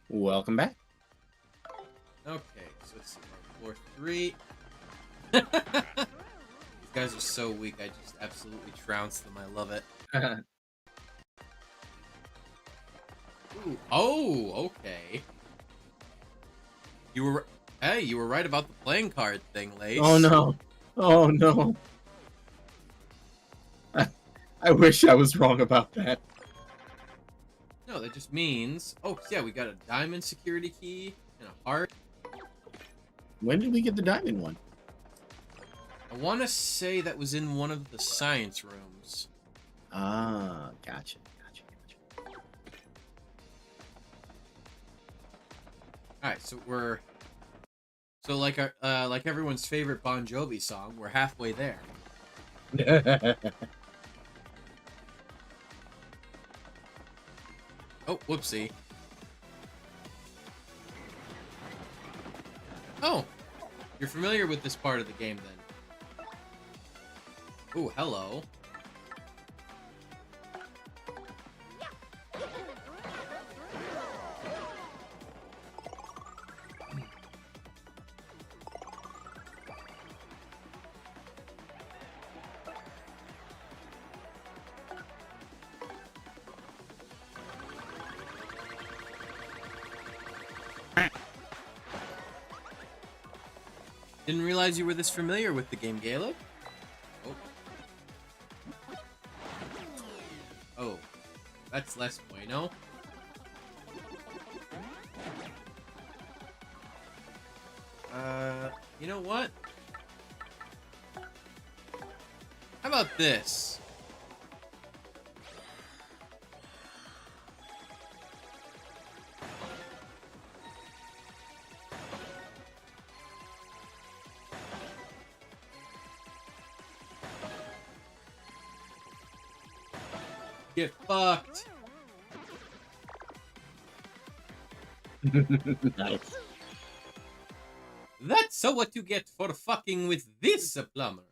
Welcome back. Okay, so let's see. Floor 3. These guys are so weak. I just absolutely trounce them. I love it. Ooh. Oh, okay. You were right about the playing card thing, Lace. Oh no. Oh no. I wish I was wrong about that. No, that just means. Oh, yeah, we got a diamond security key and a heart. When did we get the diamond one? I want to say that was in one of the science rooms. Ah, gotcha. All right, so we're like everyone's favorite Bon Jovi song. We're halfway there. Oh, whoopsie. Oh, you're familiar with this part of the game then. Ooh, hello. Didn't realize you were this familiar with the game, Gaelic. Oh. Oh. That's less bueno. You know what? How about this? Get fucked. Nice. That's so what you get for fucking with this plumber.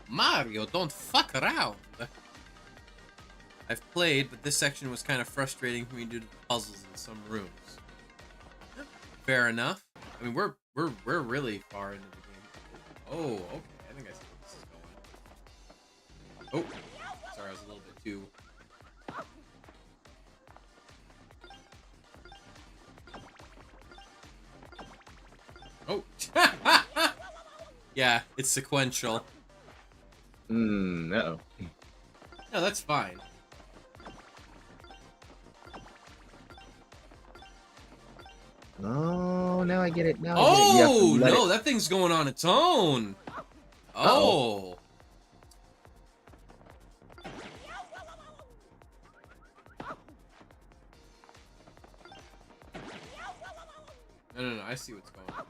Mario, don't fuck around. I've played, but this section was kind of frustrating for me due to the puzzles in some rooms. Fair enough. I mean, we're really far into the game. Oh, okay. I think I see where this is going. Oh, sorry, I was a little bit too. Oh, yeah, it's sequential. Uh-oh. No, that's fine. Oh, now I get it. Now Oh, no, that thing's going on its own. Oh. No, I see what's going on.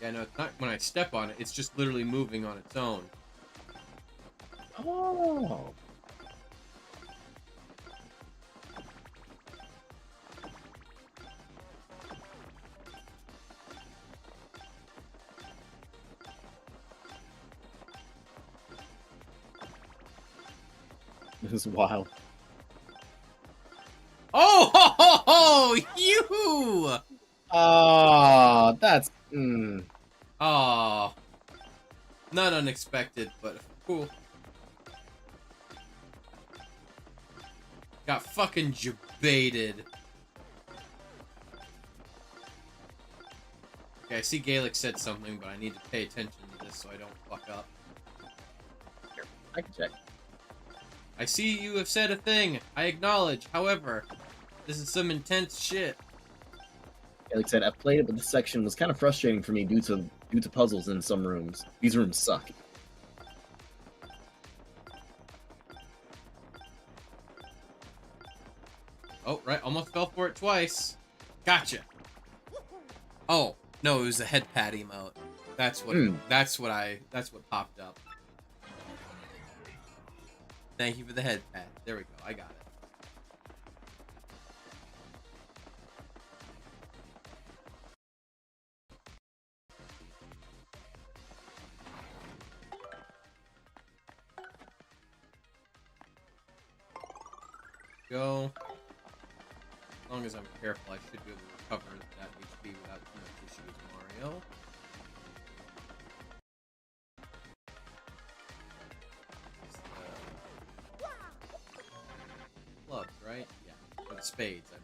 Yeah, no, it's not when I step on it, it's just literally moving on its own. Oh. This is wild. Oh, ho, ho, ho, you! Oh, that's... Aw. Not unexpected, but cool. Got fucking jebaited. Okay, I see Gaelic said something, but I need to pay attention to this so I don't fuck up. Here, I can check. I see you have said a thing. I acknowledge. However, this is some intense shit. Like I said, I've played it, but this section was kind of frustrating for me due to puzzles in some rooms. These rooms suck. Oh, right, almost fell for it twice. Gotcha. Oh, no, it was a head pat emote. That's what popped up. Thank you for the head pat. There we go. I got it. Go. As long as I'm careful, I should be able to recover that HP without too much issues, Mario. Clubs, right? Yeah. Or the spades, I mean.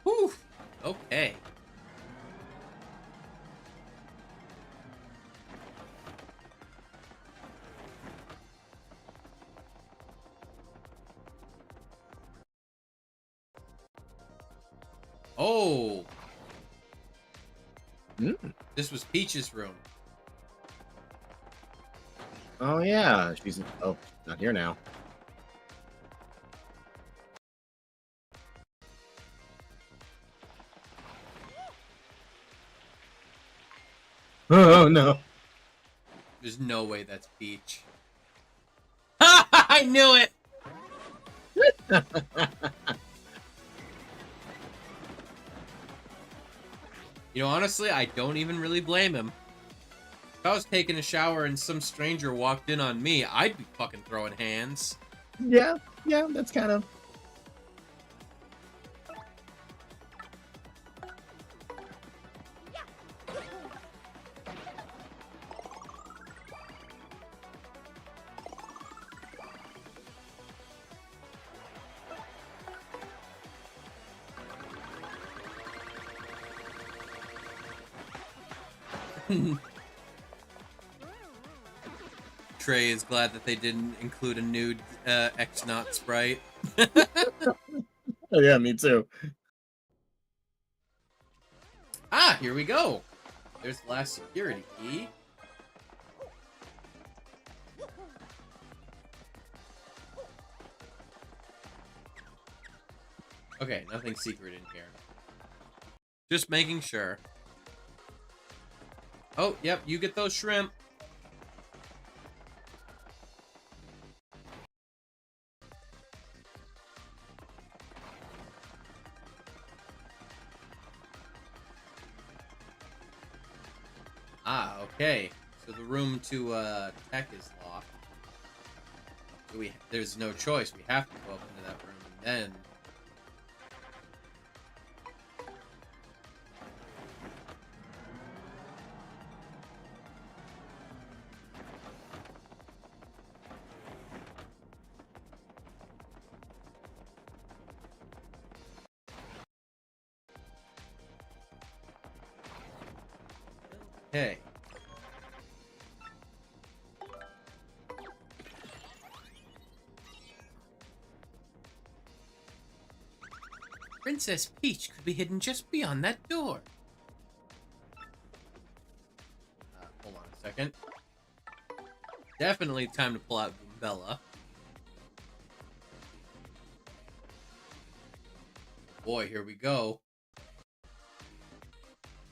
Whew! Okay. Oh! This was Peach's room. Oh yeah, she's not here now. Oh no. There's no way that's Peach. I knew it! You know, honestly, I don't even really blame him. If I was taking a shower and some stranger walked in on me, I'd be fucking throwing hands. Yeah, that's kind of. Trey is glad that they didn't include a nude X-Naut sprite. Oh yeah, me too. Ah, here we go. There's the last security key. Okay, nothing secret in here. Just making sure. Oh, yep, you get those shrimp. Ah, okay. So the room to tech is locked. So there's no choice. We have to go up into that room and then. Okay. Princess Peach could be hidden just beyond that door. Hold on a second. Definitely time to pull out Bella. Boy, here we go.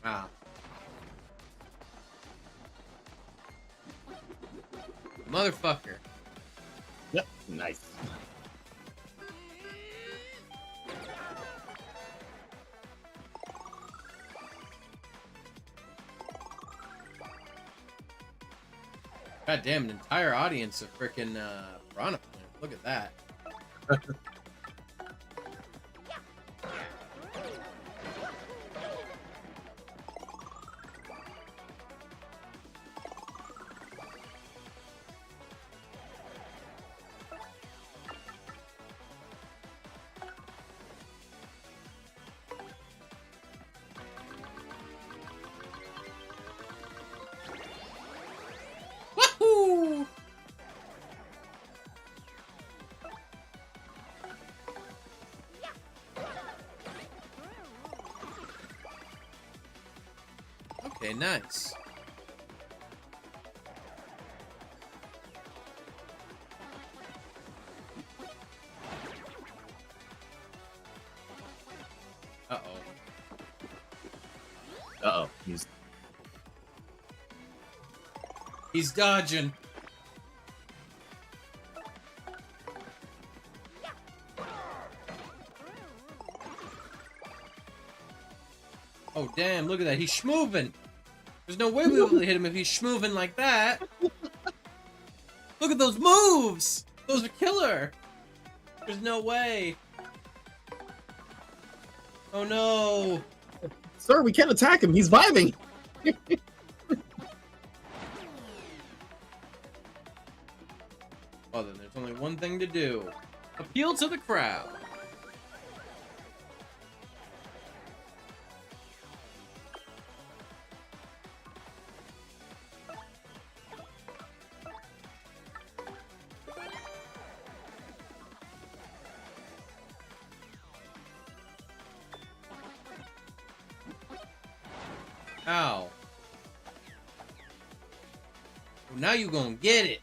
Wow. Motherfucker. Yep, nice. God damn, an entire audience of frickin' Piranha Plant. Look at that. Woohoo! Okay, nice. Uh-oh. He's dodging. Oh, damn, look at that. He's schmoving. There's no way we'll be able to hit him if he's schmoving like that. Look at those moves. Those are killer. There's no way. Oh, no. Sir, we can't attack him. He's vibing. Well, then there's only one thing to do. Appeal to the crowd. Ow. Well, now you gonna get it.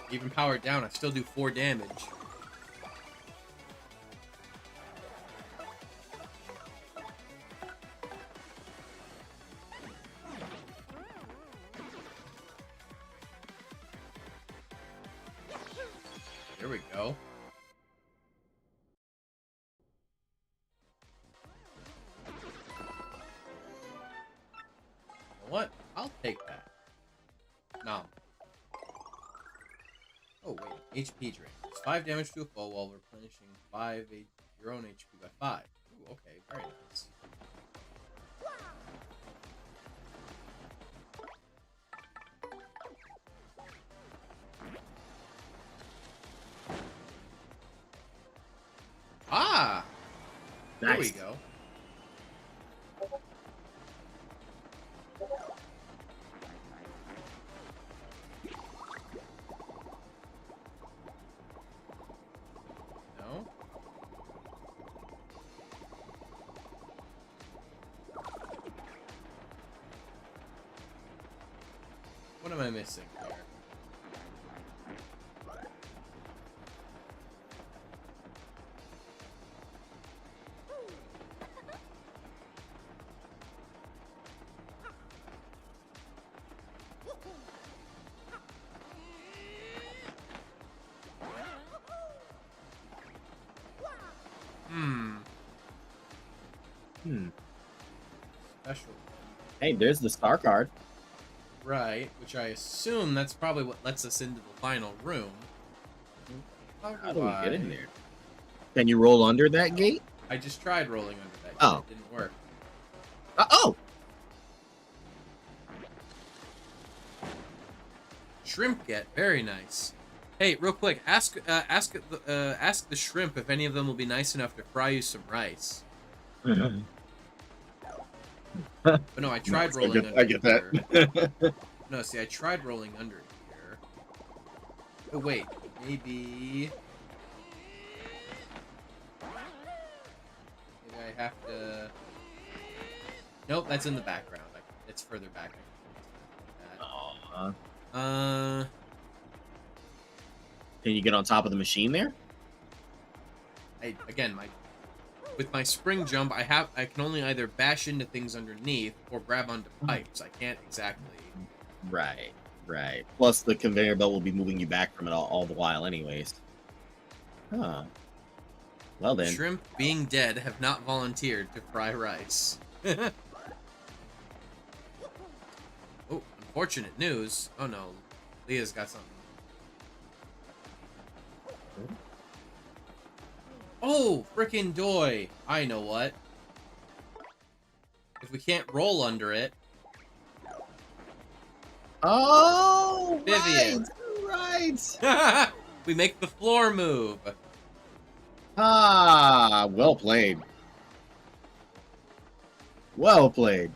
Even powered down, I still do 4 damage. There we go. You know what? I'll take that. No. Oh, wait. HP drain. It's 5 damage to a foe while replenishing your own HP by 5. Ooh, okay. Very nice. Ah! There we Nice. go. No? What am I missing here? Special. Hey, there's the star card. Right, which I assume that's probably what lets us into the final room. How do we get in there? Can you roll under that gate? I just tried rolling under that. Oh. It didn't work. Oh! Shrimp get very nice. Hey, real quick, ask the shrimp if any of them will be nice enough to fry you some rice. But no, I tried rolling under. I get that. No, see, I tried rolling under here. Oh wait, maybe I have to. Nope, that's in the background. It's further back. Can you get on top of the machine there? With my spring jump, I can only either bash into things underneath or grab onto pipes. I can't exactly. Right. Plus, the conveyor belt will be moving you back from it all the while, anyways. Huh. Well then. Shrimp, being dead, have not volunteered to fry rice. Oh, unfortunate news. Oh no, Leah's got something. Oh, frickin' doy. I know what. If we can't roll under it. Oh, Vivian. Right. We make the floor move. Ah, well played. Well played.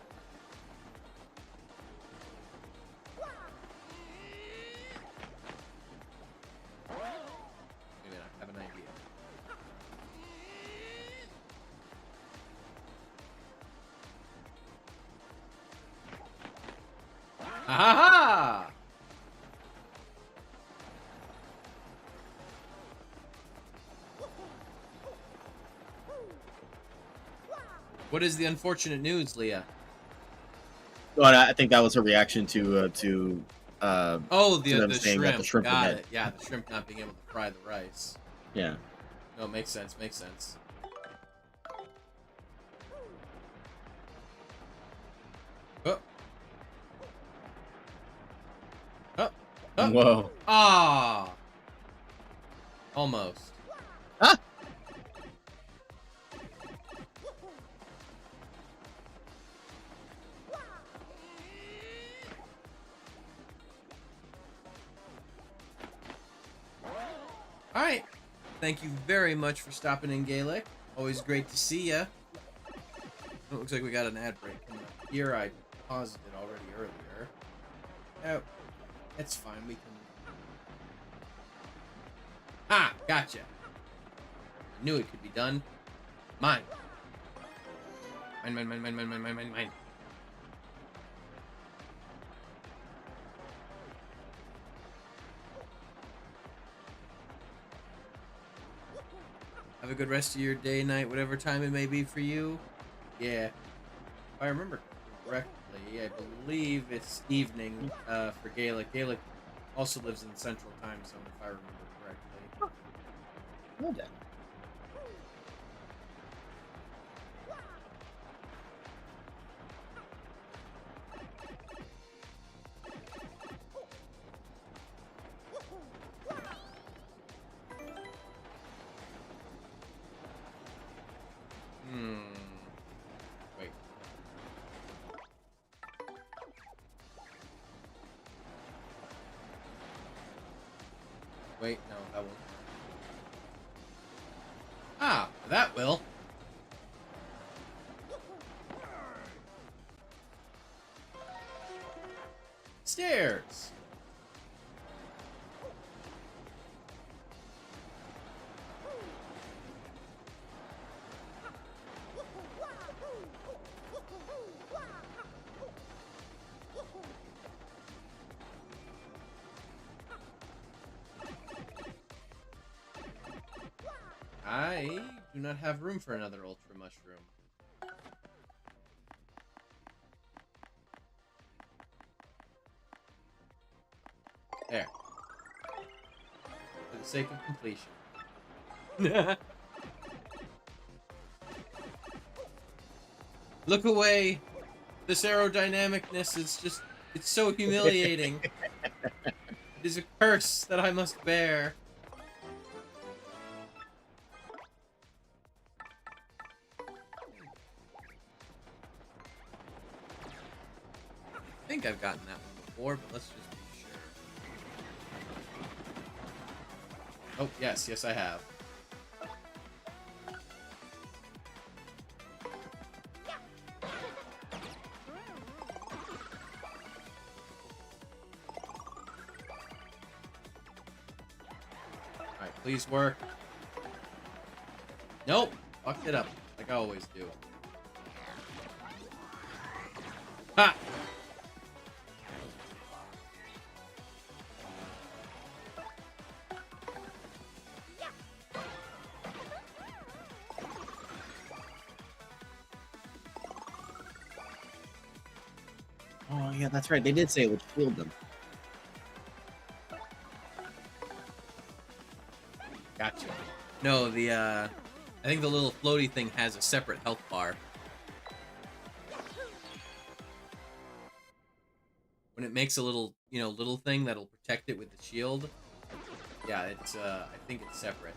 Maybe I have an idea. Ha ha ha! What is the unfortunate news, Leah? But I think that was her reaction to Oh, them the saying that the shrimp were Got dead. it. Yeah, the shrimp not being able to fry the rice. Yeah. No, makes sense. Makes sense. Oh. Oh. Oh. Whoa. Ah. Almost. Ah! All right. Thank you very much for stopping in, Gaelic. Always great to see ya. It looks like we got an ad break coming up here. I paused it already earlier. Oh, it's fine. We can. Ah, gotcha. Knew it could be done. Mine. Mine. Have a good rest of your day, night, whatever time it may be for you. Yeah. If I remember correctly, I believe it's evening for Gaelic. Gaelic also lives in Central Time Zone, if I remember correctly. Well done. Wait. Wait, no, that won't. Ah, that will. Stairs. I do not have room for another ultra mushroom. There. For the sake of completion. Look away. This aerodynamicness is just, it's so humiliating. It is a curse that I must bear. I think I've gotten that one before, but let's just be sure. Oh, yes, I have. Alright, please work. Nope, fucked it up, like I always do. Ha! Oh yeah, that's right. They did say it would shield them. Gotcha. No, I think the little floaty thing has a separate health bar. When it makes a little, little thing that'll protect it with the shield. Yeah, it's, I think it's separate.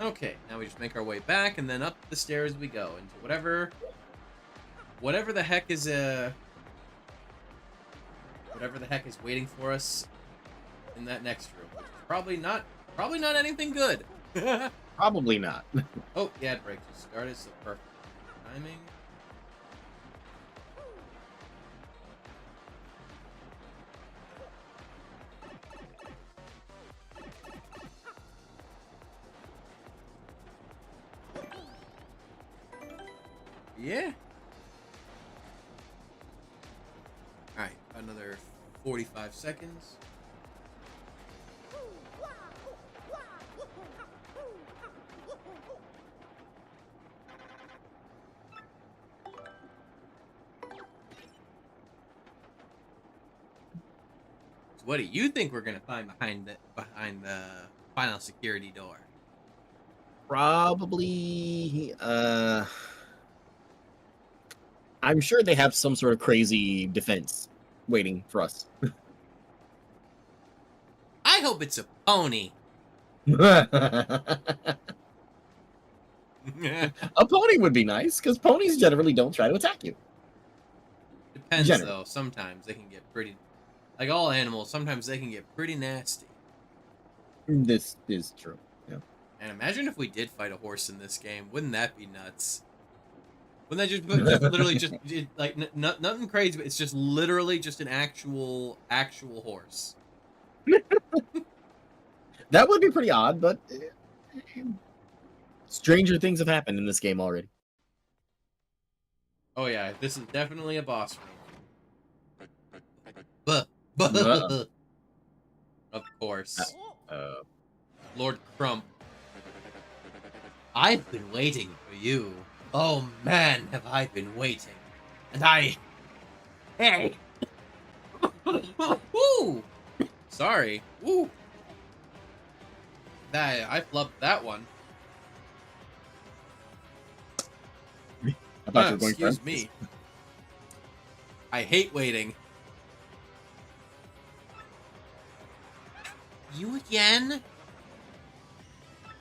Okay, now we just make our way back, and then up the stairs we go into whatever the heck is whatever the heck is waiting for us in that next room. Which is probably not anything good. Probably not. Oh, yeah, it breaks. It started, so perfect timing. Yeah. Alright, another 45 seconds. So what do you think we're gonna find behind the final security door? Probably. I'm sure they have some sort of crazy defense waiting for us. I hope it's a pony. A pony would be nice because ponies generally don't try to attack you. Depends Generally. though. Sometimes they can get pretty, like all animals. Sometimes they can get pretty nasty. This is true. Yeah. And imagine if we did fight a horse in this game. Wouldn't that be nuts? Wouldn't that just literally just like nothing crazy? But it's just literally just an actual horse. That would be pretty odd, but stranger things have happened in this game already. Oh yeah, this is definitely a boss room. Of course. Lord Crump. I've been waiting for you. Oh man, have I been waiting. And I... Hey! Woo! Sorry. Woo! I flubbed that one. I thought you were going Excuse first. me. I hate waiting. You again?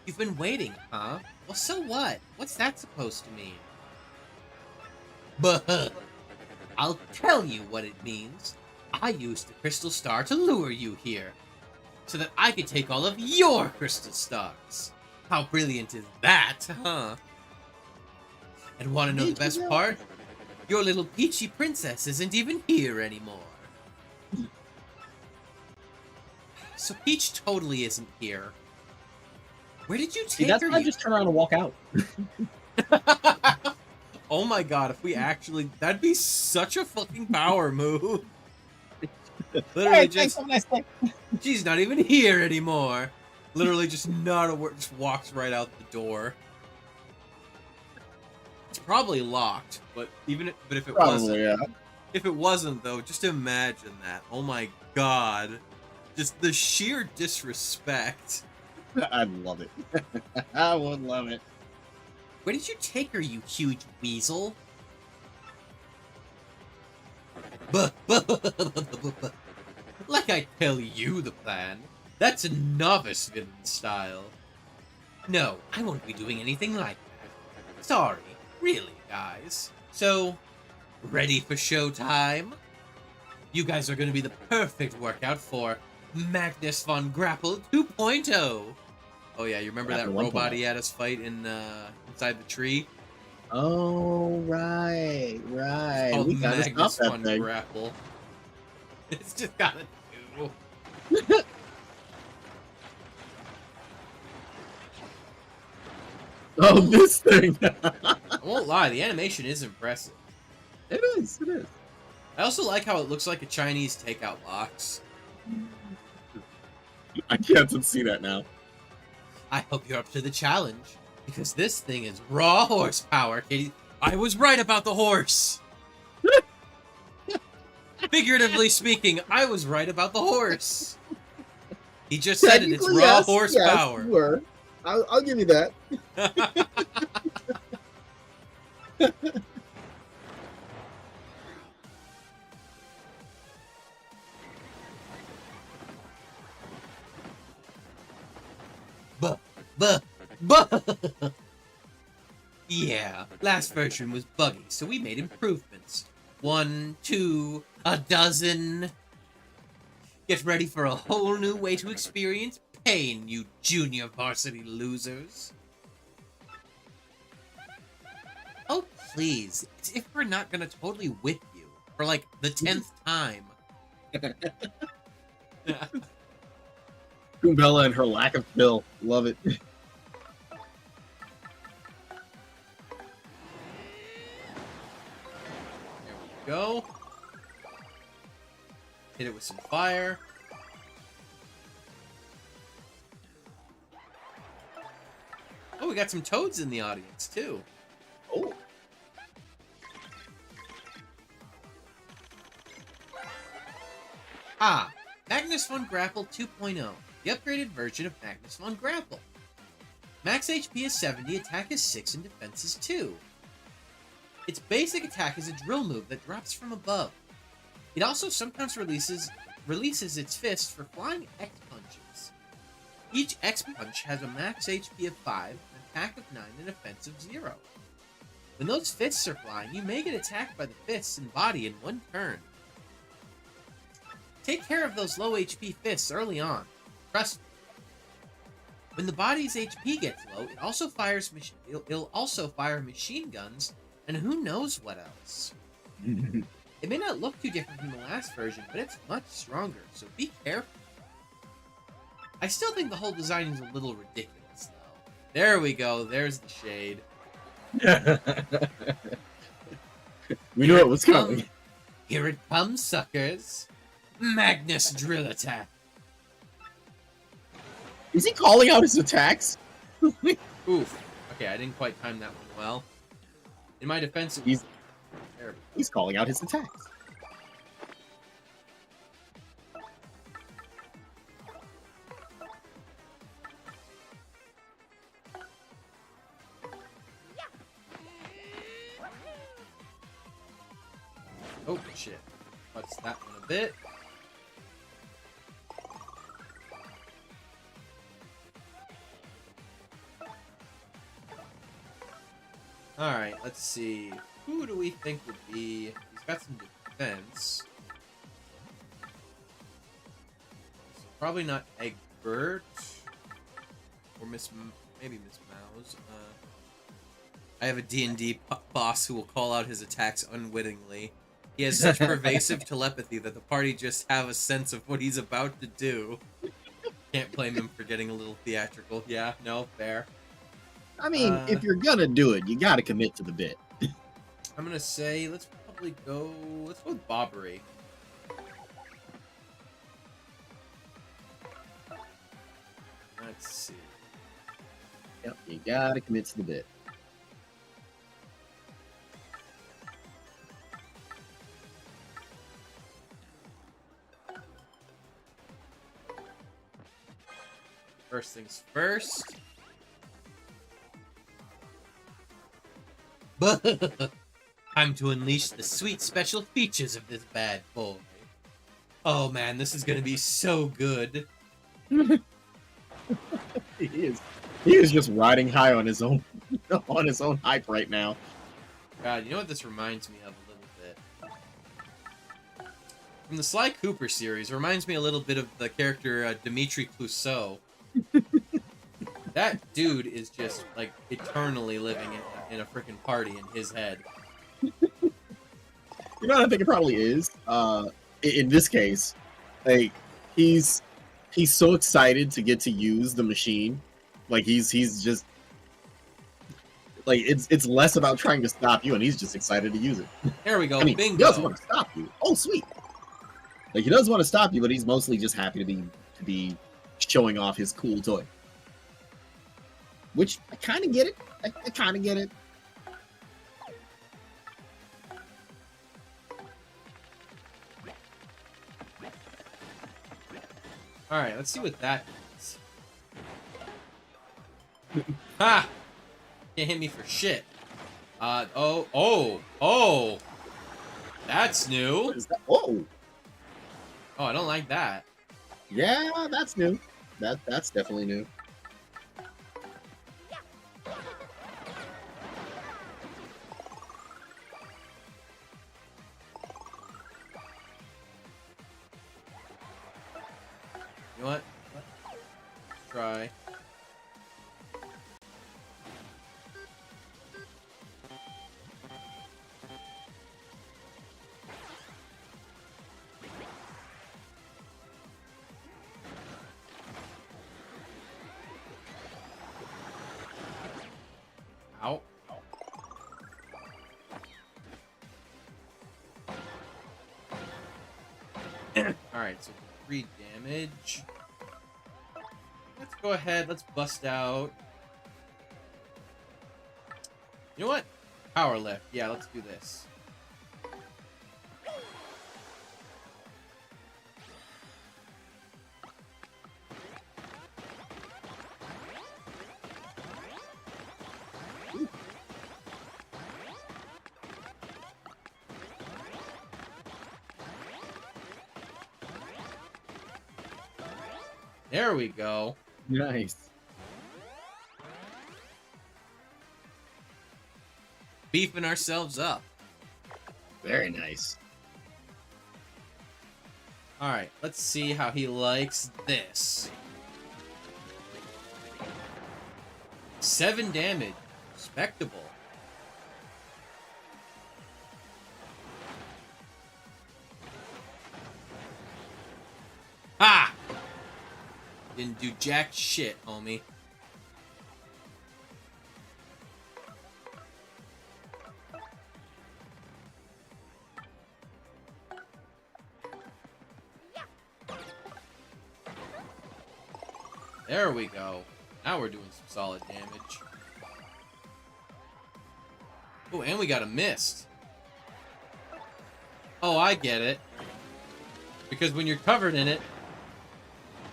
You've been waiting, huh? Well, so what? What's that supposed to mean? But I'll tell you what it means. I used the crystal star to lure you here, so that I could take all of your crystal stars. How brilliant is that, huh? And want to know the best part? Your little peachy princess isn't even here anymore. So Peach totally isn't here. Where did you See, take that's her? why I just turn around and walk out. Oh my god, if we actually... That'd be such a fucking power move. Literally Hey, just... thanks, have a nice day. She's not even here anymore. Literally just not a word. Just walks right out the door. It's probably locked, but but if it wasn't... Yeah. If it wasn't, though, just imagine that. Oh my god. Just the sheer disrespect. I'd love it. I would love it. Where did you take her, you huge weasel? Like I tell you the plan. That's a novice villain style. No, I won't be doing anything like that. Sorry, really, guys. So, ready for showtime? You guys are going to be the perfect workout for Magnus von Grapple 2.0. Oh yeah, you remember that Grapple robot 1.0. he had us fight in inside the tree? Oh, right. It's called We gotta stop Magnus that von thing. Grapple. It's just got a do. Oh, this thing. I won't lie, the animation is impressive. It is. I also like how it looks like a Chinese takeout box. I can't see that now. I hope you're up to the challenge, because this thing is raw horsepower, Katie. I was right about the horse! Figuratively speaking, I was right about the horse. He just said it, it's Technically, raw yes, horsepower. Yes, you were. I'll give you that. Buh. Yeah, last version was buggy, so we made improvements. 1, 2, a dozen. Get ready for a whole new way to experience pain, you junior varsity losers. Oh, please. It's if we're not gonna totally whip you for like the 10th time. Goombella and her lack of fill. Love it. There we go. Hit it with some fire. Oh, we got some toads in the audience, too. Oh. Ah, Magnus von Grapple 2.0, the upgraded version of Magnus von Grapple. Max HP is 70, attack is 6, and defense is 2. Its basic attack is a drill move that drops from above. It also sometimes releases its fist for flying X punches. Each X punch has a max HP of 5, an attack of 9, and defense of 0. When those fists are flying, you may get attacked by the fists and body in one turn. Take care of those low HP fists early on. Trust me. When the body's HP gets low, it'll also fire machine guns, and who knows what else. It may not look too different from the last version, but it's much stronger, so be careful. I still think the whole design is a little ridiculous, though. There we go, there's the shade. We knew it was coming. Here it comes, suckers. Magnus drill attack. Is he calling out his attacks? Oof. Okay, I didn't quite time that one well. In my defense, it was terrible. He's calling out his attacks. Oh, shit. What's that one a bit? Alright, let's see. Who do we think would be... He's got some defense. So probably not Egbert. Or maybe Miss Mouse. I have a D&D boss who will call out his attacks unwittingly. He has such pervasive telepathy that the party just have a sense of what he's about to do. Can't blame him for getting a little theatrical. Yeah, no, fair. I mean, if you're gonna do it, you gotta commit to the bit. I'm gonna say, let's go with Bobbery. Let's see. Yep, you gotta commit to the bit. First things first. Time to unleash the sweet special features of this bad boy. Oh man, this is gonna be so good. He is just riding high on his own hype right now. God, you know what this reminds me of a little bit? From the Sly Cooper series, it reminds me a little bit of the character Dimitri Clouseau. That dude is just, like, eternally living in a freaking party in his head. You know what I think it probably is? In this case, like, he's so excited to get to use the machine. Like, he's just... Like, it's less about trying to stop you, and he's just excited to use it. There we go, I mean, bingo! he doesn't want to stop you. Oh, sweet! Like, he does want to stop you, but he's mostly just happy to be showing off his cool toy. Which, I kind of get it. I kind of get it. Alright, let's see what that is. Ha! Can't hit me for shit. Oh! That's new! What is that? Oh! Oh, I don't like that. Yeah, that's new. That's definitely new. You know what? Try. You know, 'cause Alright, so 3 damage. Let's go ahead, let's bust out. You know what? Power lift. Yeah, let's do this. There we go. Nice. Beefing ourselves up. Very nice. Alright, let's see how he likes this. 7 damage. Respectable. Ah! Didn't do jack shit, homie. There we go. Now we're doing some solid damage. Oh, and we got a mist. Oh, I get it. Because when you're covered in it,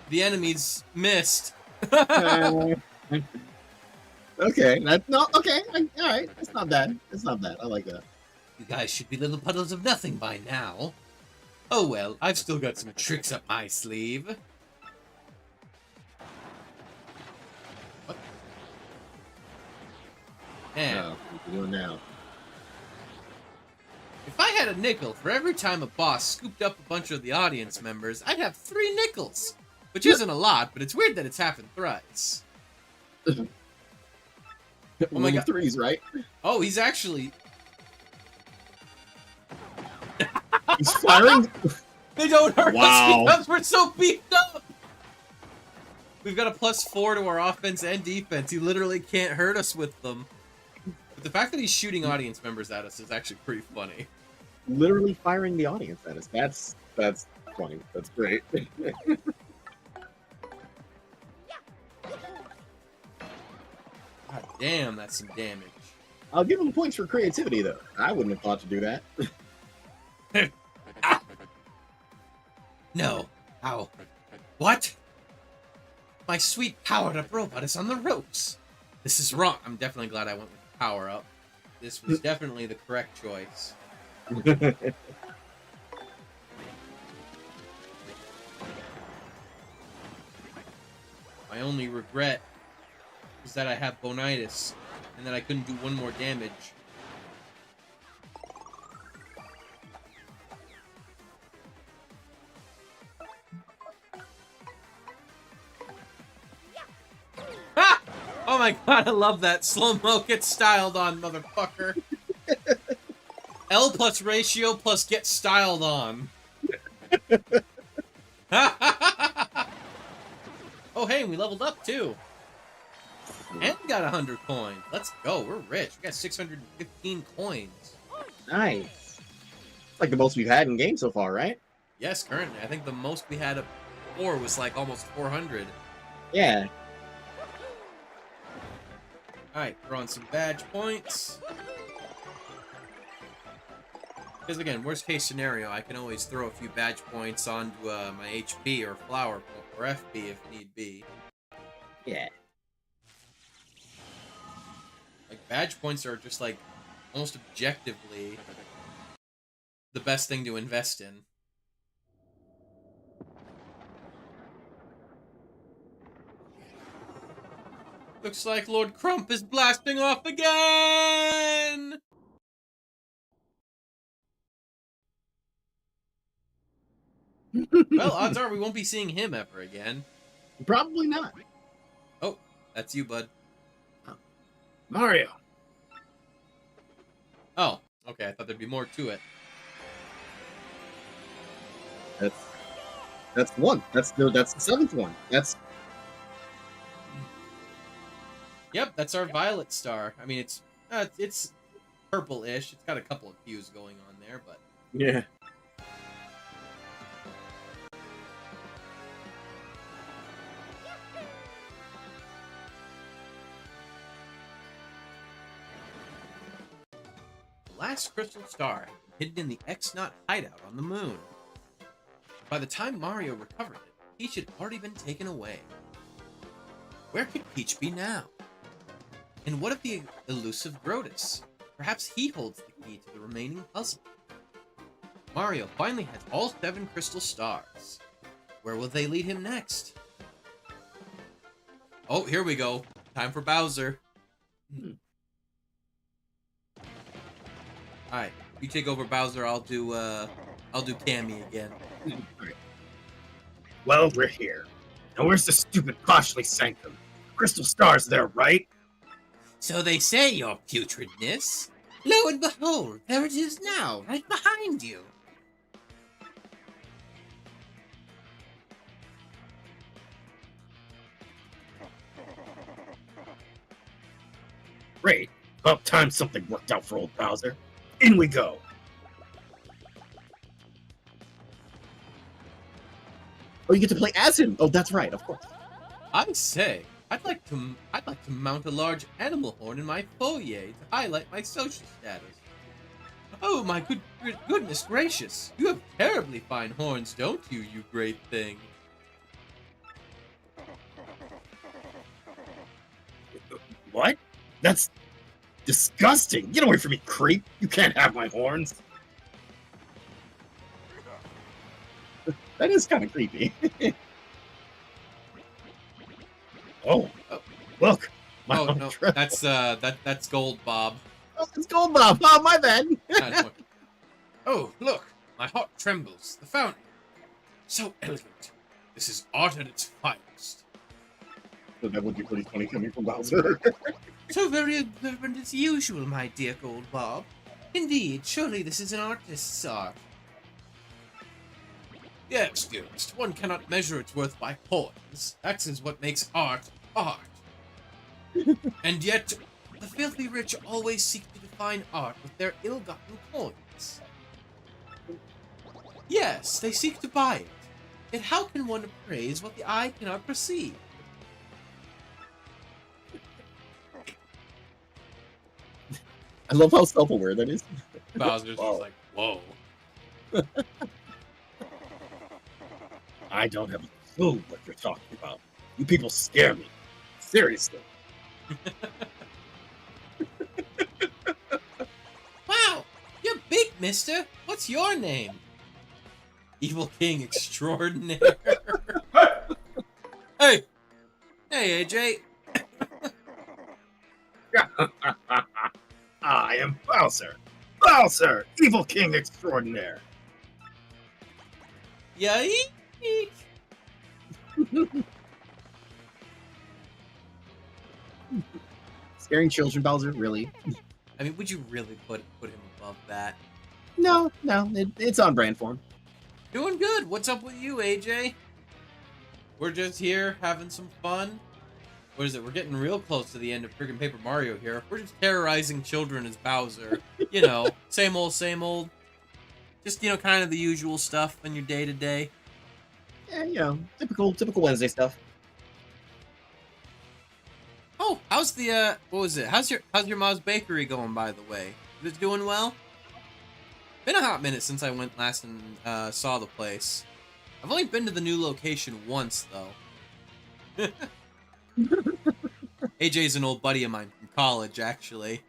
the enemy's missed. Okay, that's not okay. All right, that's not bad. That's not bad. I like that. You guys should be little puddles of nothing by now. Oh well, I've still got some tricks up my sleeve. What? And No, what you doing now? if I had a nickel for every time a boss scooped up a bunch of the audience members, I'd have 3 nickels. Which isn't a lot, but it's weird that it's happened thrice. Oh my God. Threes, right? Oh, he's actually... He's firing. They don't hurt Wow. us because we're so beefed up! We've got a +4 to our offense and defense. He literally can't hurt us with them. But the fact that he's shooting audience members at us is actually pretty funny. Literally firing the audience at us. That's funny. That's great. God damn, that's some damage. I'll give him points for creativity, though. I wouldn't have thought to do that. Ah! No. Ow. What? My sweet powered-up robot is on the ropes. This is wrong. I'm definitely glad I went with the power-up. This was definitely the correct choice. My only regret is that I have bonitis and that I couldn't do 1 more damage. Ah! Oh my god, I love that. Slow-mo gets styled on, motherfucker. L plus ratio plus get styled on. Oh, hey, we leveled up, too. And we got 100 coins. Let's go. We're rich. We got 615 coins. Nice. It's like the most we've had in game so far, right? Yes, currently. I think the most we had before was like almost 400. Yeah. Alright, we're on some badge points. Because again, worst case scenario, I can always throw a few badge points onto my HP or flower or FP if need be. Yeah. Like, badge points are just like almost objectively the best thing to invest in. Looks like Lord Crump is blasting off again! Well, odds are we won't be seeing him ever again. Probably not. Oh, that's you, bud. Mario. Oh, okay, I thought there'd be more to it. That's one. That's the 7th one. Yep, that's our Violet Star. I mean, it's purple-ish. It's got a couple of hues going on there, but Yeah. last crystal star hidden in the X-Naut hideout on the moon. By the time Mario recovered it, Peach had already been taken away. Where could Peach be now? And what of the elusive Grotus? Perhaps he holds the key to the remaining puzzle. Mario finally has all 7 crystal stars. Where will they lead him next? Oh, here we go. Time for Bowser. Alright, you take over Bowser, I'll do Cammy again. Well, we're here. Now where's the stupid Cautionly Sanctum? Crystal Star's there, right? So they say, your putridness. Lo and behold, there it is now, right behind you. Great. About time something worked out for old Bowser. In we go. Oh, you get to play as him. Oh, that's right, of course. I say, I'd like to mount a large animal horn in my foyer to highlight my social status. Oh my goodness gracious! You have terribly fine horns, don't you, you great thing? What? That's disgusting. Get away from me, creep. You can't have my horns. That is kind of creepy. Oh, look. My Oh own no, dress. that's Gold Bob. Oh, it's Gold Bob. Oh, my bad. Oh, look, my heart trembles. The fountain, so elegant. This is art at its finest. That would be pretty funny coming from Bowser. So very observant as usual, my dear Gold Bob. Indeed, surely this is an artist's art. Yes, dearest, one cannot measure its worth by coins. That is what makes art, art. And yet, the filthy rich always seek to define art with their ill-gotten coins. Yes, they seek to buy it. Yet how can one appraise what the eye cannot perceive? I love how self-aware that is. Bowser's Whoa. just like, whoa. I don't have a clue what you're talking about. You people scare me. Seriously. Wow, you're big, mister. What's your name? Evil King Extraordinaire. Hey! Hey, AJ. I am Bowser. Bowser, Evil King Extraordinaire. Yikes! Scaring children, Bowser, really? I mean, would you really put him above that? No, it's on brand for him. Doing good. What's up with you, AJ? We're just here having some fun. What is it? We're getting real close to the end of friggin' Paper Mario here. We're just terrorizing children as Bowser. You know, same old, same old. Just, you know, kind of the usual stuff in your day-to-day. Yeah, you know, typical Wednesday stuff. Oh, how's the, what was it? How's your mom's bakery going, by the way? Is it doing well? Been a hot minute since I went last and, saw the place. I've only been to the new location once, though. AJ's an old buddy of mine from college, actually.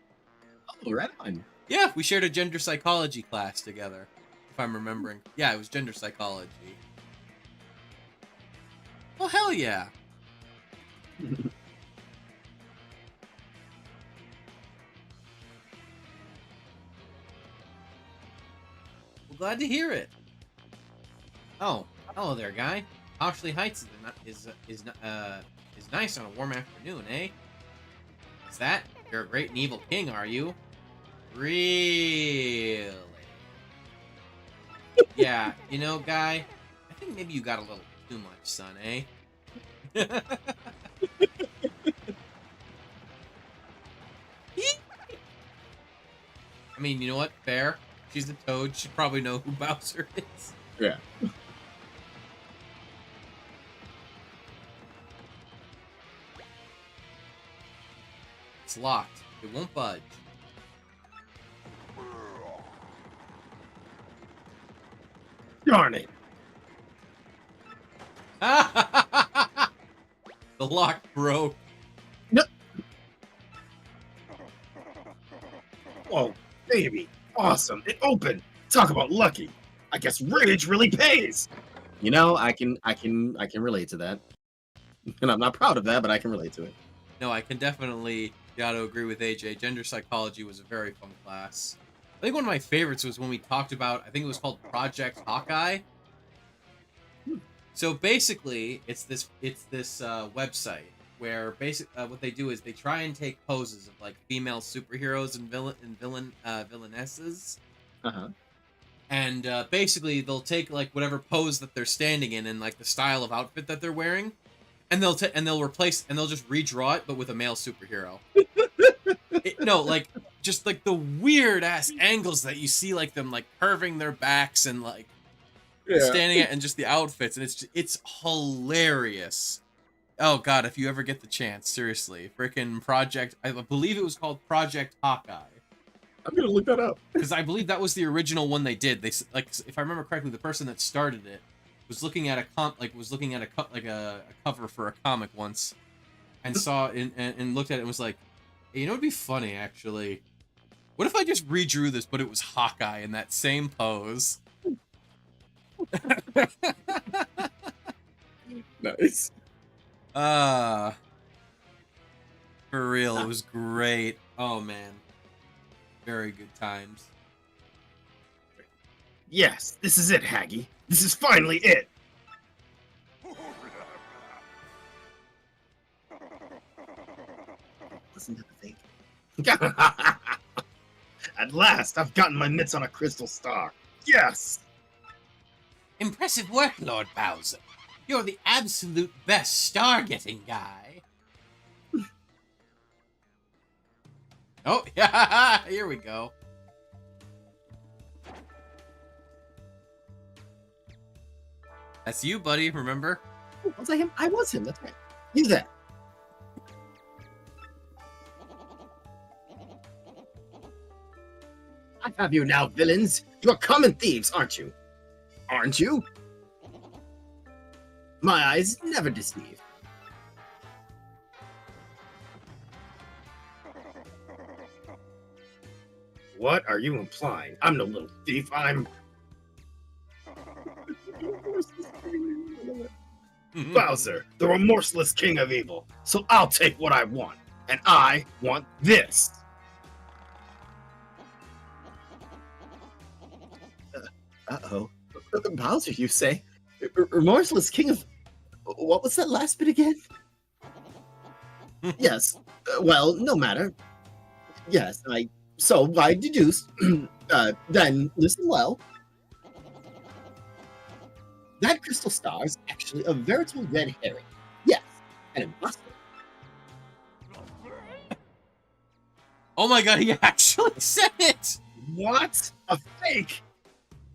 Oh, right on. Yeah, we shared a gender psychology class together, if I'm remembering. Yeah, it was gender psychology. Well, hell yeah. Well, glad to hear it. Oh, hello there, guy. Ashley Heights is nice on a warm afternoon, eh? Is that? You're a great and evil king, are you? Really? Yeah, you know, guy, I think maybe you got a little too much, son, eh? I mean, you know what? Fair. She's a toad. She'd probably know who Bowser is. Yeah. It's locked. It won't budge. Darn it! The lock broke. No. Oh, baby. Awesome. It opened. Talk about lucky. I guess rage really pays. You know, I can relate to that. And I'm not proud of that, but I can relate to it. No, I can definitely gotta agree with AJ. Gender psychology was a very fun class. I think one of my favorites was when we talked about, I think it was called Project Hawkeye. So basically, it's this website where what they do is they try and take poses of like female superheroes and villainesses. Uh-huh. And basically, they'll take like whatever pose that they're standing in and like the style of outfit that they're wearing, and they'll just redraw it, but with a male superhero. Like just like the weird ass angles that you see, like them like curving their backs and like standing it, and just the outfits, and it's hilarious. Oh god, if you ever get the chance, seriously, freaking Project, I believe it was called Project Hawkeye. I'm gonna look that up. Because I believe that was the original one they did. They like, if I remember correctly, the person that started it was looking at a cover for a comic once, and saw it and looked at it and was like, hey, you know, it'd be funny actually. What if I just redrew this, but it was Hawkeye in that same pose? Nice. For real, it was great. Oh man. Very good times. Yes, this is it, Haggy. This is finally it. Listen to the fake. At last, I've gotten my mitts on a crystal star. Yes! Impressive work, Lord Bowser. You're the absolute best star-getting guy. Oh, yeah, here we go. That's you, buddy, remember? Oh, was I him? I was him, that's right. Use that. I have you now, villains. You're common thieves, aren't you? Aren't you? My eyes never deceive. What are you implying? I'm no little thief, I'm... Bowser, the remorseless king of evil. So I'll take what I want. And I want this. Uh-oh. Bowser, you say? Remorseless king of... What was that last bit again? Yes. Well, no matter. Yes, So I deduced... then, listen well. That crystal star is actually a veritable red herring. Yes, an imposter. Oh my god, he actually said it! What? A fake?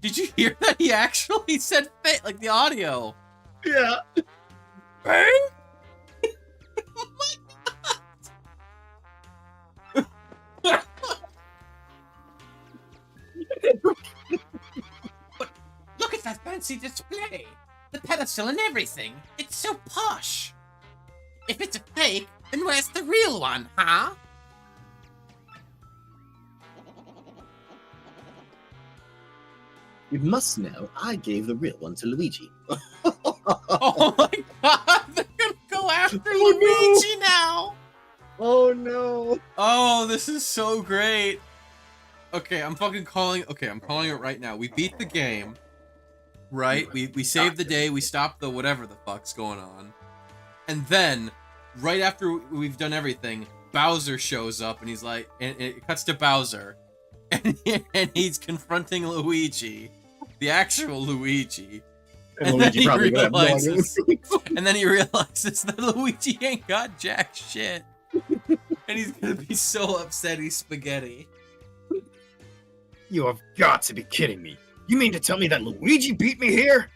Did you hear that? He actually said fake, like the audio. Yeah. Bang? But look at that fancy display! The pedestal and everything! It's so posh! If it's a fake, then where's the real one, huh? You must know, I gave the real one to Luigi. Oh my god! They're gonna go after Luigi now! Oh no! Oh, this is so great! Okay, I'm calling it right now. We beat the game, right? We saved the day, we stopped the whatever the fuck's going on. And then, right after we've done everything, Bowser shows up and he's like, and it cuts to Bowser. And he's confronting Luigi, the actual Luigi. And then he realizes that Luigi ain't got jack shit. And he's gonna be so upset he's spaghetti. You have got to be kidding me. You mean to tell me that Luigi beat me here?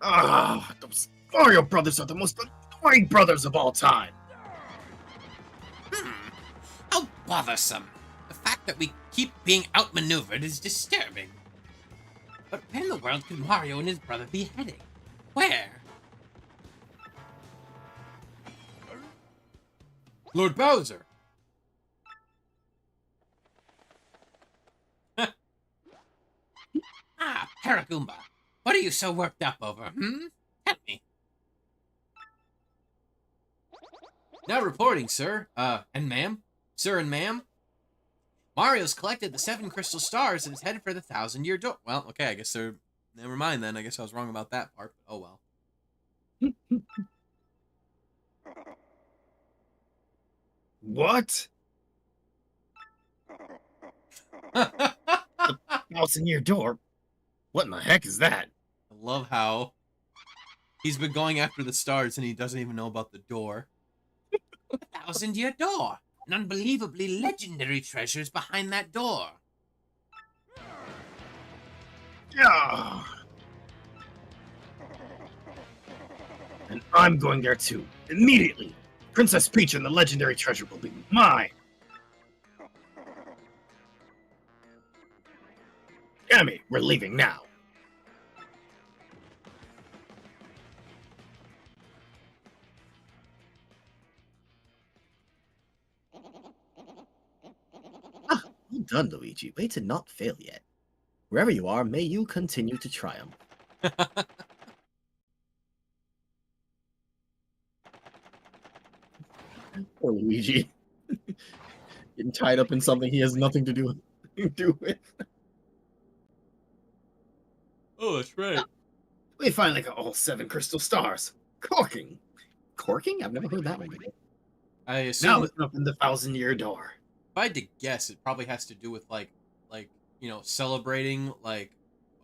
Ah, those Mario brothers are the most annoying brothers of all time. How bothersome. The fact that we keep being outmaneuvered is disturbing. But where in the world could Mario and his brother be heading? Where? Lord Bowser! Ah, Paragoomba. What are you so worked up over, Tell me. Now reporting, sir. And ma'am? Sir and ma'am? Mario's collected the 7 crystal stars and is headed for the 1,000-year door. Well, okay, I guess they're... Never mind then. I guess I was wrong about that part. But oh well. What? 1,000-year door? What in the heck is that? I love how he's been going after the stars and he doesn't even know about the door. The 1,000-year door. An unbelievably legendary treasure is behind that door. Yeah. And I'm going there too. Immediately. Princess Peach and the legendary treasure will be mine. Emmy, we're leaving now. Well done, Luigi. Way to not fail yet. Wherever you are, may you continue to triumph. Poor Luigi. Getting tied up in something he has nothing to do with. Oh, that's right. We finally got all 7 crystal stars. Corking. Corking? I've never heard that one before. I assume Now if let's open the 1,000-year door. I had to guess, it probably has to do with like celebrating, like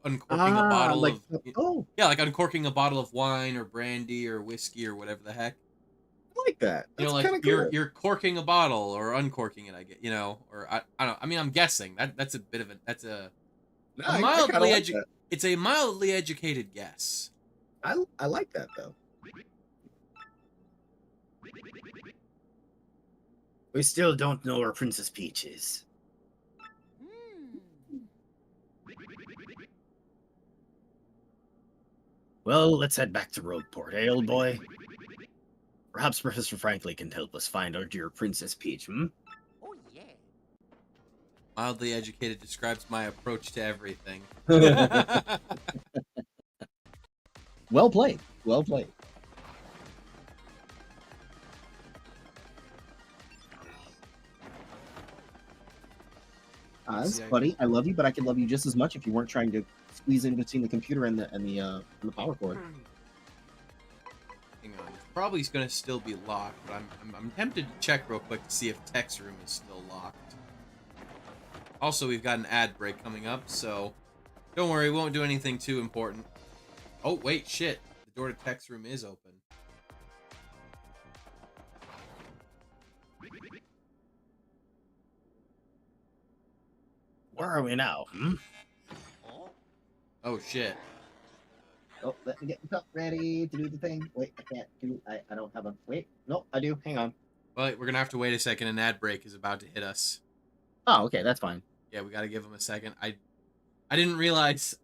uncorking a bottle like, of oh, yeah, like uncorking a bottle of wine or brandy or whiskey or whatever the heck. I like that. That's Like kind of cool. you're corking a bottle or uncorking it. I get or I don't know. I mean, I'm guessing that's a bit of a No, a I mildly kinda like that. it's a mildly educated guess. I like that though. We still don't know where Princess Peach is. Well, let's head back to Rogueport, eh, old boy? Perhaps Professor Franklin can help us find our dear Princess Peach, Oh yeah. Mildly educated describes my approach to everything. Well played. Well played. Oz, buddy, I love you, but I could love you just as much if you weren't trying to squeeze in between the computer and the power cord. Hang on, it's probably going to still be locked, but I'm tempted to check real quick to see if text room is still locked. Also, we've got an ad break coming up, so don't worry, we won't do anything too important. Oh wait, shit! The door to text room is open. Where are we now, Oh shit! Oh, let me get the cup ready to do the thing. Wait, I can't do. I don't have a. Wait, no, I do. Hang on. Well, we're gonna have to wait a second. An ad break is about to hit us. Oh, okay, that's fine. Yeah, we got to give them a second. I didn't realize.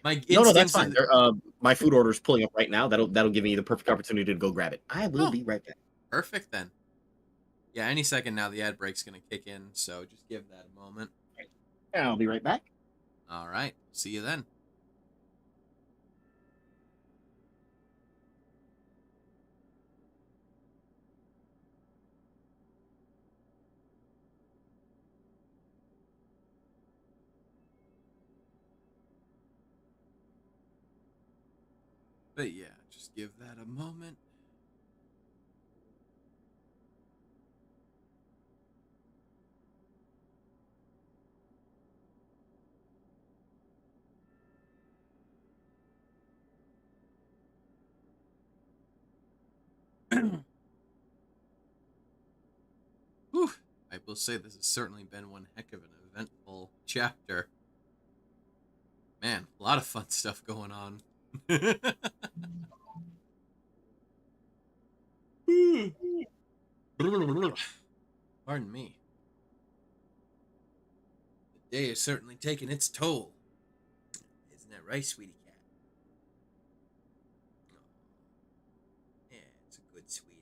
My No, that's instincts fine. My food order is pulling up right now. That'll give me the perfect opportunity to go grab it. I will be right back. Perfect then. Yeah, any second now the ad break's gonna kick in, so just give that a moment. I'll be right back. All right, see you then. But yeah, just give that a moment. Whew. I will say this has certainly been one heck of an eventful chapter. Man, a lot of fun stuff going on. Pardon me. Day is certainly taking its toll. Isn't that right, sweetie cat? Yeah, it's a good sweetie.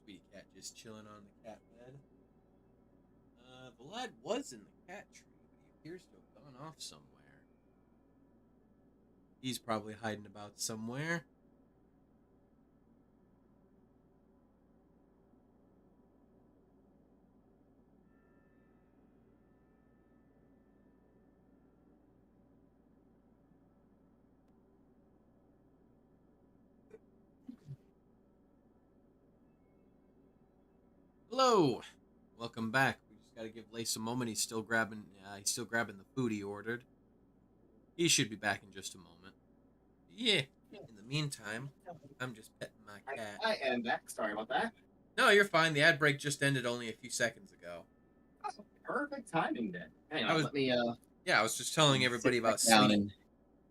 Sweetie cat just chilling on the cat bed. Vlad was in the cat tree, but he appears to have gone off somewhere. He's probably hiding about somewhere. Hello, welcome back. We just gotta give Lace a moment. He's still grabbing. He's still grabbing the food he ordered. He should be back in just a moment. Yeah. In the meantime, I'm just petting my cat. I am back. Sorry about that. No, you're fine. The ad break just ended only a few seconds ago. Oh, perfect timing then. Hang I on, was- let me Yeah, I was just telling everybody sit about back down Sweetie. and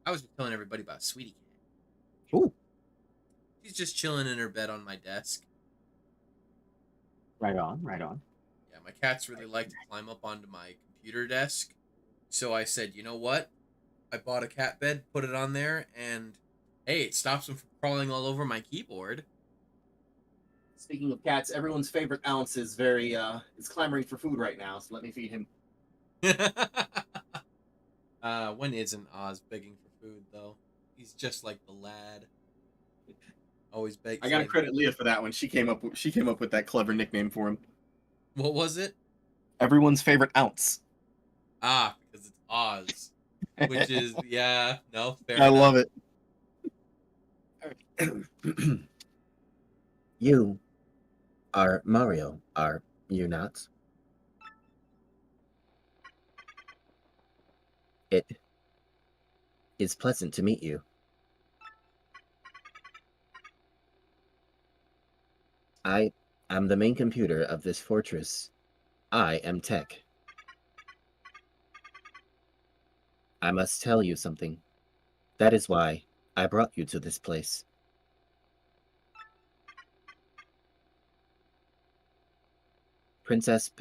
I was just telling everybody about Sweetie Cat. Ooh. She's just chilling in her bed on my desk. Right on, right on. Yeah, my cats really like to climb up onto my computer desk. So I said, you know what? I bought a cat bed, put it on there, and hey, it stops them from crawling all over my keyboard. Speaking of cats, everyone's favorite ounce is very is clamoring for food right now, so let me feed him. When isn't Oz begging for food though? He's just like the lad. Always begs. I gotta credit Leah for that one. She came up with that clever nickname for him. What was it? Everyone's favorite ounce. Ah, because it's Oz. Which is, yeah, no, fair I enough. love it. You are Mario, are you not? It is pleasant to meet you. I am the main computer of this fortress. I am Tech. I must tell you something. That is why I brought you to this place. Princess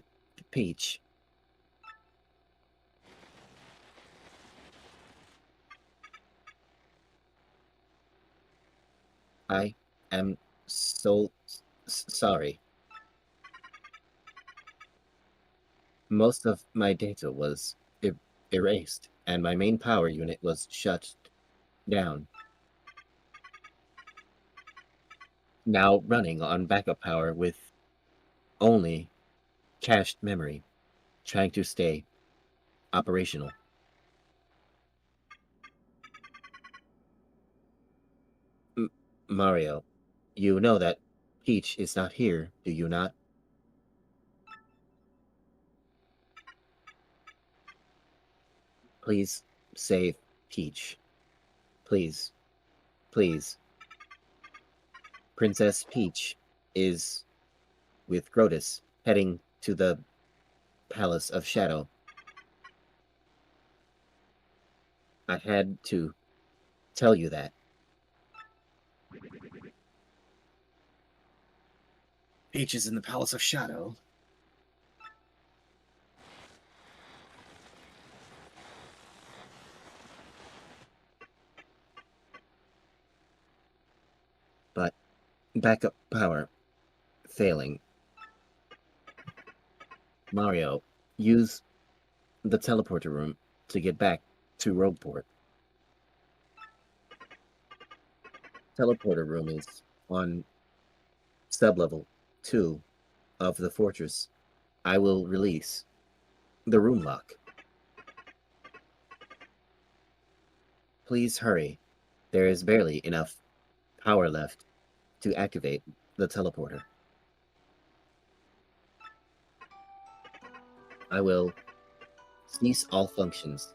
Peach. I am so sorry. Most of my data was erased, and my main power unit was shut down. Now running on backup power with only cached memory, trying to stay operational. Mario, you know that Peach is not here, do you not? Please save Peach. Please. Please. Princess Peach is with Grotus, heading to the Palace of Shadow. I had to tell you that. Peach is in the Palace of Shadow. But backup power failing. Mario, use the teleporter room to get back to Rogueport. Teleporter room is on sublevel 2 of the fortress. I will release the room lock. Please hurry. There is barely enough power left to activate the teleporter. I will cease all functions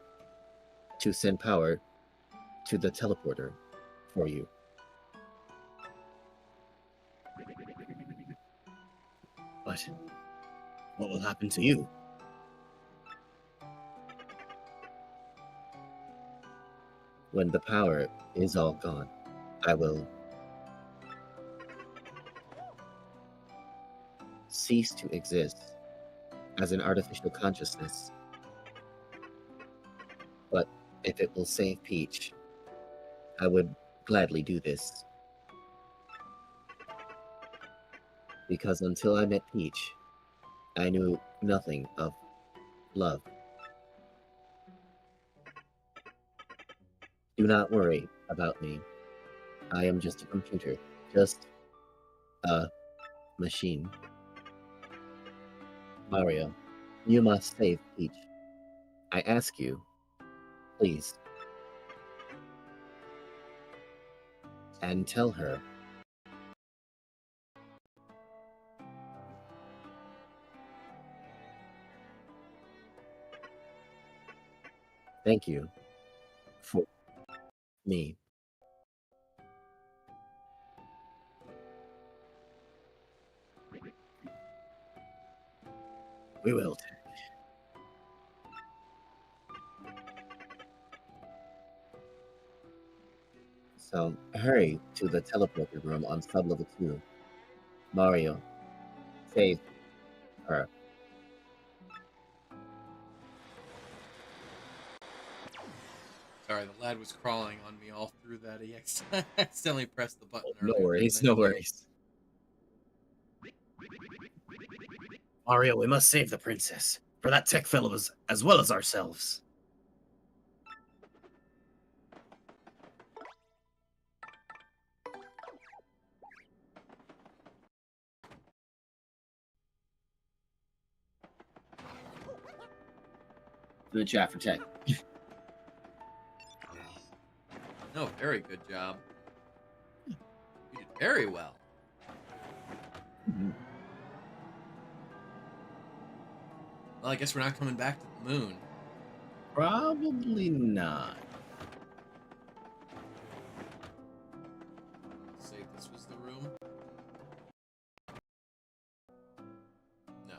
to send power to the teleporter for you. But what will happen to you? When the power is all gone, I will cease to exist as an artificial consciousness. But if it will save Peach, I would gladly do this. Because until I met Peach, I knew nothing of love. Do not worry about me. I am just a computer, just a machine. Mario, you must save Peach. I ask you, please. And tell her. Thank you for me. We will. So hurry to the teleporter room on sublevel 2. Mario, save her. Sorry, the lad was crawling on me all through that. He accidentally pressed the button No earlier. worries, no worries. Mario, we must save the princess. For that tech fellow as well as ourselves. The chat for tech. No, very good job. You did very well. Well, I guess we're not coming back to the moon. Probably not. Say this was the room. No.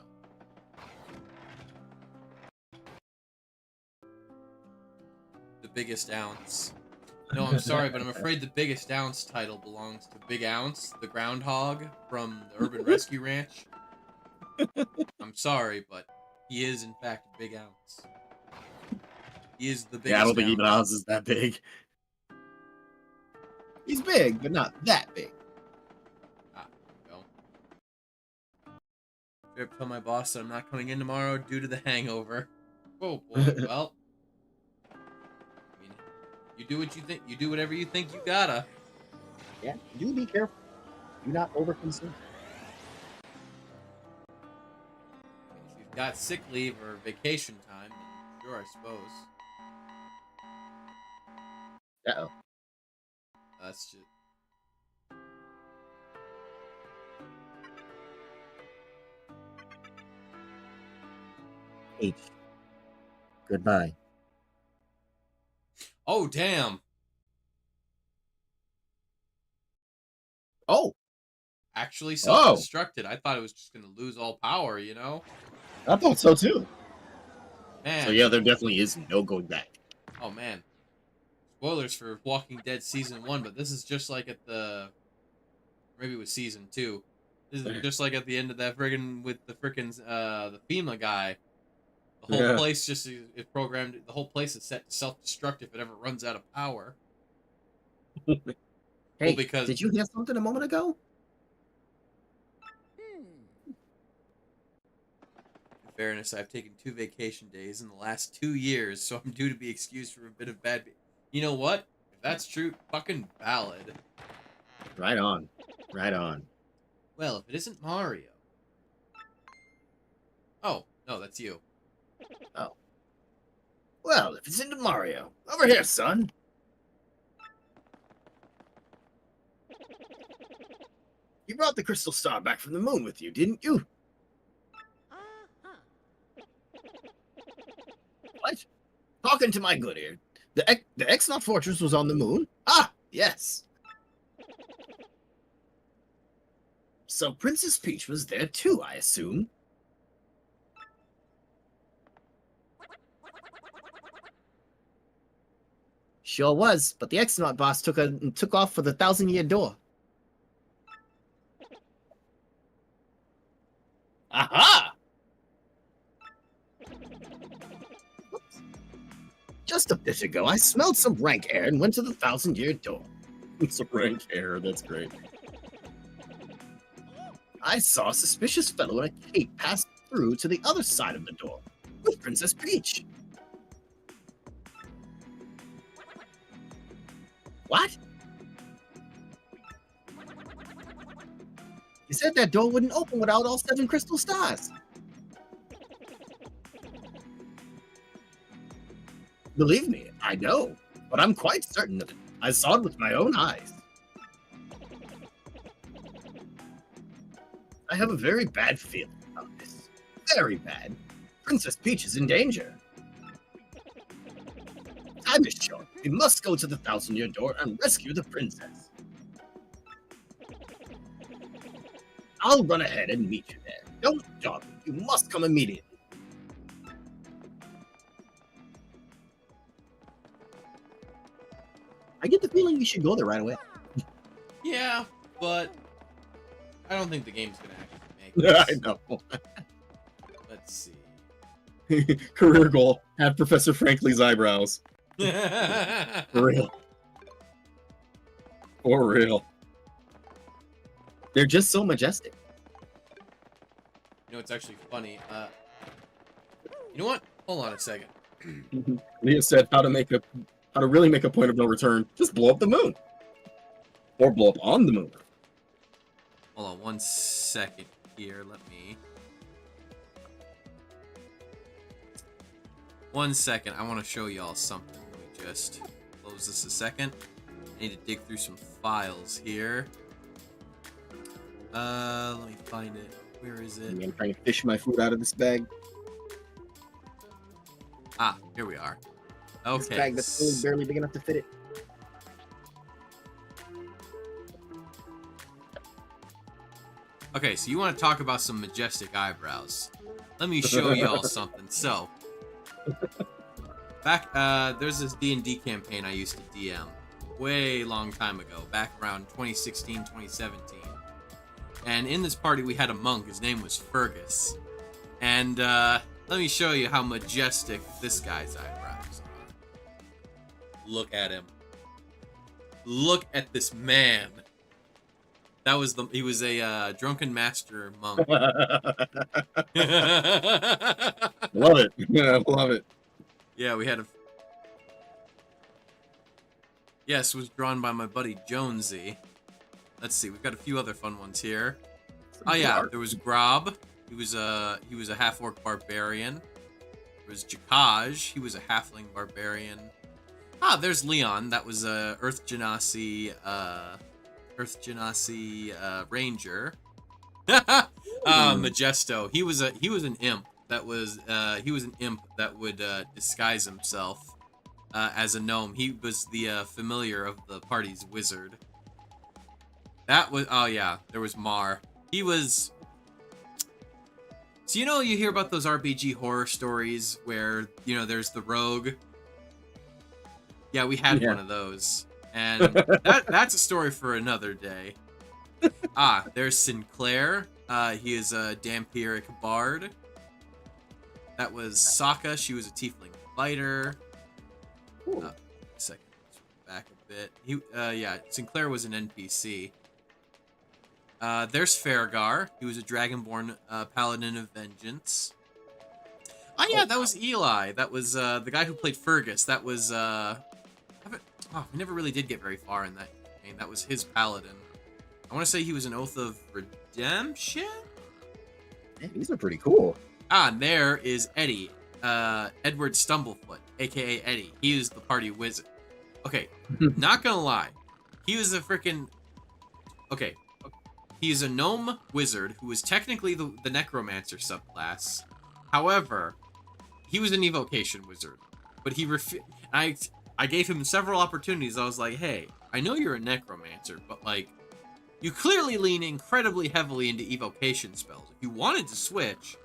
The biggest ounce. No, I'm sorry, but I'm afraid the biggest ounce title belongs to Big Ounce, the groundhog from the Urban Rescue Ranch. I'm sorry, but he is in fact Big Ounce. He is the biggest. Yeah, I don't think ounce. even Oz is that big. He's big, but not that big. Ah, go. I tell my boss that I'm not coming in tomorrow due to the hangover. Oh boy, well. I mean, you do what you think. You do whatever you think you gotta. Yeah, do be careful. Do not overconsume. If you've got sick leave or vacation time, then sure, I suppose. Uh-oh. That's just. H. Goodbye. Oh damn! Oh, Actually self-destructed. I thought it was just gonna lose all power. You know. I thought so too. Man. So yeah, there definitely is no going back. Oh man. Spoilers for Walking Dead season 1, but this is just like at the. Maybe it was season 2. This is just like at the end of that friggin' with the the FEMA guy. The whole place just is programmed. The whole place is set to self-destruct if it ever runs out of power. Hey, Well, because did you hear something a moment ago? in fairness, I've taken 2 vacation days in the last 2 years, so I'm due to be excused for a bit of bad. You know what? If that's true, fucking valid. Right on. Right on. Well, if it isn't Mario. Oh, no, that's you. Oh. Well, if it's into Mario. Over here, son. You brought the crystal star back from the moon with you, didn't you? What? Talking to my good ear. The Exnot Fortress was on the moon? Ah, yes. So Princess Peach was there too, I assume. Sure was, but the Exnaut boss took off for the 1,000-year door. Aha! Just a bit ago, I smelled some rank air and went to the 1,000-year door. Some rank air, that's great. I saw a suspicious fellow in a cape pass through to the other side of the door with Princess Peach. What? You said that door wouldn't open without all 7 crystal stars. Believe me, I know, but I'm quite certain of it. I saw it with my own eyes. I have a very bad feeling about this. Very bad. Princess Peach is in danger. Time is short. We must go to the 1,000-year door and rescue the princess. I'll run ahead and meet you there. Don't dawdle. You must come immediately. I get the feeling we should go there right away. Yeah, but I don't think the game's gonna actually make I this. know. Let's see. Career goal: have Professor Frankly's eyebrows. You For real. For real. They're just so majestic. know, it's actually funny. You know what? Hold on a second. Leah said how to really make a point of no return. Just blow up the moon. Or blow up on the moon. Hold on one second here. Let me. 1 second. I want to show y'all something. Let me just close this a second. I need to dig through some files here. Let me find it. Where is it? I'm trying to fish my food out of this bag. Ah, here we are. This Okay. bag that's really barely big enough to fit it. Okay, so you want to talk about some majestic eyebrows. Let me show y'all something. So, back, there's this D&D campaign I used to DM way long time ago, back around 2016, 2017. And in this party, we had a monk. His name was Fergus. And, let me show you how majestic this guy's eyebrows are. Look at him. Look at this man. He was a drunken master monk. Love it. Yeah, love it. Yeah, we had a... Yes, was drawn by my buddy Jonesy. Let's see, we've got a few other fun ones here. Oh yeah, there was Grob. He was a half-orc barbarian. There was Jakaj. He was a halfling barbarian. Ah, there's Leon. That was a Earth Genasi ranger. Majesto. He was an imp. He was an imp that would disguise himself as a gnome. He was the familiar of the party's wizard. Oh yeah, there was Mar. He was... So you hear about those RPG horror stories where, there's the rogue? Yeah, we had one of those. And that's a story for another day. Ah, there's Sinclair. He is a Dampiric bard. That was Sokka. She was a tiefling fighter. Second, back a bit. Yeah, Sinclair was an NPC. There's Fergar. He was a Dragonborn Paladin of Vengeance. Oh yeah, that was Eli. That was the guy who played Fergus. That was we never really did get very far in that game. That was his Paladin. I want to say he was an Oath of Redemption? Yeah, these are pretty cool. Ah, and there is Eddie. Edward Stumblefoot, aka Eddie. He was the party wizard. Okay, not gonna lie. He was a freaking... Okay. He is a gnome wizard who was technically the necromancer subclass. However, he was an evocation wizard. But he I gave him several opportunities. I was like, hey, I know you're a necromancer, but like, you clearly lean incredibly heavily into evocation spells. If you wanted to switch,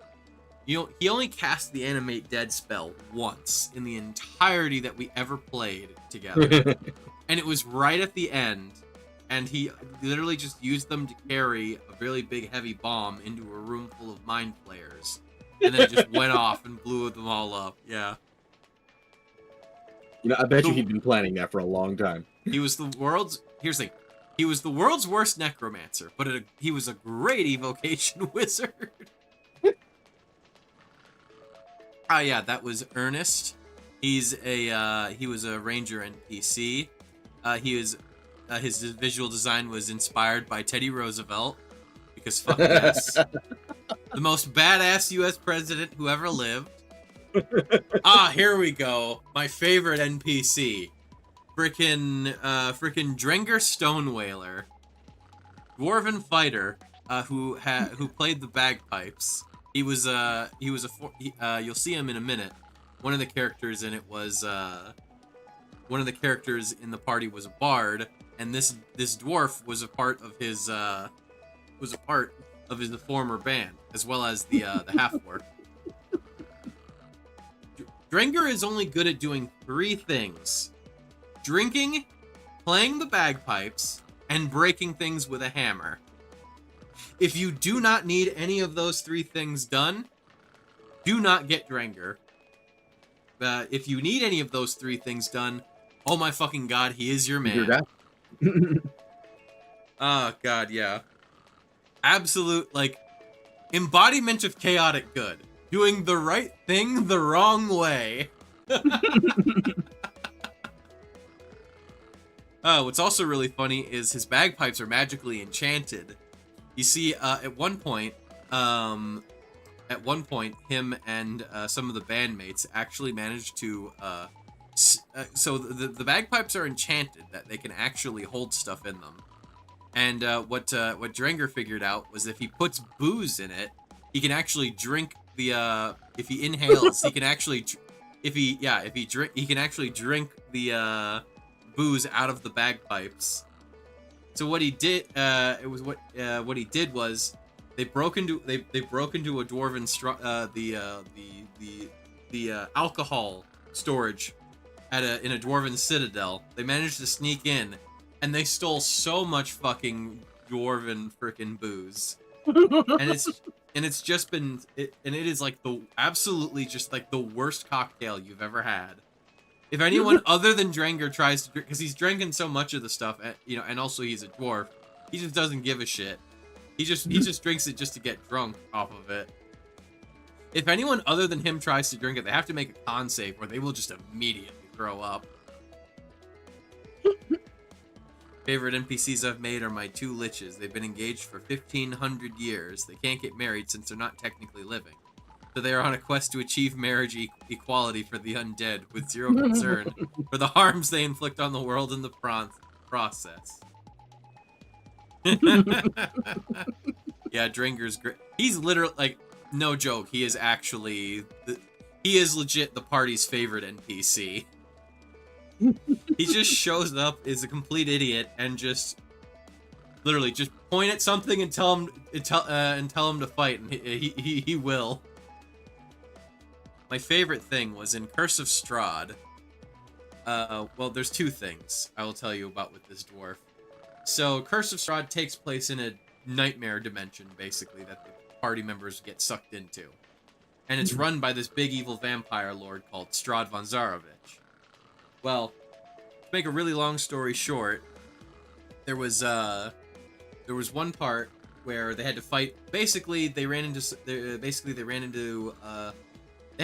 he only cast the animate dead spell once in the entirety that we ever played together. And it was right at the end. And he literally just used them to carry a really big heavy bomb into a room full of mind players. And then it just went off and blew them all up. Yeah. You know, I bet you The- he'd been planning that for a long time. He was the world's. Here's the thing. He was the world's worst necromancer, but he was a great evocation wizard. Ah, yeah, that was Ernest. He was a ranger NPC. His visual design was inspired by Teddy Roosevelt, because fuck yes, the most badass U.S. president who ever lived. Here we go. My favorite NPC, frickin' Drenger Stonewhaler, dwarven fighter, who played the bagpipes. You'll see him in a minute. One of the characters in it was one of the characters in the party was a bard, and this dwarf was a part of his former band, as well as the half-orc. Drenger is only good at doing 3 things: drinking, playing the bagpipes, and breaking things with a hammer. If you do not need any of those 3 things done, do not get Drenger. If you need any of those 3 things done, oh my fucking god, he is your man. Oh god, yeah. Absolute, like, embodiment of chaotic good. Doing the right thing the wrong way. What's also really funny is his bagpipes are magically enchanted. You see, at one point, him and some of the bandmates actually managed to, so the bagpipes are enchanted, that they can actually hold stuff in them. And what Drenger figured out was if he puts booze in it, he can actually drink the, if he inhales, he can actually, he can actually drink the booze out of the bagpipes. So what he did, what he did was they broke into a dwarven alcohol storage in a dwarven citadel. They managed to sneak in, and they stole so much fucking dwarven frickin' booze. and it is like absolutely just like the worst cocktail you've ever had. If anyone other than Drenger tries to drink, because he's drinking so much of the stuff, and also he's a dwarf, he just doesn't give a shit. He just drinks it just to get drunk off of it. If anyone other than him tries to drink it, they have to make a con save, or they will just immediately throw up. Favorite NPCs I've made are my 2 liches. They've been engaged for 1,500 years. They can't get married since they're not technically living. So they are on a quest to achieve marriage equality for the undead, with zero concern for the harms they inflict on the world in the process. Yeah, Dringer's great. He's literally, like, no joke, he is actually, he is legit the party's favorite NPC. He just shows up, is a complete idiot, and just literally just point at something and tell him to fight, and he will. My favorite thing was in Curse of Strahd. Well, there's 2 things I will tell you about with this dwarf. So, Curse of Strahd takes place in a nightmare dimension, basically, that the party members get sucked into. And it's run by this big evil vampire lord called Strahd von Zarovich. Well, to make a really long story short, there was one part where they had to fight. Basically, they had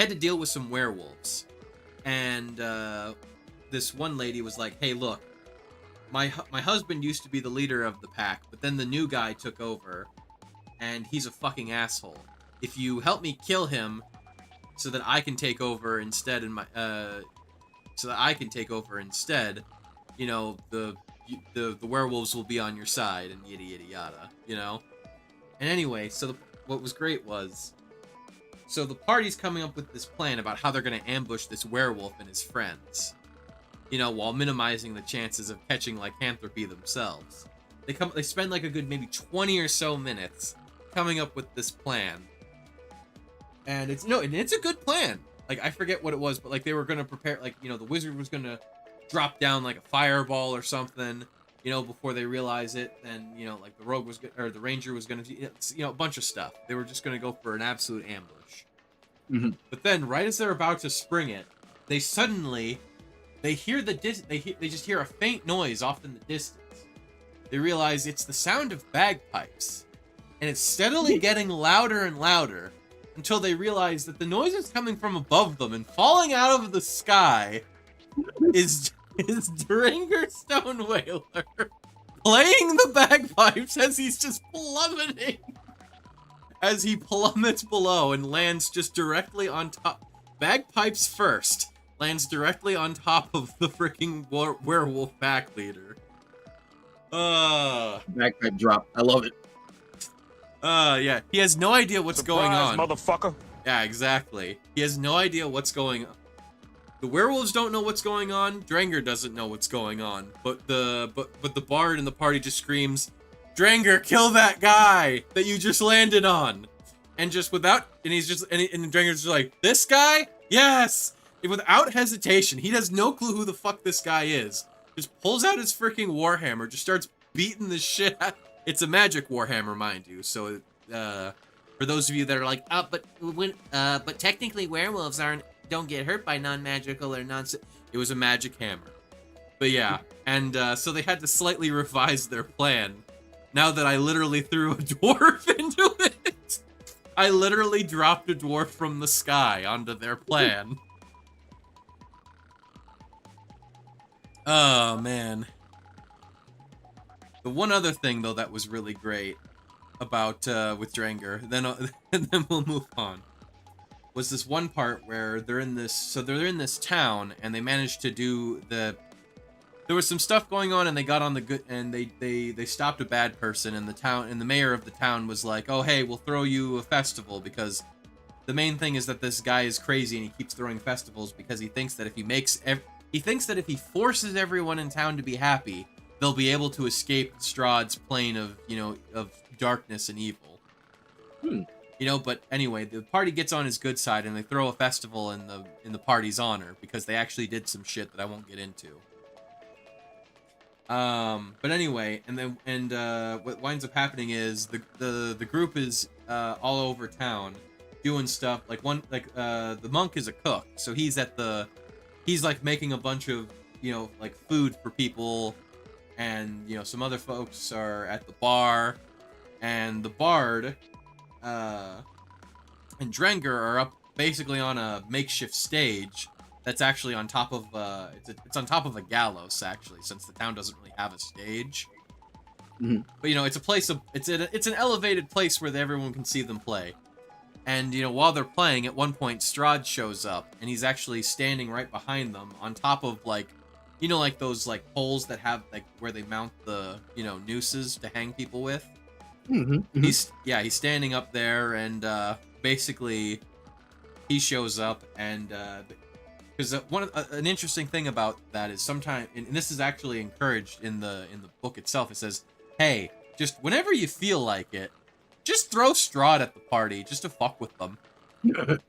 to deal with some werewolves, and this one lady was like, "Hey, look, my husband used to be the leader of the pack, but then the new guy took over, and he's a fucking asshole. If you help me kill him, so that I can take over instead, you know, the werewolves will be on your side, and yada yada yada, you know." And anyway, so what was great was, so the party's coming up with this plan about how they're going to ambush this werewolf and his friends, you know, while minimizing the chances of catching lycanthropy themselves. They spend like a good maybe 20 or so minutes coming up with this plan. And it's a good plan. Like, I forget what it was, but like they were going to prepare, like, you know, the wizard was going to drop down like a fireball or something, you know, before they realize it. And, you know, like the rogue was, or the ranger was going to, you know, a bunch of stuff. They were just going to go for an absolute ambush. Mm-hmm. But then, right as they're about to spring it, they suddenly they hear they just hear a faint noise off in the distance. They realize it's the sound of bagpipes, and it's steadily getting louder and louder until they realize that the noise is coming from above them, and falling out of the sky is Dringer Stone Whaler playing the bagpipes as he's just plummeting. As he plummets below and lands just directly on top. Bagpipes first. Lands directly on top of the freaking werewolf pack leader. Bagpipe drop. I love it. Yeah. He has no idea what's going on. Motherfucker. Yeah, exactly. He has no idea what's going on. The werewolves don't know what's going on. Dranger doesn't know what's going on. But the bard in the party just screams, "Dranger, kill that guy that you just landed on!" And just without, and he's just, and Dranger's just like, "This guy? Yes!" And without hesitation, he has no clue who the fuck this guy is. Just pulls out his freaking warhammer, just starts beating the shit out. It's a magic warhammer, mind you. So, for those of you that are like, but technically werewolves don't get hurt by non-magical or it was a magic hammer. But yeah, and so they had to slightly revise their plan. Now that I literally threw a dwarf into it. I literally dropped a dwarf from the sky onto their plan. Oh, man. The one other thing, though, that was really great about, with Dranger, and then we'll move on, was this one part where they're in this town, and they managed to do there was some stuff going on, and they got on the good, and they stopped a bad person, and the mayor of the town was like, "Oh, hey, we'll throw you a festival," because the main thing is that this guy is crazy, and he keeps throwing festivals because he thinks that if he forces everyone in town to be happy, they'll be able to escape Strahd's plane of, of darkness and evil. But anyway, the party gets on his good side, and they throw a festival in the party's honor because they actually did some shit that I won't get into. But anyway, what winds up happening is the group is all over town doing stuff. The monk is a cook, so he's like making a bunch of like food for people, and some other folks are at the bar, and the bard and Dranger are up basically on a makeshift stage that's actually on top of it's on top of a gallows, actually, since the town doesn't really have a stage. Mm-hmm. But it's a place of it's an elevated place where everyone can see them play. And while they're playing, at one point Strahd shows up, and he's actually standing right behind them on top of like those like poles that have like where they mount the nooses to hang people with. Mm-hmm. He's standing up there, and basically he shows up, and because an interesting thing about that is sometimes, and this is actually encouraged in the book itself, it says, "Hey, just whenever you feel like it, just throw Strahd at the party just to fuck with them."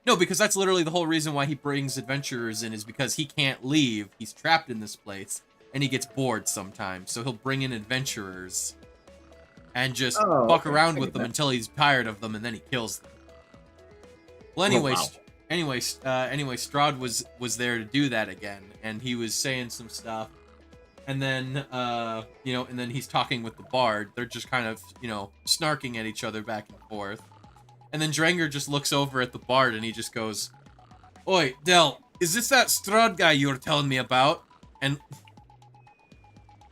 No, because that's literally the whole reason why he brings adventurers in, is because he can't leave. He's trapped in this place, and he gets bored sometimes, so he'll bring in adventurers and just fuck around with them until he's tired of them, and then he kills them. Well, anyways, Strahd was there to do that again, and he was saying some stuff, and then and then he's talking with the bard. They're just kind of snarking at each other back and forth, and then Dranger just looks over at the bard, and he just goes, "Oi, Del, is this that Strahd guy you were telling me about?" And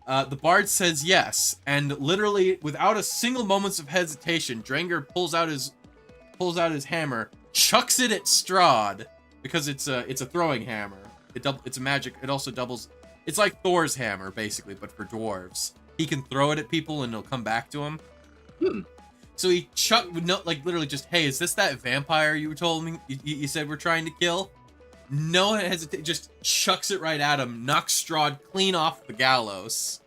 the bard says yes, and literally without a single moment of hesitation, Dranger pulls out his hammer, chucks it at Strahd, because it's a throwing hammer. It's a magic. It also doubles. It's like Thor's hammer basically, but for dwarves. He can throw it at people and it'll come back to him. So he literally just, "Hey, is this that vampire you told me you said we're trying to kill?" No hesitation, just chucks it right at him, knocks Strahd clean off the gallows.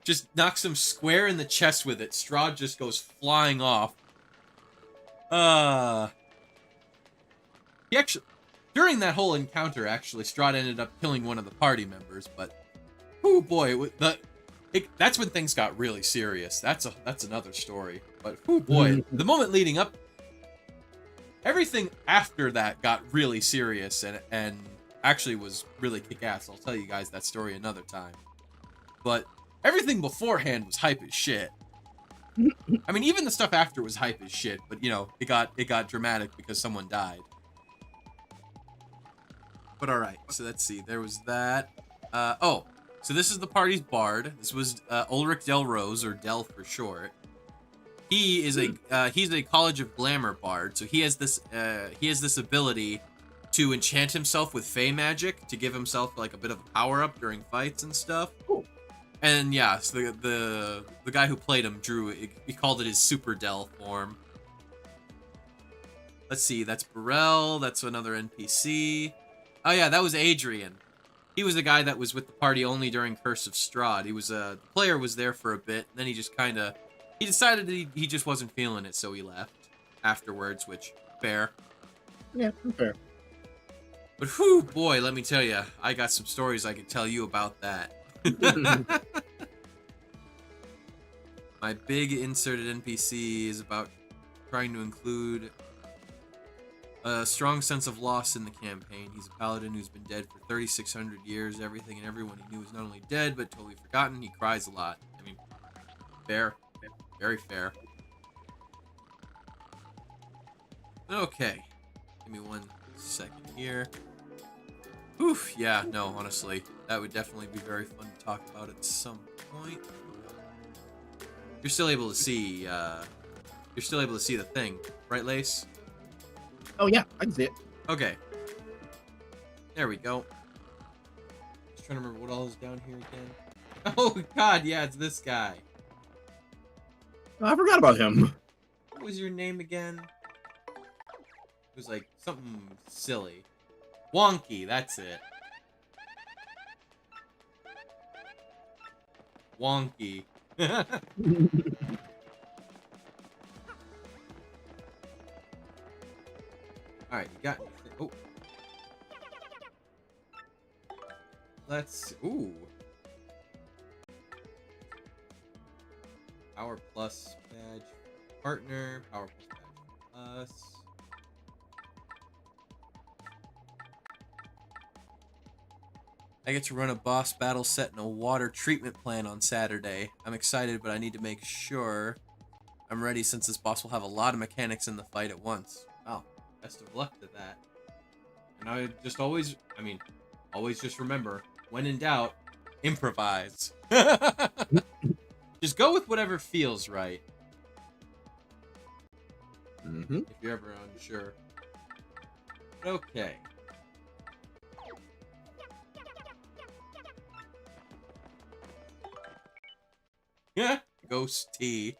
Just knocks him square in the chest with it. Strahd just goes flying off. He actually, during that whole encounter, Strahd ended up killing one of the party members, but oh boy, that's when things got really serious. That's another story. But oh boy, the moment leading up, everything after that got really serious, and actually was really kick-ass. I'll tell you guys that story another time. But everything beforehand was hype as shit. I mean, even the stuff after was hype as shit, but you know, it got dramatic because someone died. But all right, so let's see. There was that. Oh, so this is the party's bard. This was Ulrich Delrose, or Del for short. He is he's a College of Glamour bard, so he has this ability to enchant himself with fey magic to give himself like a bit of a power up during fights and stuff. Cool. And yeah, so the guy who played him he called it his Super Del form. Let's see, that's Burrell. That's another NPC. Oh yeah, that was Adrian. He was the guy that was with the party only during Curse of Strahd. He was the player was there for a bit, and then he just kind of he decided that he just wasn't feeling it, so he left afterwards, which fair. Yeah, fair. But whew, boy, let me tell you, I got some stories I could tell you about that. My big inserted NPC is about trying to include a strong sense of loss in the campaign. He's a paladin who's been dead for 3,600 years. Everything and everyone he knew is not only dead, but totally forgotten. He cries a lot. I mean, fair. Very fair. Okay. Give me 1 second here. Oof, yeah, no, honestly. That would definitely be very fun to talk about at some point. You're still able to see, the thing, right, Lace? Oh yeah, I can see it. Okay. There we go. Just trying to remember what all is down here again. Oh god, yeah, it's this guy. Oh, I forgot about him. What was your name again? It was like something silly. Wonky, that's it. Wonky. Alright, you got anything? Oh. Let's... Ooh. Power Plus badge partner. Power Plus badge plus. I get to run a boss battle set in a water treatment plant on Saturday. I'm excited, but I need to make sure I'm ready since this boss will have a lot of mechanics in the fight at once. Wow, best of luck to that. And I just always just remember, when in doubt, improvise. Just go with whatever feels right. Mm-hmm. If you're ever unsure. Okay. Yeah, Ghost Tea.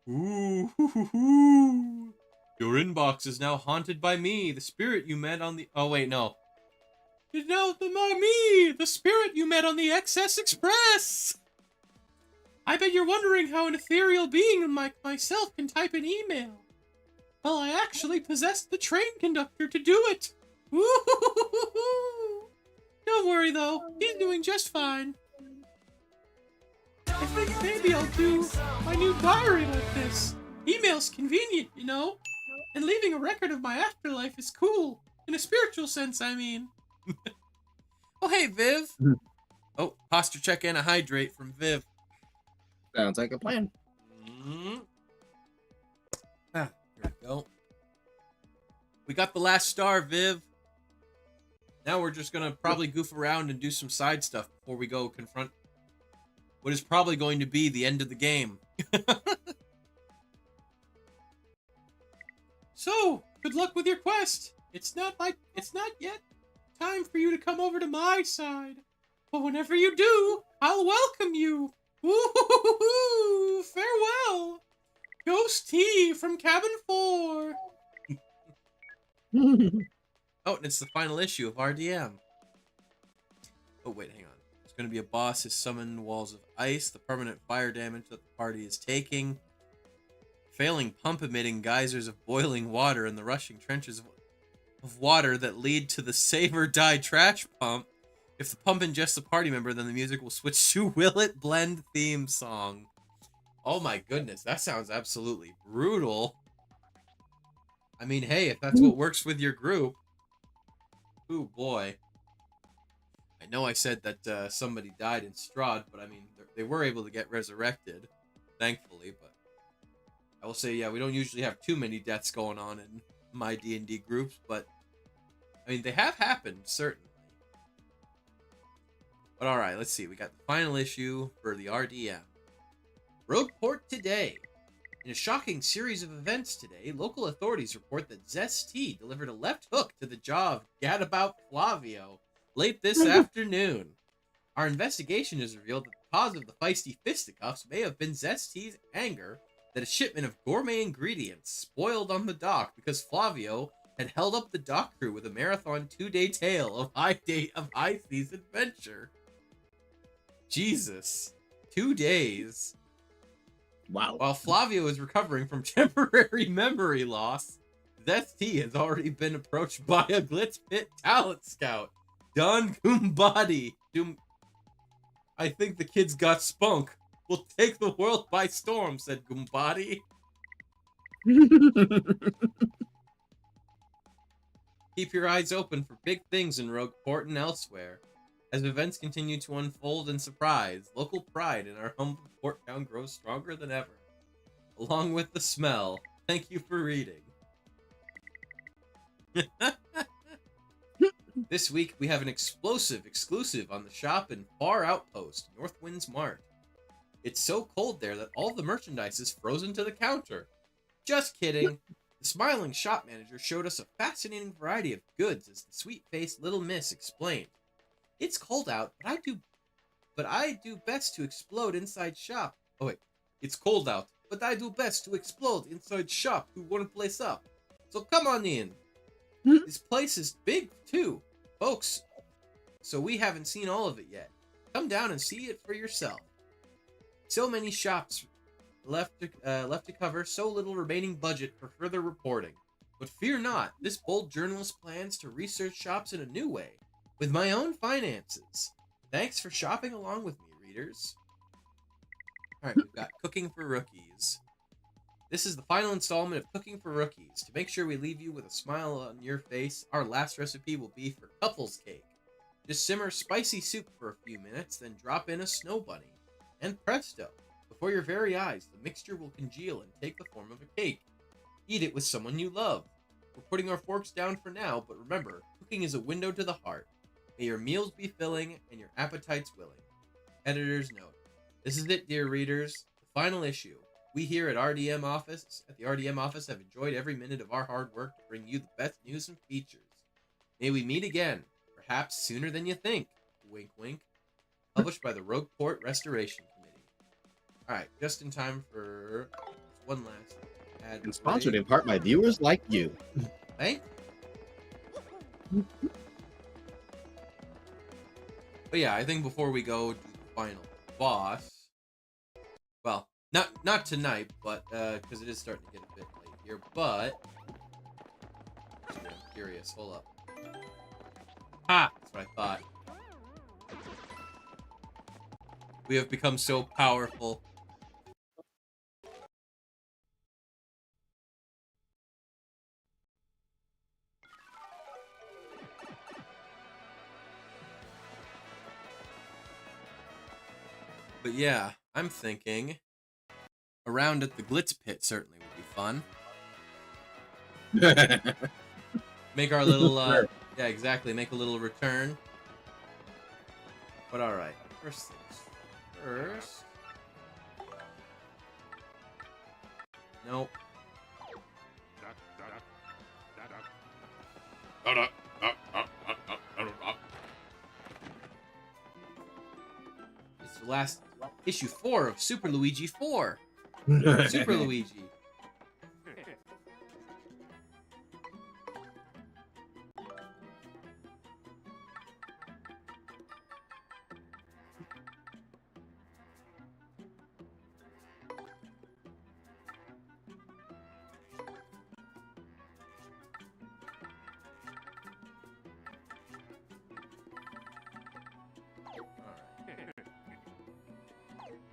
Ooh, hoo, hoo, hoo. Your inbox is now haunted by me, the spirit you met on the... Oh, wait, no. It's now me, the spirit you met on the XS Express. I bet you're wondering how an ethereal being like myself can type an email. Well, I actually possessed the train conductor to do it. Ooh. Don't worry, though. He's doing just fine. I think maybe I'll do my new diary like this. Email's convenient, you know? And leaving a record of my afterlife is cool. In a spiritual sense, I mean. Oh, hey, Viv. Oh, posture check and a hydrate from Viv. Sounds like a plan. Ah, here we go. We got the last star, Viv. Now we're just gonna probably goof around and do some side stuff before we go confront what is probably going to be the end of the game. So, good luck with your quest. It's not yet time for you to come over to my side. But whenever you do, I'll welcome you. Ooh, farewell. Ghost Tea from Cabin 4. Oh, and it's the final issue of RDM. Oh, wait, hang on. There's going to be a boss who summoned walls of ice, the permanent fire damage that the party is taking, failing pump-emitting geysers of boiling water, and the rushing trenches of water that lead to the Save or Die trash pump. If the pump ingests a party member, then the music will switch to Will It Blend theme song. Oh my goodness, that sounds absolutely brutal. I mean, hey, if that's what works with your group. Ooh, boy. I know I said that somebody died in Strahd, but I mean, they were able to get resurrected, thankfully, but I will say, yeah, we don't usually have too many deaths going on in my D&D groups, but I mean, they have happened, certainly. But alright, let's see. We got the final issue for the RDM. Rogueport today. In a shocking series of events today, local authorities report that Zest T delivered a left hook to the jaw of Gadabout Flavio late this afternoon. Our investigation has revealed that the cause of the feisty fisticuffs may have been Zest T's anger that a shipment of gourmet ingredients spoiled on the dock because Flavio had held up the dock crew with a marathon 2-day tale of high seas adventure. Jesus. 2 days. Wow. While Flavio is recovering from temporary memory loss, Zest T has already been approached by a Glitz Pit talent scout, Don Gumbadi. I think the kid's got spunk. We'll take the world by storm, said Gumbadi. Keep your eyes open for big things in Rogueport and elsewhere. As events continue to unfold and surprise, local pride in our humble port town grows stronger than ever. Along with the smell. Thank you for reading. This week, we have an explosive exclusive on the shop in Far Outpost, Northwind's Mart. It's so cold there that all the merchandise is frozen to the counter. Just kidding. The smiling shop manager showed us a fascinating variety of goods as the sweet-faced little miss explained. It's cold out, but I do best to explode inside shop. Oh wait, it's cold out, but I do best to explode inside shop to warm place up. So come on in. This place is big too, folks. So we haven't seen all of it yet. Come down and see it for yourself. So many shops left to cover, so little remaining budget for further reporting. But fear not, this bold journalist plans to research shops in a new way, with my own finances. Thanks for shopping along with me, readers. Alright, we've got Cooking for Rookies. This is the final installment of Cooking for Rookies. To make sure we leave you with a smile on your face, our last recipe will be for couples cake. Just simmer spicy soup for a few minutes, then drop in a snow bunny. And presto, before your very eyes, the mixture will congeal and take the form of a cake. Eat it with someone you love. We're putting our forks down for now, but remember, cooking is a window to the heart. May your meals be filling and your appetites willing. Editor's note. This is it, dear readers. The final issue. We here at the RDM office have enjoyed every minute of our hard work to bring you the best news and features. May we meet again, perhaps sooner than you think. Wink, wink. Published by the Rogueport Restoration Committee. Alright, just in time for one last ad. And sponsored in part by viewers like you. Thank you. But yeah, I think before we go to the final boss, well, not tonight, but because it is starting to get a bit late here. But actually, I'm curious. Hold up. Ah, that's what I thought. We have become so powerful. But yeah, I'm thinking a round at the Glitz Pit certainly would be fun. Make our little, yeah, exactly, make a little return. But alright, first things first. Nope. It's the last issue 4 of Super Luigi 4. Super Luigi.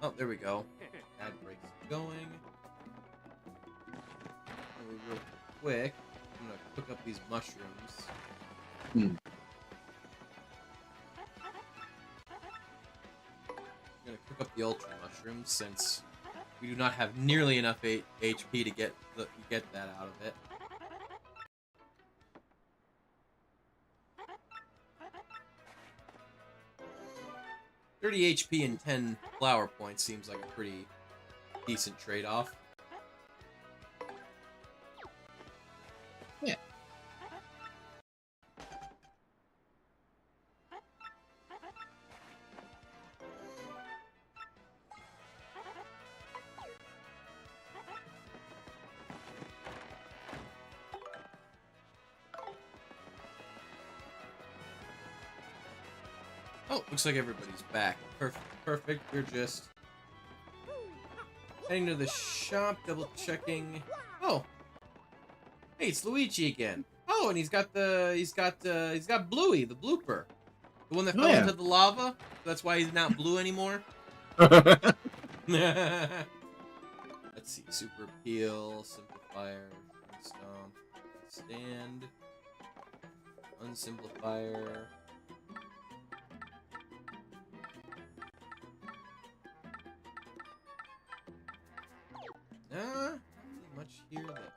Oh, there we go. Ad breaks going. Real quick, I'm gonna cook up these mushrooms. pick up the Ultra Mushrooms since we do not have nearly enough HP to get that out of it. $30 HP and 10 flower points seems like a pretty decent trade-off. Yeah. Oh, looks like everybody's back. Perfect. You're just heading to the shop, double checking. Oh, hey, it's Luigi again. Oh, and he's got Bluey, the blooper, the one that fell into the lava. That's why he's not blue anymore. Let's see, super peel, simplifier, stomp, stand, unsimplifier. Not really much here that...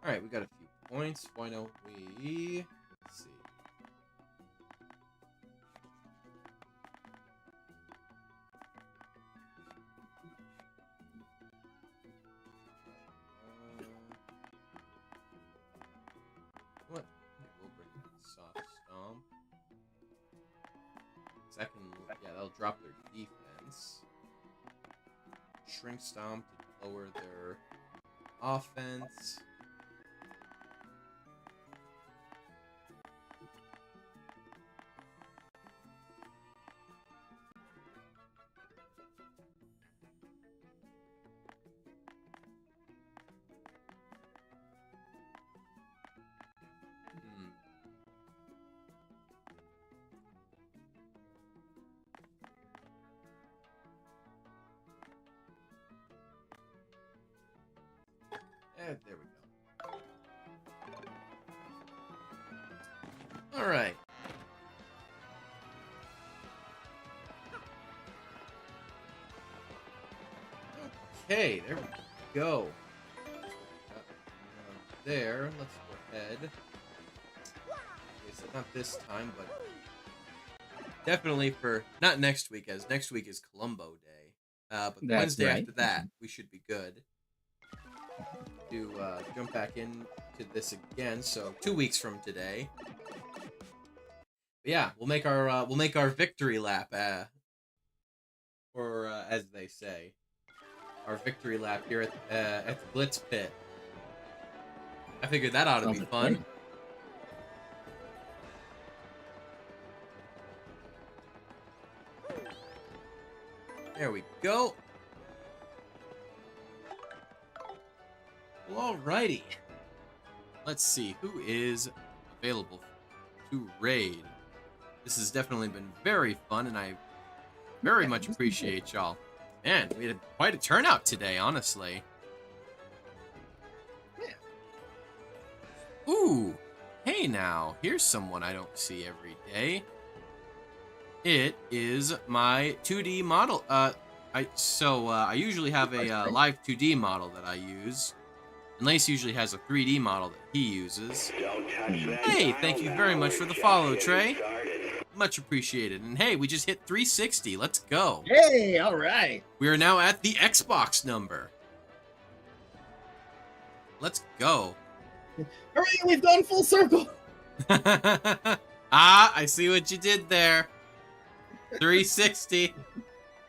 Alright, we got a few points. Why don't we... Let's see. What? We'll bring in soft stomp. Yeah, that'll drop their defense. Shrink stomp to lower their offense. There we go. Alright. Okay, there we go. There, let's go ahead. Okay, so not this time, but definitely for, not next week, as next week is Columbo Day. But the Wednesday after that, we should be good. To jump back into this again, so 2 weeks from today. But yeah, we'll make our victory lap, or as they say, our victory lap here at the Blitz Pit. I figured that ought to be fun. There we go. Well, alrighty. Let's see who is available to raid. This has definitely been very fun, and I very much appreciate y'all. Man, we had quite a turnout today, honestly. Yeah. Ooh, hey now, here's someone I don't see every day. It is my 2D model. I usually have a live 2D model that I use. And Lace usually has a 3D model that he uses. Hey, thank you very much for the follow, Trey. Much appreciated. And hey, we just hit 360. Let's go. Hey, all right. We are now at the Xbox number. Let's go. Hooray, we've gone full circle. I see what you did there. 360.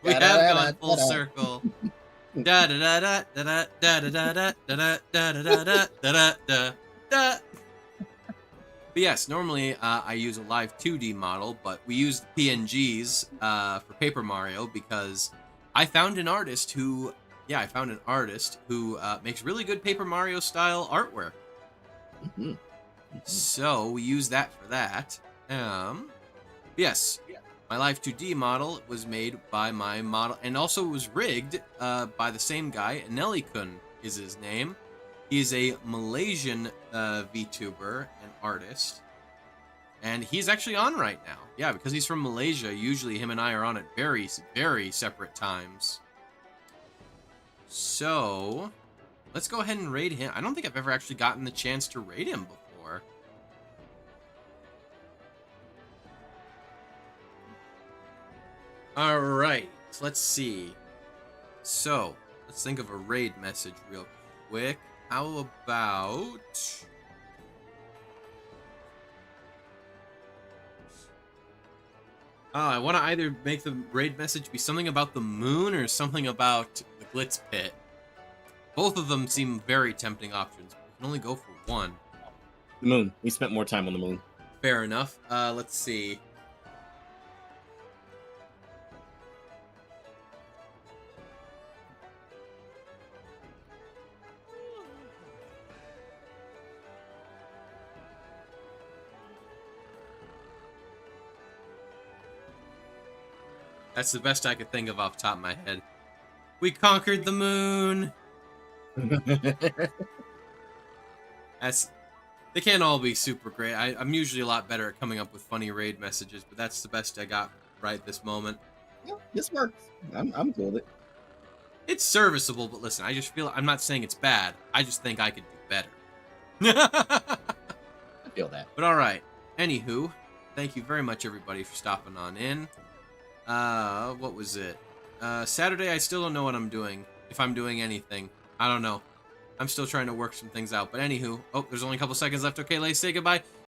We have gone full circle. Da da da da da da da da da da da da da da da. But yes, normally I use a live 2D model, but we used PNGs for Paper Mario because I found an artist who, makes really good Paper Mario style artwork. So we use that for that. Yes, My Life 2D model was made by my model, and also was rigged by the same guy. Nelly-kun is his name. He is a Malaysian VTuber and artist. And he's actually on right now. Yeah, because he's from Malaysia, usually him and I are on at very, very separate times. So, let's go ahead and raid him. I don't think I've ever actually gotten the chance to raid him before. Alright, let's see. So, let's think of a raid message real quick. How about... I want to either make the raid message be something about the moon or something about the Glitz Pit. Both of them seem very tempting options. We can only go for one. The moon. We spent more time on the moon. Fair enough. Let's see. That's the best I could think of off the top of my head. We conquered the moon! They can't all be super great. I'm usually a lot better at coming up with funny raid messages, but that's the best I got right this moment. Yeah, this works. I'm cool with it. It's serviceable, but listen, I just feel... I'm not saying it's bad. I just think I could do better. I feel that. But alright. Anywho, thank you very much, everybody, for stopping on in. What was it? Saturday, I still don't know what I'm doing. If I'm doing anything. I don't know. I'm still trying to work some things out. But anywho, oh, there's only a couple seconds left. Okay, Lay, say goodbye.